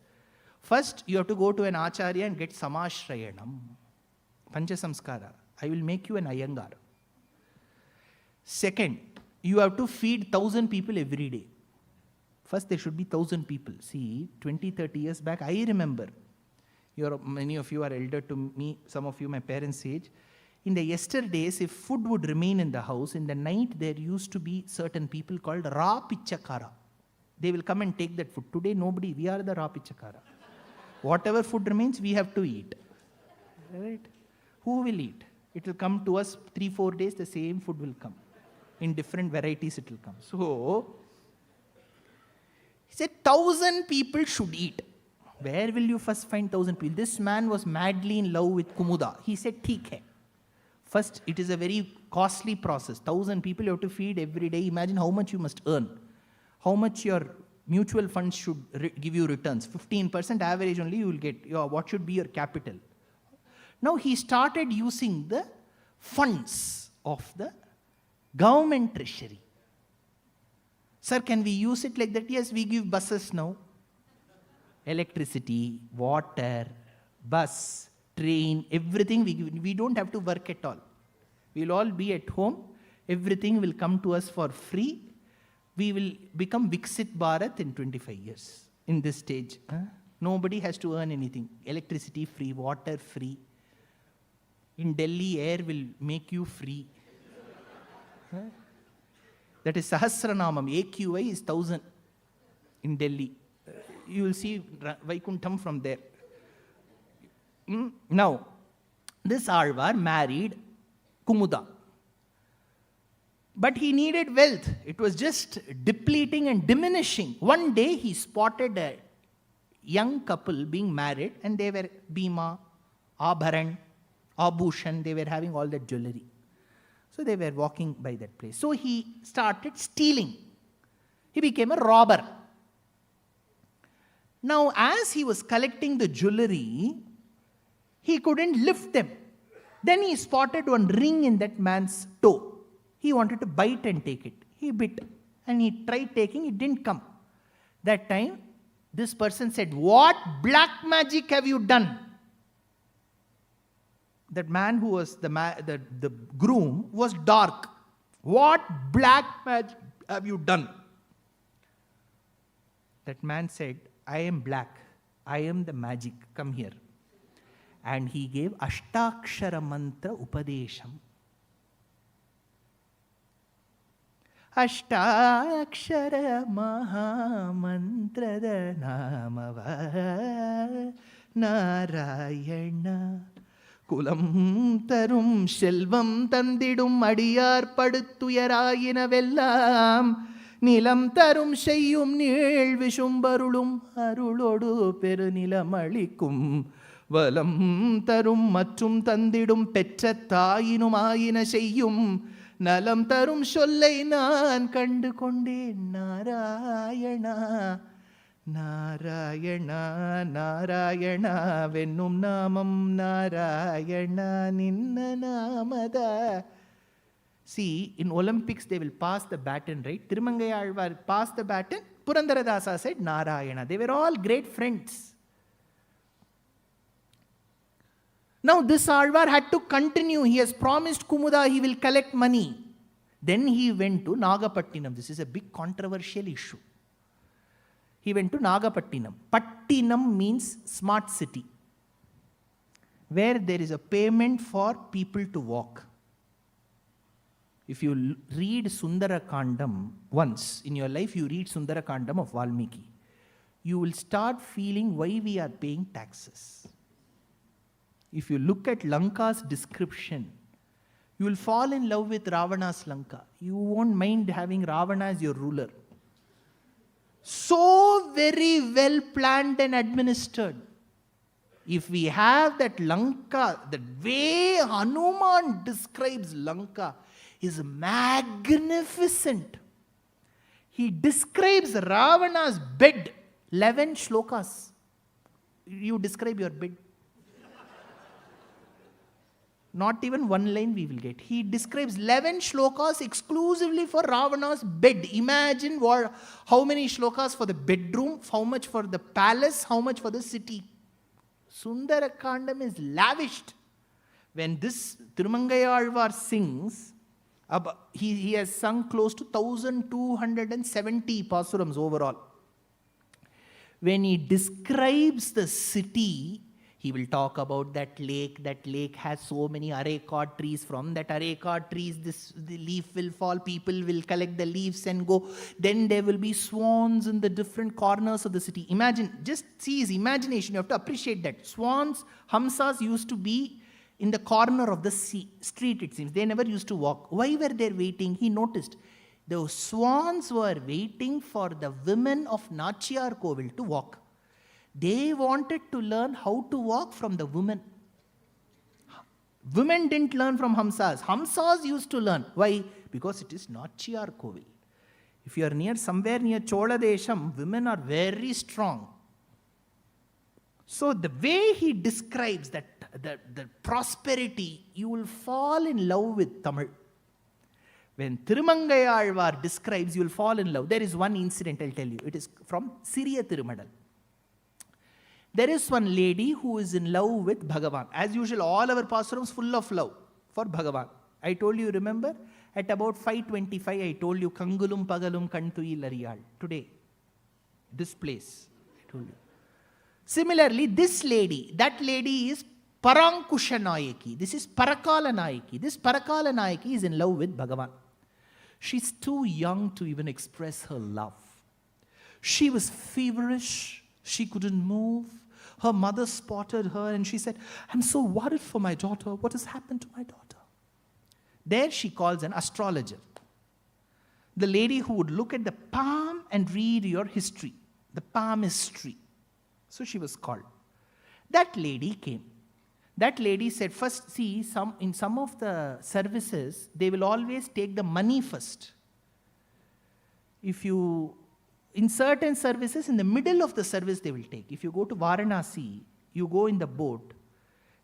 First, you have to go to an acharya and get samashrayanam. Pancha samskara. I will make you an Iyengar. Second, you have to feed 1,000 people every day. First, there should be 1,000 people. See, 20, 30 years back, I remember. Many of you are elder to me, some of you my parents' age. In the yesterdays, if food would remain in the house, in the night there used to be certain people called Ra Pichakara. They will come and take that food. Today, nobody. We are the Ra Pichakara. Whatever food remains, we have to eat. Right? Who will eat? It will come to us 3-4 days, the same food will come. In different varieties it will come. So, he said 1,000 people should eat. Where will you first find 1,000 people? This man was madly in love with Kumuda. He said, theek hai. First, it is a very costly process. 1,000 people you have to feed every day. Imagine how much you must earn. How much your mutual funds should give you returns. 15% average only you will get. What should be your capital? Now he started using the funds of the government treasury. Sir, can we use it like that? Yes, we give buses now. Electricity, water, bus, train, everything we give. We don't have to work at all. We'll all be at home. Everything will come to us for free. We will become Viksit Bharat in 25 years in this stage. Nobody has to earn anything. Electricity free, water free. In Delhi, air will make you free. That is Sahasranamam. AQI is 1000 in Delhi. You will see Vaikuntham from there. Now, this Alvar married Kumuda. But he needed wealth. It was just depleting and diminishing. One day he spotted a young couple being married, and they were Bhima, Abharan, Abhushan. They were having all that jewelry. So they were walking by that place. So he started stealing. He became a robber. Now, as he was collecting the jewelry, he couldn't lift them. Then he spotted one ring in that man's toe. He wanted to bite and take it. He bit and he tried taking, it didn't come. That time, this person said, "What black magic have you done?" That man who was the groom was dark. "What black magic have you done?" That man said, "I am black. I am the magic. Come here." And he gave Ashtakshara mantra upadesham. Ashtakshara mahamantrada namava Narayana Kulam tarum selvam tandidum adiyar padutuyarayinevellam Nilam tarum seyyum neel vishumbarulum arulodu perunilamalikum Valam tarum matrum tandidum petra tayinum seyyum Nalam tarum sollai naan kandu konde Narayana Narayana Narayana Vennum namam Narayana Ninna namada. See, in Olympics they will pass the baton, right? Tirumangai Alvar passed the baton. Purandaradasa said Narayana. They were all great friends. Now this Alvar had to continue. He has promised Kumuda he will collect money. Then he went to Nagapattinam. This is a big controversial issue. He went to Nagapattinam. Pattinam means smart city, where there is a payment for people to walk. If you read Sundarakandam once in your life, you read Sundarakandam of Valmiki, you will start feeling why we are paying taxes. If you look at Lanka's description, you will fall in love with Ravana's Lanka. You won't mind having Ravana as your ruler. So very well planned and administered. If we have that Lanka, the way Hanuman describes Lanka is magnificent. He describes Ravana's bed, 11 shlokas. You describe your bed. Not even one line we will get. He describes 11 shlokas exclusively for Ravana's bed. Imagine how many shlokas for the bedroom, how much for the palace, how much for the city. Sundarakandam is lavished. When this Tirumangai Alvar sings, he has sung close to 1270 pasurams overall. When he describes the city, he will talk about that lake. That lake has so many areca trees. From that areca trees, the leaf will fall. People will collect the leaves and go. Then there will be swans in the different corners of the city. Imagine, just see his imagination. You have to appreciate that. Swans, hamsas used to be in the corner of the street, it seems. They never used to walk. Why were they waiting? He noticed. The swans were waiting for the women of Nachiyar Kovil to walk. They wanted to learn how to walk from the women. Women didn't learn from Hamsas. Hamsas used to learn. Why? Because it is Nachiyar Kovil. If you are somewhere near Chola Desham, women are very strong. So the way he describes that the prosperity, you will fall in love with Tamil. When Tirumangai Alvar describes, you will fall in love. There is one incident I'll tell you. It is from Siriya Tirumadal. There is one lady who is in love with Bhagavan. As usual, all our pastorums full of love for Bhagavan. I told you, remember? At about 5:25, I told you, Kangulum Pagalum Kantui Lariyal. Today, this place, I told you. Similarly, this lady, that lady is Parankusha Nayaki. This is Parakala Nayaki. This Parakala Nayaki is in love with Bhagavan. She's too young to even express her love. She was feverish. She couldn't move. Her mother spotted her and she said, I'm so worried for my daughter. What has happened to my daughter? There she calls an astrologer. The lady who would look at the palm and read your history. The palmistry. So she was called. That lady came. That lady said, first, see, in some of the services, they will always take the money first. In certain services, in the middle of the service, they will take. If you go to Varanasi, you go in the boat,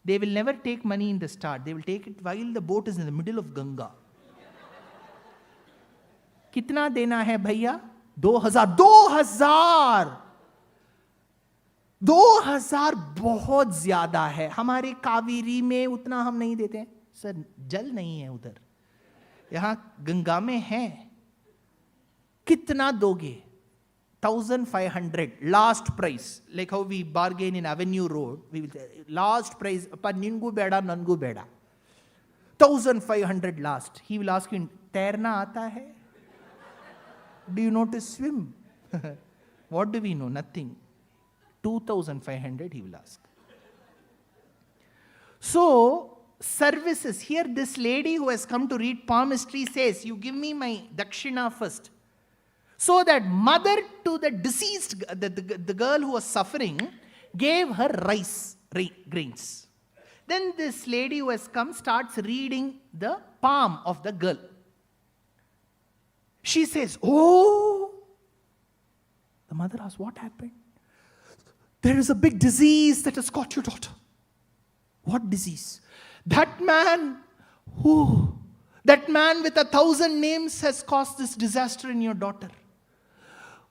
they will never take money in the start. They will take it while the boat is in the middle of Ganga. Kitna dena hai bhaiya? 2000. 2000! 2000 बहुत ज्यादा है. हमारे कावेरी में उतना हम नहीं देते हैं. सर, जल नहीं है उधर. यहां गंगा में है. कितना दोगे? 1500 last price. Like how we bargain in Avenue Road, we will say last price. Appa ningu beda, nangu beda. 1500 last. He will ask you, तैरना आता है? Do you know to swim? What do we know? Nothing. 2500 he will ask. So, services. Here this lady who has come to read palmistry says, you give me my dakshina first. So that mother to the deceased, the girl who was suffering, gave her rice grains. Then this lady who has come starts reading the palm of the girl. She says, oh! The mother asks, what happened? There is a big disease that has got your daughter. What disease? That man with 1,000 names has caused this disaster in your daughter.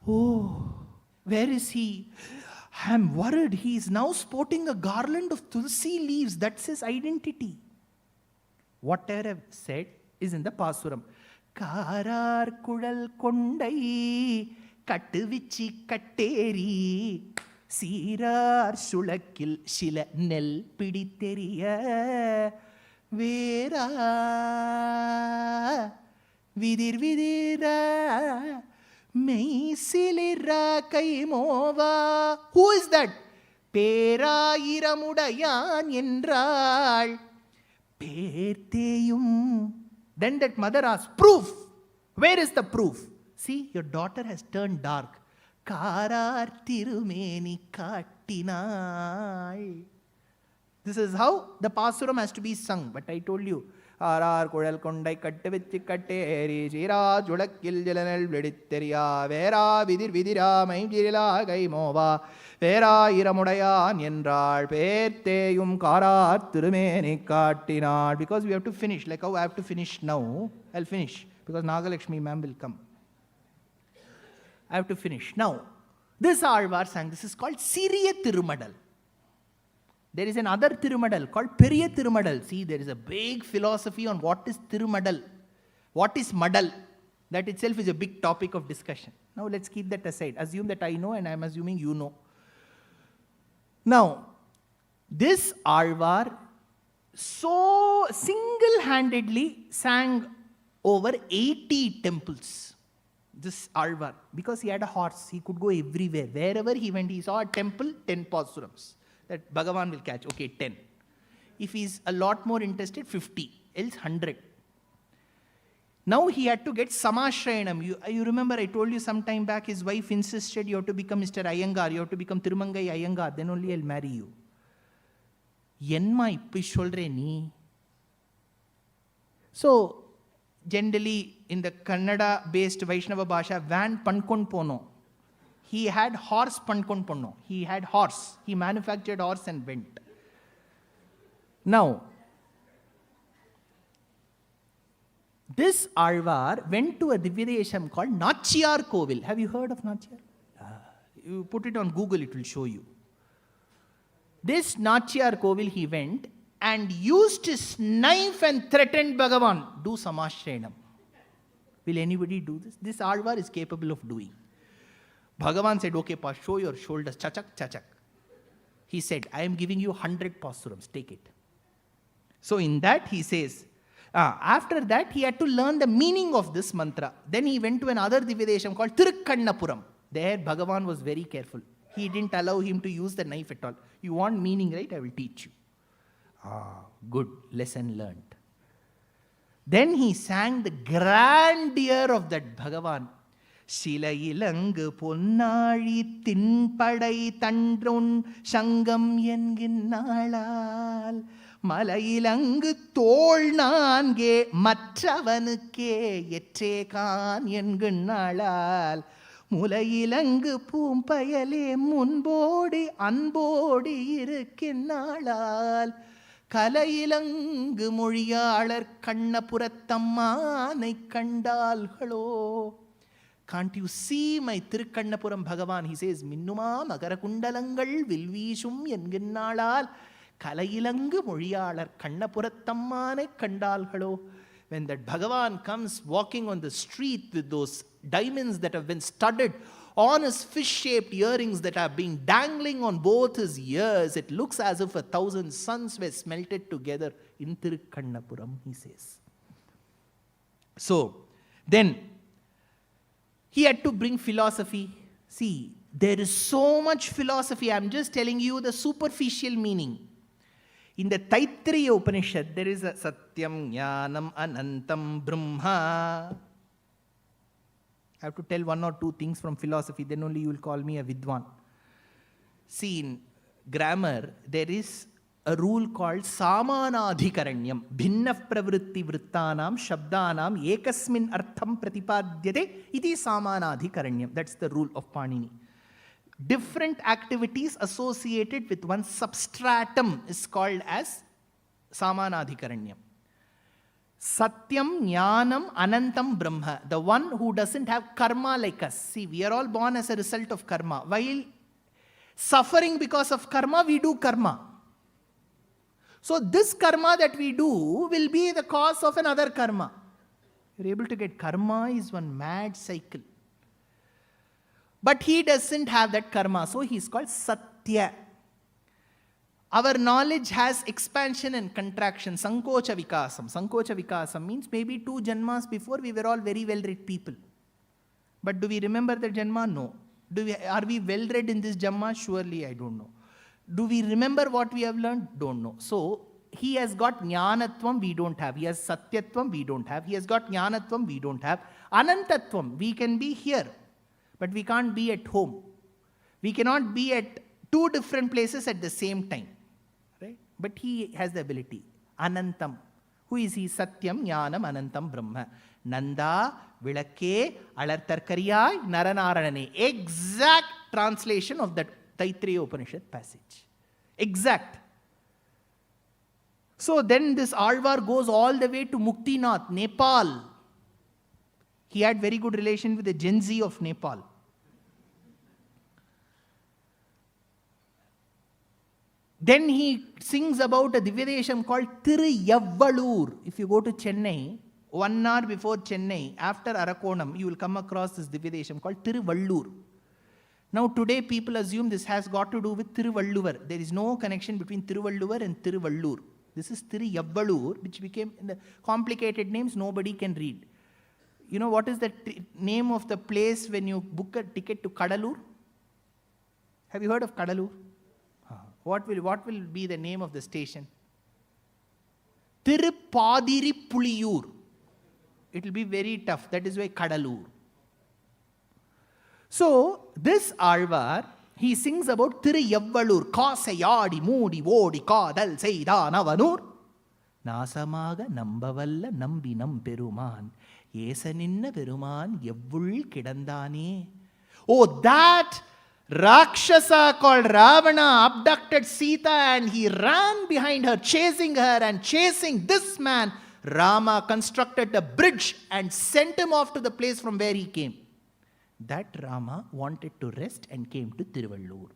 Oh, where is he? I am worried. He is now sporting a garland of tulsi leaves. That's his identity. Whatever I've said is in the Pasuram. Karar kudal kondai kattuvichi katteri Sirar sulakil shila nel piditeriya Vera vidira Meisilira kaimova. Who is that? Perayiramudayan endral Perteyum. Then that mother asks, proof. Where is the proof? See, your daughter has turned dark. Karar tirumeni kattinal. This is how the Pasuram has to be sung. But I told you, Arar kodal kondai kattevichi katteri Chira julakkil jalanal viditteriya Vera vidira maimjirila gaimova Vera iramudayan endral Perteyum karar tirumeni kattinal. Because we have to finish. Like how I have to finish now, I'll finish. Because Nagalakshmi ma'am will come. I have to finish. Now, this Alvar sang, this is called Siriya Tirumadal. There is another Tirumadal called Periya Tirumadal. See, there is a big philosophy on what is Tirumadal. What is Madal? That itself is a big topic of discussion. Now, let's keep that aside. Assume that I know and I am assuming you know. Now, this Alvar so single-handedly sang over 80 temples. This Alvar, because he had a horse, he could go everywhere. Wherever he went, he saw a temple, 10 pasurams. That Bhagavan will catch, okay, 10. If he's a lot more interested, 50, else 100. Now he had to get Samashrayanam. You remember I told you some time back, his wife insisted you have to become Mr. Iyengar, you have to become Tirumangai Iyengar, then only I'll marry you. Yenma ippi solre nee. So, generally, in the Kannada-based Vaishnava Bhasha, van pankon pono. He had horse pankon pono. He had horse. He manufactured horse and went. Now, this Alvar went to a Divyadesham called Nachiyar Kovil. Have you heard of Nachiyar? You put it on Google, it will show you. This Nachiyar Kovil he went and used his knife and threatened Bhagavan, do Samashrenam. Will anybody do this? This Alvar is capable of doing. Bhagavan said, okay, pa, show your shoulders, chachak, chachak. He said, I am giving you 100 pasurams, take it. So in that he says, after that he had to learn the meaning of this mantra. Then he went to another Divyadesham called Tirukkannapuram. There Bhagavan was very careful. He didn't allow him to use the knife at all. You want meaning, right? I will teach you. Good, lesson learned. Then he sang the grandeur of that Bhagavan. Shilayilangu ponnali tinpadai tandrun shangam yenginnalal Malayilangu tol nange mattavanukke ettekan yenginnalal Mulayilangu poompayale munbodi anbodi irukkinnalal Kalayilangu mozhiyalar kannapuratammanai kandalhalo. Can't you see my Tirukkannapuram Bhagavan? He says, Minnuma Magarakundalangal Vilvishum Yenginnalal Kalayilangu Mozhiyalar Kannapuratammanai Kandalhalo. When that Bhagavan comes walking on the street with those diamonds that have been studded on his fish-shaped earrings that are being dangling on both his ears, it looks as if 1,000 suns were smelted together in Tirukkannapuram, he says. So, then he had to bring philosophy. See, there is so much philosophy. I am just telling you the superficial meaning. In the Taittiriya Upanishad, there is a Satyam, Jnanam, Anantam, Brahma. I have to tell one or two things from philosophy, then only you will call me a Vidwan. See, in grammar, there is a rule called Samanadhikaranyam. Bhinna pravritti vrittanam shabdanam ekasmin artham pratipadyate iti Samanadhikaranyam. That's the rule of Panini. Different activities associated with one substratum is called as Samanadhikaranyam. Satyam, Jnanam, Anantam, Brahma. The one who doesn't have karma like us. See, we are all born as a result of karma. While suffering because of karma, we do karma. So this karma that we do will be the cause of another karma. You're able to get karma is one mad cycle. But he doesn't have that karma. So he's called Satya. Our knowledge has expansion and contraction. Sankocha Vikasam. Sankocha Vikasam means maybe 2 janmas before we were all very well-read people. But do we remember the janma? No. Are we well-read in this janma? Surely I don't know. Do we remember what we have learned? Don't know. So, he has got Jnanatvam, we don't have. He has Satyatvam, we don't have. He has got Jnanatvam, we don't have. Anantatvam, we can be here, but we can't be at home. We cannot be at 2 different places at the same time. Right? But he has the ability. Anantam. Who is he? Satyam, Jnanam, Anantam, Brahma. Nanda, Vilakke, Alartarkariyai, Naranarane. Exact translation of that Taittiriya Upanishad passage. Exact. So then this Alvar goes all the way to Muktinath, Nepal. He had very good relation with the Gen Z of Nepal. Then he sings about a Divyadesham called Tiruyavvalur. If you go to Chennai, 1 hour before Chennai, after Arakonam, you will come across this Divyadesham called Tiruvallur. Now today people assume this has got to do with Tiruvalluvar. There is no connection between Tiruvalluvar and Tiruvallur. This is Tiruyavvalur, which became in the complicated names nobody can read. You know what is the name of the place when you book a ticket to Kadalur? Have you heard of Kadalur? What will be the name of the station? Tirupadiripuliyur. It will be very tough. That is why Kadalur. So, this Alvar, he sings about Tiruyavvalur. Kasayadi moodi vodi kadal seidanavanur. Nasamaga nambavalla nambinam peruman. Yesaninna peruman yevvul kidandane. Oh, that Rakshasa called Ravana abducted Sita and he ran behind her, chasing her and chasing this man. Rama constructed a bridge and sent him off to the place from where he came. That Rama wanted to rest and came to Tiruvallur.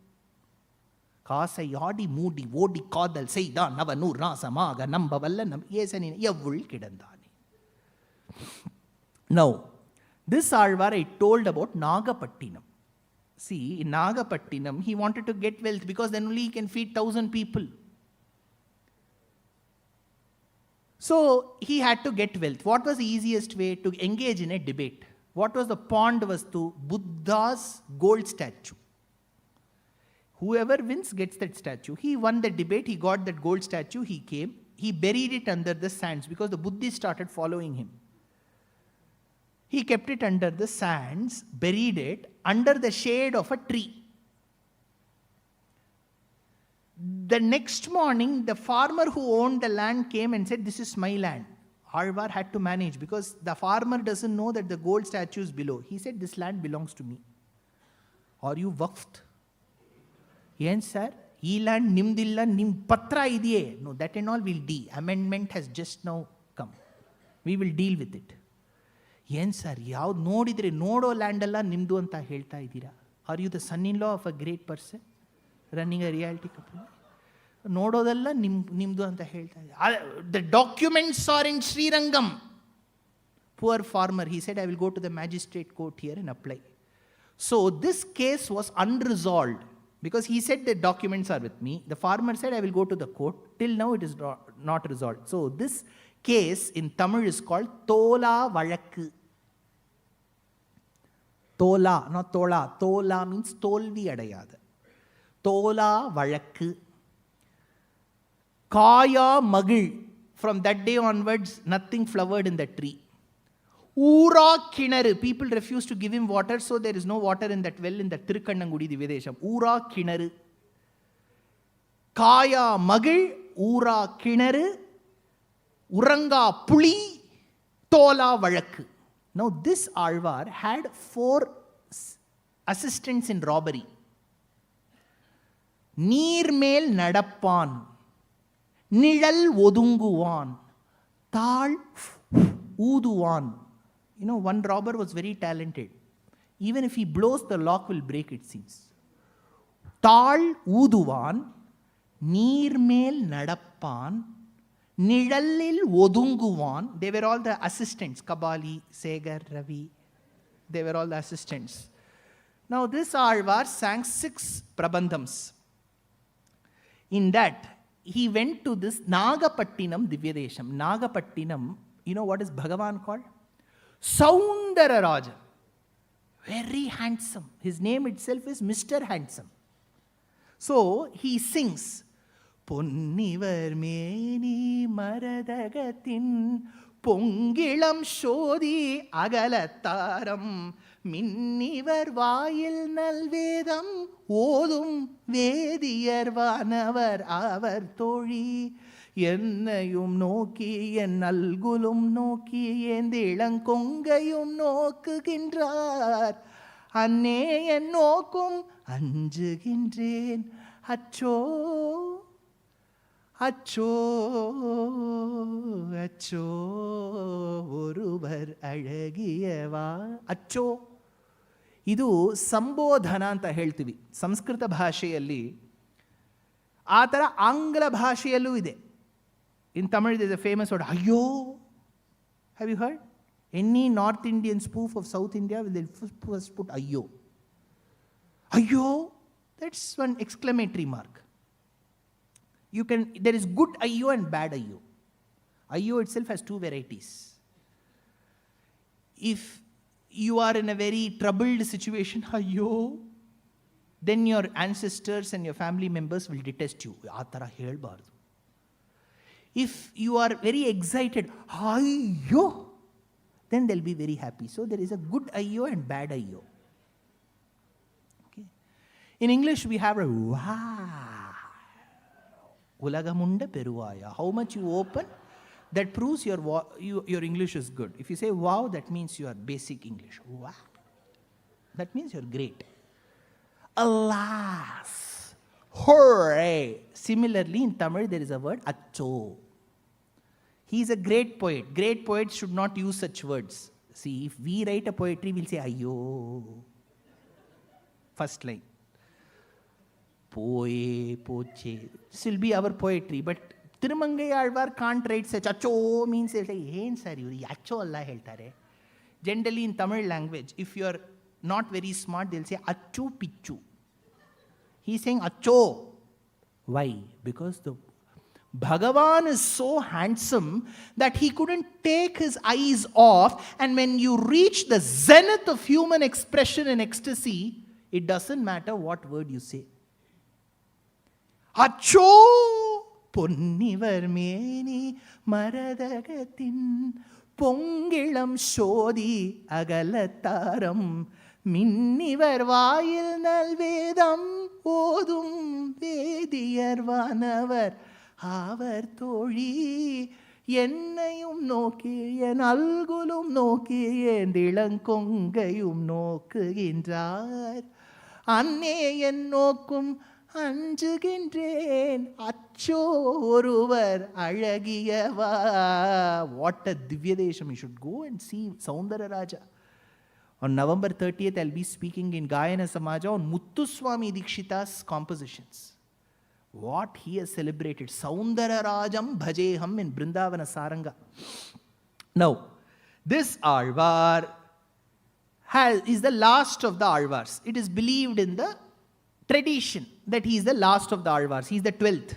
காசை ஆடி மூடி ஓடி காதல் செய்தான் அவனூர் ராசமாக நம்பவல்ல ஏசனின் எவ்வுள் கிடந்தானே. Now, this Alvar I told about Nagapattinam. See, in Nagapattinam, he wanted to get wealth because then only he can feed 1,000 people. So, he had to get wealth. What was the easiest way to engage in a debate? What was the pond was to Buddha's gold statue. Whoever wins gets that statue. He won the debate, he got that gold statue, he came, he buried it under the sands because the Buddhists started following him. He kept it under the sands, buried it under the shade of a tree. The next morning, the farmer who owned the land came and said, "This is my land." Alvar had to manage because the farmer doesn't know that the gold statue is below. He said, "This land belongs to me. Are you waqfed?" Yes, sir. E land nimdilla nim patra idiye. No, that and all will deal. Amendment has just now come. We will deal with it. Yes, sir. ಯಾವ್ದು ನೋಡಿದ್ರೆ ನೋಡೋ land ಎಲ್ಲ ನಿಮ್ದು ಅಂತ ಹೇಳ್ತಾ ಇದ್ದೀರಾ? Are you the son in law of a great person running a reality company? ನೋಡೋದೆಲ್ಲ ನಿಮ್ದು ಅಂತ ಹೇಳ್ತಾ ಇದ್ದೀರಾ? The documents are in Srirangam. Poor farmer, he said, "I will go to the magistrate court here and apply." So this case was unresolved. Because he said the documents are with me. The farmer said, "I will go to the court." Till now it is not resolved. So this case in Tamil is called Tola Valakku. Tola, not Tola. Tola means Tolvi Adayada. Tola Valakku. Kaya Magil. From that day onwards, nothing flowered in the tree. Ura Kinaru. People refused to give him water, so there is no water in that well in the Tirukannangudi Divyadesham. Ura Kinaru. Kaya Magil, Ura Kinaru, Uranga Puli, Tola Valakku. Now this Alvar had 4 assistants in robbery. Neermel Nadappan, Nidal Odunguvan, Tal Uduvan. You know, one robber was very talented. Even if he blows, the lock will break, it seems. Tal Uduvan, Neermel Nadappan, Nidallil Odunguvan. They were all the assistants. Kabali, Segar, Ravi. They were all the assistants. Now this Alvar sang 6 prabandhams. In that, he went to this Nagapattinam Divyadesham. Nagapattinam, you know what is Bhagavan called? Soundararajan. Very handsome. His name itself is Mr. Handsome. So he sings, Ponnivar meni maradagatin பொங்கிளம் சோதி அகலத்தாரம் மின்னிவர் வாயில் நல்வேதம் ஓதும் வேதியர் வானவர் அவர் தோழி என்னையும் நோக்கி என் நல்குலும் நோக்கி எந்த இளங்கொங்கையும் நோக்குகின்றார் அன்னே என் நோக்கும் அஞ்சுகின்றேன் அச்சோ அச்சோ அச்சோ ஒருவர் ಅಳಗಿಯವಾ ಅಚ್ಚೋ. ಇದು ಸಂಬೋಧನ ಅಂತ ಹೇಳ್ತೀವಿ ಸಂಸ್ಕೃತ ಭಾಷೆಯಲ್ಲಿ. ಆ ಥರ ಆಂಗ್ಲ ಭಾಷೆಯಲ್ಲೂ ಇದೆ. ಇನ್ Tamil there is a famous word ಅಯ್ಯೋ. Have you heard? Any North Indian spoof of South India will first put ಅಯ್ಯೋ. ಅಯ್ಯೋ, that's one exclamatory mark. There is good ayyo and bad ayyo. Ayyo itself has 2 varieties. If you are in a very troubled situation, ayyo, then your ancestors and your family members will detest you. Atara helbardu. If you are very excited, ayyo, then they'll be very happy. So there is a good ayyo and bad ayyo. Okay. In English we have a wow. Ulagamunda Peruvaya. How much you open, that proves your English is good. If you say wow, that means you are basic English. Wow. That means you're great. Alas! Hooray! Similarly, in Tamil, there is a word, Acho. He is a great poet. Great poets should not use such words. See, if we write a poetry, we'll say, Ayo. First line. Poe, poche. This will be our poetry. But Tirumangai Alvar can't write such. Acho means, hey, sir, you acho Allah heltare. Generally, in Tamil language, if you are not very smart, they'll say, Achu pichu. He's saying, Acho. Why? Because the Bhagavan is so handsome that he couldn't take his eyes off, and when you reach the zenith of human expression and ecstasy, it doesn't matter what word you say. Acho ponnivar meni maradagatin pongilam shodhi agalattaram மின்னிவர் வாயில் நல்வேதம் ஓதும் வேதியர் வானவர் அவர் தோழி என்னையும் நோக்கி என் அல்குலும் நோக்கி என் இளங்கொங்கையும் நோக்குகின்றார் அன்னே என் நோக்கும் அஞ்சுகின்றேன் அச்சோ ஒருவர் அழகியவா. What a Divya Desham. You should go and see Saundararaja. On November 30th, I'll be speaking in Gayana Samaja on Muthuswami Dikshita's compositions. What he has celebrated. Saundararajam Bhajeham in Brindavana Saranga. Now, this Alvar is the last of the Alvars. It is believed in the tradition that he is the last of the Alvars. He is the 12th.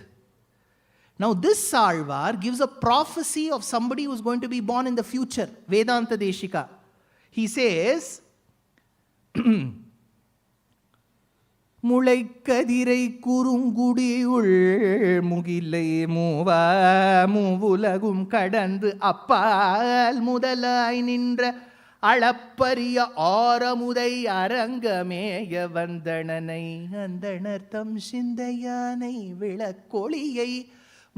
Now, this Alvar gives a prophecy of somebody who is going to be born in the future. Vedanta Deshika. He says, முளைக்கதிரை குறுங்குடியுள் முகிலை மூவா மூவுலகும் கடந்து அப்பால் முதலாய் நின்ற அளப்பரிய ஆரமுதை அரங்கமேய வந்தனனை அந்தணர்த்தம் சிந்தையானை விளக்கொளியை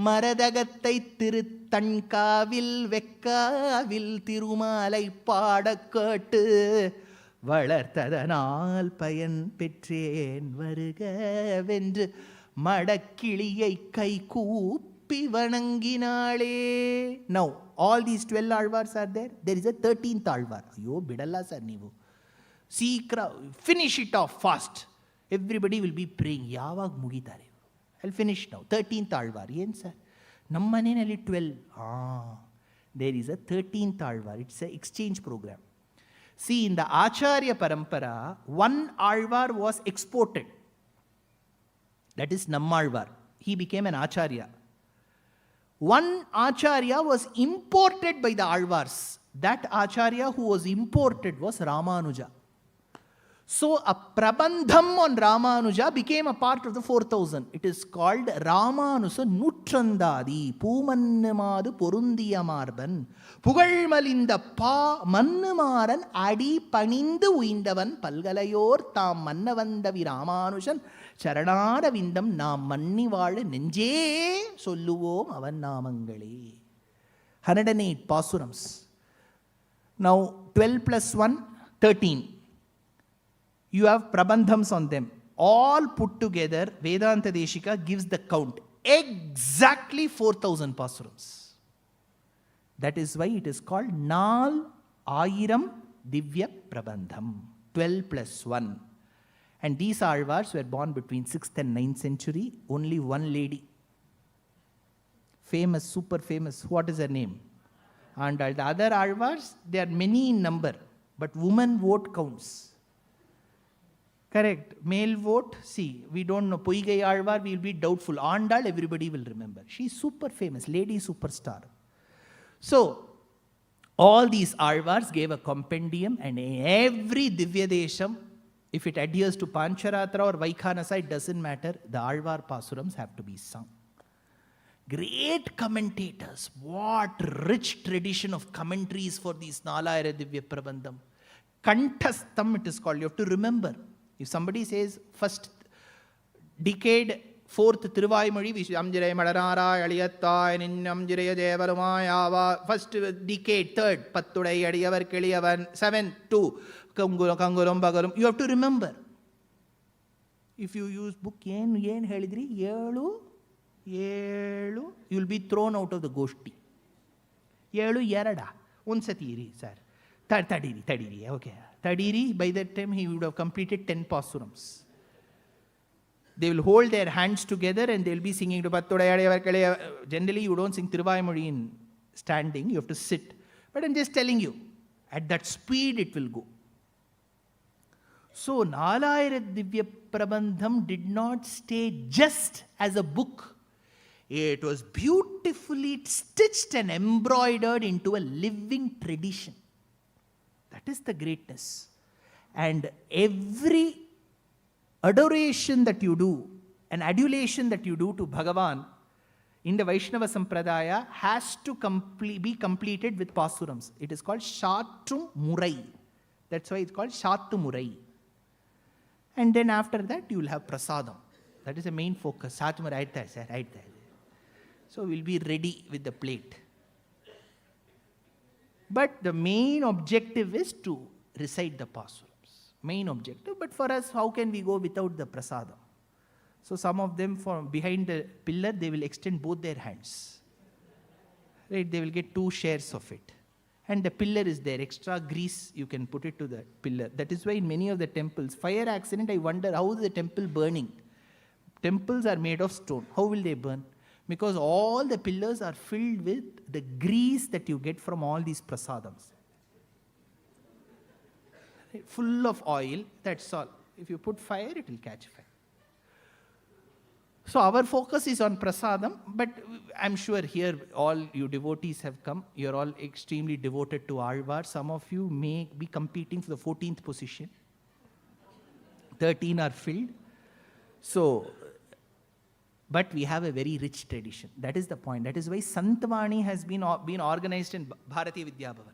மரதகத்தை திருத்தண்காவில் வெக்காவில் திருமாலை பாடக் கேட்டு வளர்த்ததனால் பயன் பெற்றேன் வருகவென்று மடக்கிளியை கை கூப்பி வணங்கினாளே. Now, all these 12 Alvars are there. There is a 13th Alvar. Ayyo, bidalla sir neevu. Finish it off fast. Everybody will be praying. Yavag mugitare. I'll finish now. 13th Alvar. Yen sir? Nammanenalli 12. There is a 13th Alvar. It's an exchange program. See, in the Acharya Parampara, one Alvar was exported. That is Nammalvar. He became an Acharya. One Acharya was imported by the Alvars. That Acharya who was imported was Ramanuja. So, a Prabandham on Ramanuja became a part of the 4000. It is called Ramanuja Nutrandadi, Pumannamadu Porundiya Marban, Pugalmalinda Pa Mannamaran Adi Panindu Windavan, Palgalayor Tam Mannavandavi Ramanujan, Charanada Vindam Nam Mannival Nenje Soluvom Avan Namangale. 108 Pasurams. Now, 12 plus 1, 13. You have Prabandhams on them. All put together, Vedanta Deshika gives the count. Exactly 4000 Pasurams. That is why it is called Nal Ayiram Divya Prabandham. 12 plus 1. And these Alvars were born between 6th and 9th century. Only one lady. Famous, super famous. What is her name? And the other Alvars, they are many in number. But woman vote counts. Correct. Male vote, see, we don't know. Poigai Alvar, we will be doubtful. Andal, everybody will remember. She is super famous, lady superstar. So, all these Alvars gave a compendium, and every Divya Desham, if it adheres to Pancharatra or Vaikhanasa, it doesn't matter. The Alvar Pasurams have to be sung. Great commentators. What rich tradition of commentaries for these Nalayara Divya Prabandham. Kantastham it is called. You have to remember. If somebody says first decade, 4th Thiruvaimozhi, we say Amjiraya Madarara Aliyattai Ninnamjiraya Jevarumaya. First decade, 3rd Pattudai Adiyavar Keliyavan, 7th 2 Kanguram Bagarum. You have to remember. If you use book, ಏನು ಹೇಳಿದ್ರಿ, ಏಳು, you will be thrown out of the goshti. 7 2 ಒಂದು ಸತಿ ಇರಿ sir, ತಡೀರಿ, okay, ತಡೀರಿ. By that time he would have completed 10 pasurams. They will hold their hands together and they will be singing to generally you don't sing Tiruvayamozhi in standing, you have to sit. But I'm just telling you, at that speed it will go. So Nalayira Divya Prabandham did not stay just as a book. It was beautifully stitched and embroidered into a living tradition. That is the greatness. And every adoration that you do, an adulation that you do to Bhagavan in the Vaishnava Sampradaya has to be completed with pasurams. It is called Shattum Murai. That's why it's called Shattu Murai. And then after that you will have prasadam. That is the main focus. Shattu Murai, right there. So we'll be ready with the plate. But the main objective is to recite the pasurams. Main objective. But for us, how can we go without the prasadam? So some of them from behind the pillar, they will extend both their hands. Right? They will get 2 shares of it. And the pillar is there. Extra grease, you can put it to the pillar. That is why in many of the temples, fire accident, I wonder how is the temple burning? Temples are made of stone. How will they burn? Because all the pillars are filled with the grease that you get from all these prasadams. Right? Full of oil, that's all. If you put fire, it will catch fire. So our focus is on prasadam, but I'm sure here all you devotees have come. You're all extremely devoted to Alvar. Some of you may be competing for the 14th position. 13 are filled. So, but we have a very rich tradition. That is the point. That is why Santhavani has been organized in Bharatiya Vidya Bhavan.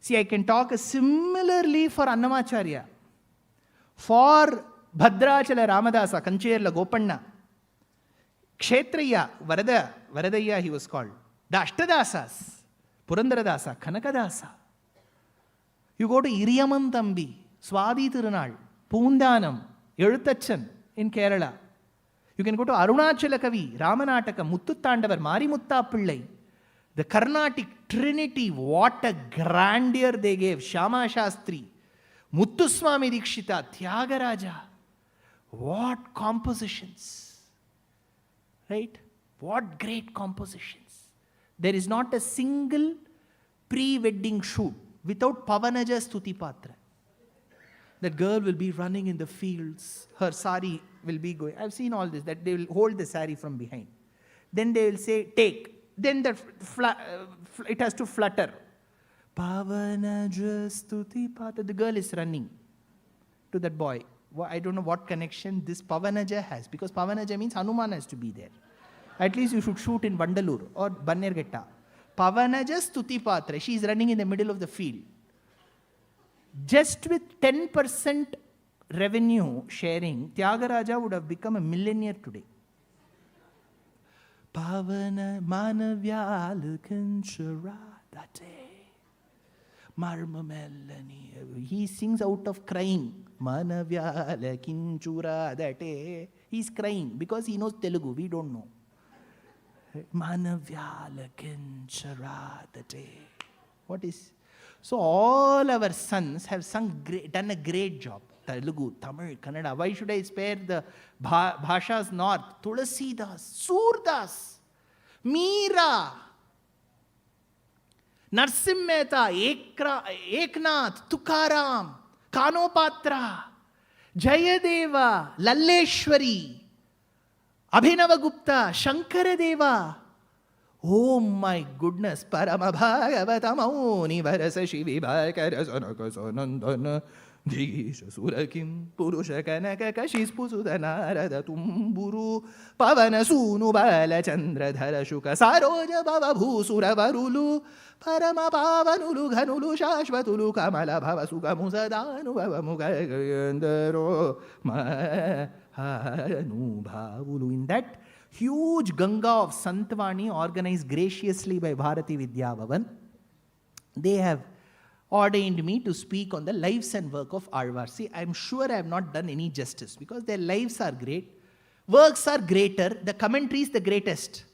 See, I can talk similarly for Annamacharya, for Bhadrachala Ramadasa, Kancherla Gopanna, Kshetraya, Varadaya he was called, the Ashtadasas, Purandaradasa, Kanakadasa. You go to Iriyamantambi, Swadi Tirunal, Poondanam, Eruthachan in Kerala. You can go to Arunachalakavi, Ramanataka, Muttutandavar, Marimutta Pillai, the Carnatic Trinity, what a grandeur they gave. Shama Shastri, Muttuswami Dikshita, Tyagaraja. What compositions, right? What great compositions. There is not a single pre-wedding shoot without Pavanaja Stuti Patra. That girl will be running in the fields, her sari will be going. I've seen all this, that they will hold the sari from behind. Then they will say, take. Then it has to flutter. Pavanaja Stuti Patra. The girl is running to that boy. I don't know what connection this Pavanaja has, because Pavanaja means Hanuman has to be there. At least you should shoot in Vandalur or Bannergetta. Pavanaja Stuti Patra. She is running in the middle of the field. Just with 10% revenue sharing, Tyagaraja would have become a millionaire today. Pavana Manavyala Kancharadate Marmamelani. He sings out of crying. Manavyala Kinchuradate. He's crying because he knows Telugu. We don't know. Manavyala Kincharadate. What is? So all our sons have done a great job. Telugu, Tamil, Kannada. Why should I spare the Bhashas north? Tulasidas, Surdas, Meera, Narsim Mehta, Eknath, Tukaram, Kanopatra, Jayadeva, Lalleshwari, Abhinavagupta, Shankaradeva. Oh my goodness, Parama Bhagavatamouni Varasa Shivi Bhakara Sanaka Sanandana Disha Surakim Purusha Kanaka Kashis Pusudanarada Tumburu Pavana Sunu Bala Chandra Dhara Shuka Saroja Baba Bhusura Varulu Parama Pavanulu Ghanulu Shashvatulu Kamala Bhavasuka Musadanu Baba Mugayandaro Mahanu Bhavulu. In that huge Ganga of Santhavani organized graciously by Bharatiya Vidya Bhavan, they have ordained me to speak on the lives and work of Alvars. See, I'm sure I have not done any justice because their lives are great, works are greater, the commentary is the greatest.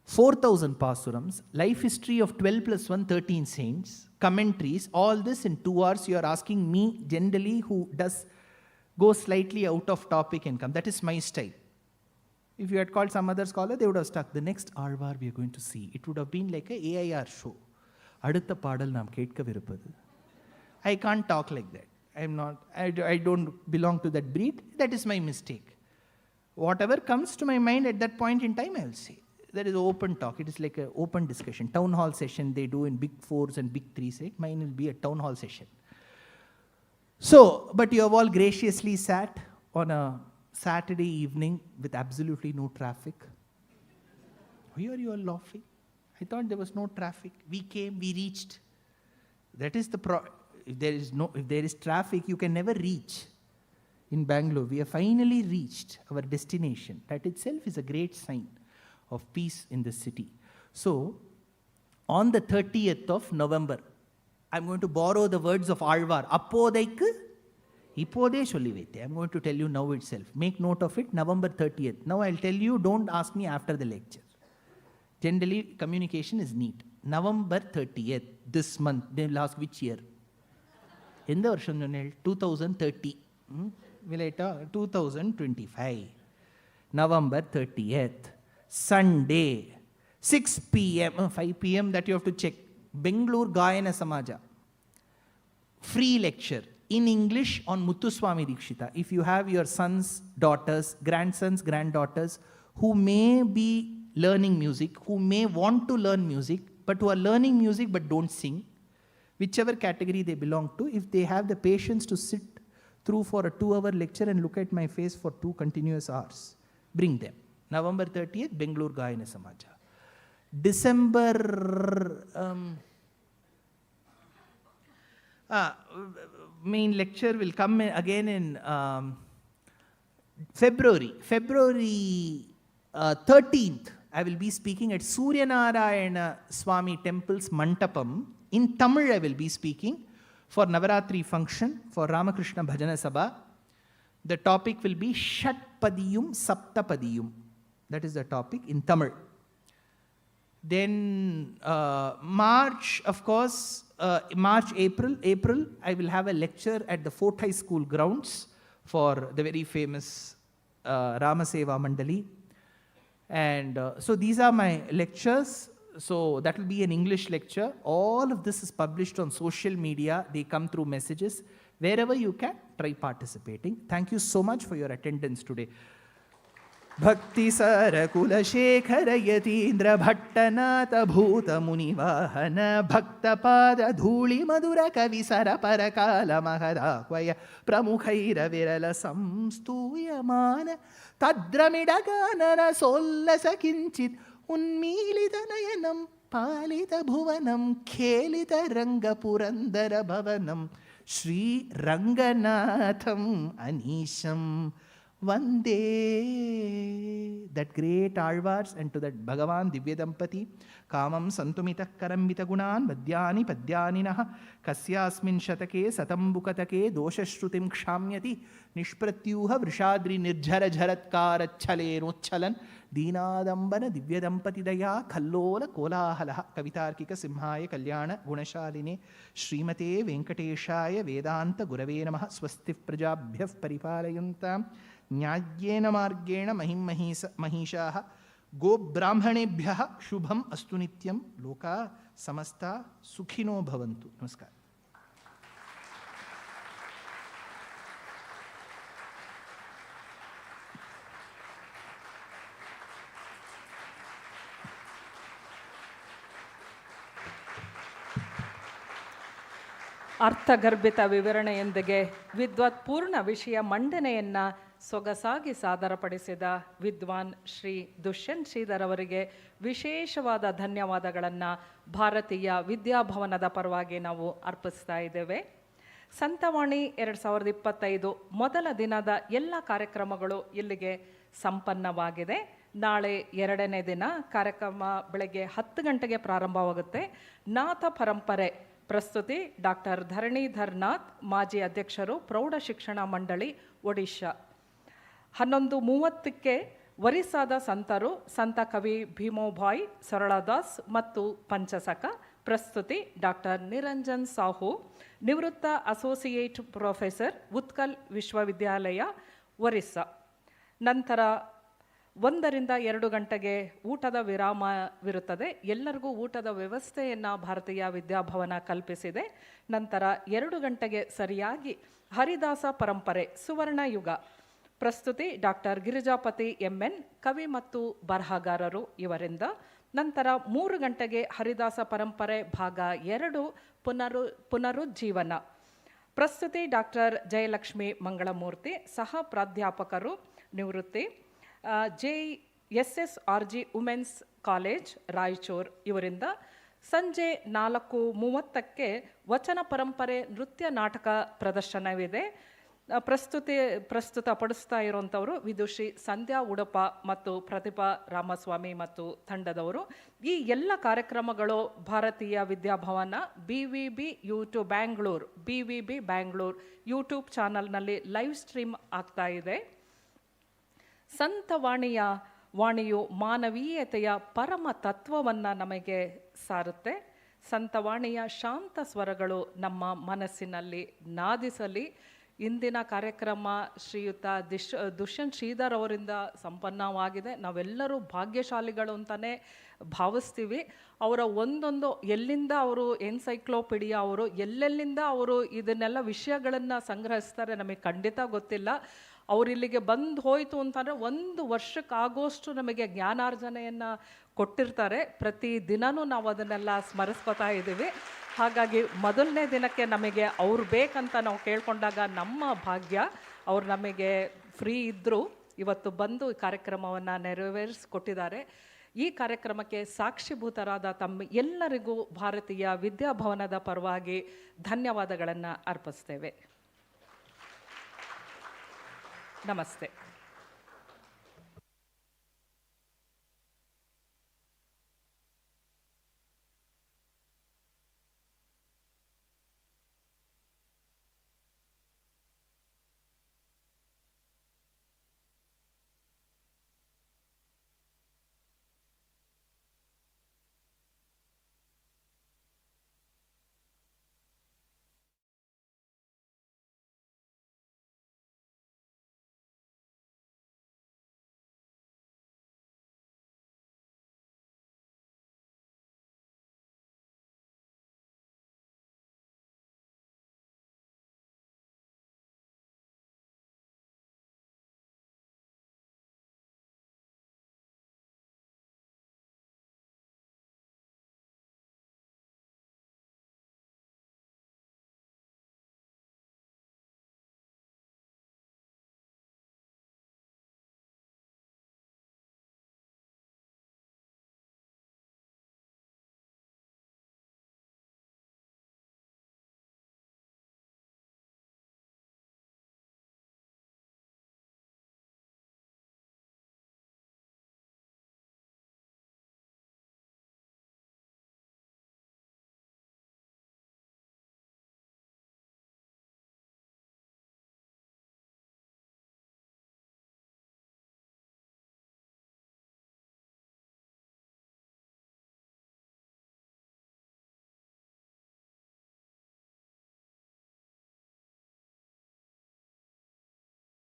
4,000 pasurams, life history of 12 plus 1, 13 saints, commentaries, all this in 2 hours. You are asking me generally who does go slightly out of topic and come. That is my style. If you had called some other scholar, they would have stuck. The next Alvar we are going to see. It would have been like a AIR show. அடுத்த பாடல் நாம் கேட்கவிருப்பது. I can't talk like that. I don't belong to that breed. That is my mistake. Whatever comes to my mind at that point in time, I will say. There is open talk. It is like an open discussion. Town hall session they do in big 4s and big 3s. Mine will be a town hall session. So, but you have all graciously sat on a Saturday evening with absolutely no traffic. Why are you all laughing? I thought there was no traffic. We came, we reached. That is the if there is traffic, you can never reach. In Bangalore, we have finally reached our destination. That itself is a great sign of peace in the city. So, on the 30th of November, I'm going to borrow the words of Alvar. Appodaikku Ippode sollivette. I'm going to tell you now itself. Make note of it, November 30th. Now I'll tell you, don't ask me after the lecture. Generally, communication is neat. November 30th, this month, they will ask which year. In the version 2030. Will I talk? 2025. November 30th. Sunday. 6 p.m. 5 p.m. that you have to check. Bengaluru Gayana Samaja. Free lecture in English on Muthuswami Dikshita. If you have your sons, daughters, grandsons, granddaughters who may be learning music, who may want to learn music, but who are learning music but don't sing, whichever category they belong to, if they have the patience to sit through for a 2-hour lecture and look at my face for 2 continuous hours, bring them. November 30th, Bengaluru Gayana Samaja. December, main lecture will come again in February. February 13th, I will be speaking at Suryanarayana Swami Temple's Mantapam. In Tamil, I will be speaking for Navaratri function, for Ramakrishna Bhajana Sabha. The topic will be Shatpadiyum Saptapadiyum. That is the topic in Tamil. Then March, of course, April, I will have a lecture at the Fort High School grounds for the very famous Ramaseva Mandali. And so these are my lectures. So that will be an English lecture. All of this is published on social media. They come through messages. Wherever you can, try participating. Thank you so much for your attendance today. Bhakti Sara Kulasekhara Yatindra Bhattanatha Bhuta Munivahana Bhakta Pada Dhuli Madhurakavi Parakala Mahadakwaya Pramukhaira Virala Samstuyamana Tadramidagana Sollasa Kinchit Unmilita Nayanam Palita Bhuvanam Kelita Ranga Purandara Bhavanam Sri Ranganatham Anisham Vande, that great Alvars, and to that Bhagavan Divya Dampati, Kamam Santumita Karambita Gunan, Vadyani Padyaninaha, Kasyasmin Shatake, Satambukatake, Doshashrutim Kshamyati, Nishpratyuha Vrishadri Nirjara Jharatkara Chale Nochalan, Deenadambana Divya Dampati Daya, Kallola Kolahalaha, Kavitarkika Simhaya Kalyana, Gunashaline, Srimate Venkateshaya, Vedanta Gurave Namaha, Swastif Prajabhyav Paripalayantam, Nyajyena Margena Mahishaha Go Brahmanebhyaha Shubham Astu Nityam Loka Samasta Sukhino Bhavantu. Namaskar. ಅರ್ಥಗರ್ಭಿತ ವಿವರಣೆಯೊಂದಿಗೆ ವಿದ್ವತ್ ಪೂರ್ಣ ವಿಷಯ ಮಂಡನೆಯನ್ನು ಸೊಗಸಾಗಿ ಸಾದರಪಡಿಸಿದ ವಿದ್ವಾನ್ ಶ್ರೀ ದುಷ್ಯಂತ್ ಶ್ರೀಧರ್ ಅವರಿಗೆ ವಿಶೇಷವಾದ ಧನ್ಯವಾದಗಳನ್ನು ಭಾರತೀಯ ವಿದ್ಯಾಭವನದ ಪರವಾಗಿ ನಾವು ಅರ್ಪಿಸ್ತಾ ಇದ್ದೇವೆ. ಸಂತವಾಣಿ 2025 ಮೊದಲ ದಿನದ ಎಲ್ಲ ಕಾರ್ಯಕ್ರಮಗಳು ಇಲ್ಲಿಗೆ ಸಂಪನ್ನವಾಗಿದೆ. ನಾಳೆ 2ನೇ ದಿನ ಕಾರ್ಯಕ್ರಮ ಬೆಳಗ್ಗೆ 10 ಗಂಟೆಗೆ ಪ್ರಾರಂಭವಾಗುತ್ತೆ. ನಾಥ ಪರಂಪರೆ ಪ್ರಸ್ತುತಿ ಡಾಕ್ಟರ್ ಧರಣೀಧರ್ನಾಥ್, ಮಾಜಿ ಅಧ್ಯಕ್ಷರು, ಪ್ರೌಢ ಶಿಕ್ಷಣ ಮಂಡಳಿ, ಒಡಿಶಾ. 11:30ಕ್ಕೆ ಒರಿಸ್ಸಾದ ಸಂತರು ಸಂತ ಕವಿ ಭೀಮೋಭಾಯ್ ಸರಳದಾಸ್ ಮತ್ತು ಪಂಚಸಖ. ಪ್ರಸ್ತುತಿ ಡಾಕ್ಟರ್ ನಿರಂಜನ್ ಸಾಹು, ನಿವೃತ್ತ ಅಸೋಸಿಯೇಟ್ ಪ್ರೊಫೆಸರ್, ಉತ್ಕಲ್ ವಿಶ್ವವಿದ್ಯಾಲಯ, ಒರಿಸ್ಸಾ. ನಂತರ 1ರಿಂದ 2 ಗಂಟೆಗೆ ಊಟದ ವಿರಾಮವಿರುತ್ತದೆ. ಎಲ್ಲರಿಗೂ ಊಟದ ವ್ಯವಸ್ಥೆಯನ್ನು ಭಾರತೀಯ ವಿದ್ಯಾಭವನ ಕಲ್ಪಿಸಿದೆ. ನಂತರ 2 ಗಂಟೆಗೆ ಸರಿಯಾಗಿ ಹರಿದಾಸ ಪರಂಪರೆ ಸುವರ್ಣ ಯುಗ. ಪ್ರಸ್ತುತಿ ಡಾಕ್ಟರ್ ಗಿರಿಜಾಪತಿ MN, ಕವಿ ಮತ್ತು ಬರಹಗಾರರು ಇವರಿಂದ. ನಂತರ 3 ಗಂಟೆಗೆ ಹರಿದಾಸ ಪರಂಪರೆ ಭಾಗ 2 ಪುನರುಜ್ಜೀವನ. ಪ್ರಸ್ತುತಿ ಡಾಕ್ಟರ್ ಜಯಲಕ್ಷ್ಮಿ ಮಂಗಳಮೂರ್ತಿ, ಸಹ ಪ್ರಾಧ್ಯಾಪಕರು, ನಿವೃತ್ತಿ, JSSRG ವುಮೆನ್ಸ್ ಕಾಲೇಜ್, ರಾಯಚೂರು ಇವರಿಂದ. ಸಂಜೆ 4:30ಕ್ಕೆ ವಚನ ಪರಂಪರೆ ನೃತ್ಯ ನಾಟಕ ಪ್ರದರ್ಶನವಿದೆ. ಪ್ರಸ್ತುತಪಡಿಸ್ತಾ ಇರುವಂಥವರು ವಿದುಷಿ ಸಂಧ್ಯಾ ಉಡುಪ ಮತ್ತು ಪ್ರತಿಭಾ ರಾಮಸ್ವಾಮಿ ಮತ್ತು ತಂಡದವರು. ಈ ಎಲ್ಲ ಕಾರ್ಯಕ್ರಮಗಳು ಭಾರತೀಯ ವಿದ್ಯಾಭವನ BVB ಬ್ಯಾಂಗ್ಳೂರ್ ಯೂಟ್ಯೂಬ್ ಚಾನಲ್ನಲ್ಲಿ ಲೈವ್ ಸ್ಟ್ರೀಮ್ ಆಗ್ತಾ ಇದೆ. ವಾಣಿಯು ಮಾನವೀಯತೆಯ ಪರಮ ತತ್ವವನ್ನು ನಮಗೆ ಸಾರುತ್ತೆ. ಸಂತವಾಣಿಯ ಶಾಂತ ಸ್ವರಗಳು ನಮ್ಮ ಮನಸ್ಸಿನಲ್ಲಿ ನಾದಿಸಲಿ. ಇಂದಿನ ಕಾರ್ಯಕ್ರಮ ಶ್ರೀಯುತ ದುಷ್ಯಂತ್ ಶ್ರೀಧರ್ ಅವರಿಂದ ಸಂಪನ್ನವಾಗಿದೆ. ನಾವೆಲ್ಲರೂ ಭಾಗ್ಯಶಾಲಿಗಳು ಅಂತಲೇ ಭಾವಿಸ್ತೀವಿ. ಅವರ ಒಂದೊಂದು ಎಲ್ಲಿಂದ ಅವರು ಎನ್ಸೈಕ್ಲೋಪೀಡಿಯಾ, ಅವರು ಎಲ್ಲೆಲ್ಲಿಂದ ಅವರು ಇದನ್ನೆಲ್ಲ ವಿಷಯಗಳನ್ನು ಸಂಗ್ರಹಿಸ್ತಾರೆ ನಮಗೆ ಖಂಡಿತ ಗೊತ್ತಿಲ್ಲ. ಅವರಿಲ್ಲಿಗೆ ಬಂದು ಹೋಯಿತು ಅಂತಂದರೆ 1 ವರ್ಷಕ್ಕಾಗೋಷ್ಟು ನಮಗೆ ಜ್ಞಾನಾರ್ಜನೆಯನ್ನು ಕೊಟ್ಟಿರ್ತಾರೆ. ಪ್ರತಿ ದಿನವೂ ನಾವು ಅದನ್ನೆಲ್ಲ ಸ್ಮರಿಸ್ಕೊತಾ ಇದ್ದೀವಿ. ಹಾಗಾಗಿ ಮೊದಲನೇ ದಿನಕ್ಕೆ ನಮಗೆ ಅವ್ರು ಬೇಕಂತ ನಾವು ಕೇಳ್ಕೊಂಡಾಗ ನಮ್ಮ ಭಾಗ್ಯ, ಅವ್ರು ನಮಗೆ ಫ್ರೀ ಇದ್ದರು ಇವತ್ತು ಬಂದು ಈ ಕಾರ್ಯಕ್ರಮವನ್ನು ನೆರವೇರಿಸಿಕೊಟ್ಟಿದ್ದಾರೆ. ಈ ಕಾರ್ಯಕ್ರಮಕ್ಕೆ ಸಾಕ್ಷಿಭೂತರಾದ ತಮ್ಮ ಎಲ್ಲರಿಗೂ ಭಾರತೀಯ ವಿದ್ಯಾಭವನದ ಪರವಾಗಿ ಧನ್ಯವಾದಗಳನ್ನು ಅರ್ಪಿಸ್ತೇವೆ. ನಮಸ್ತೆ.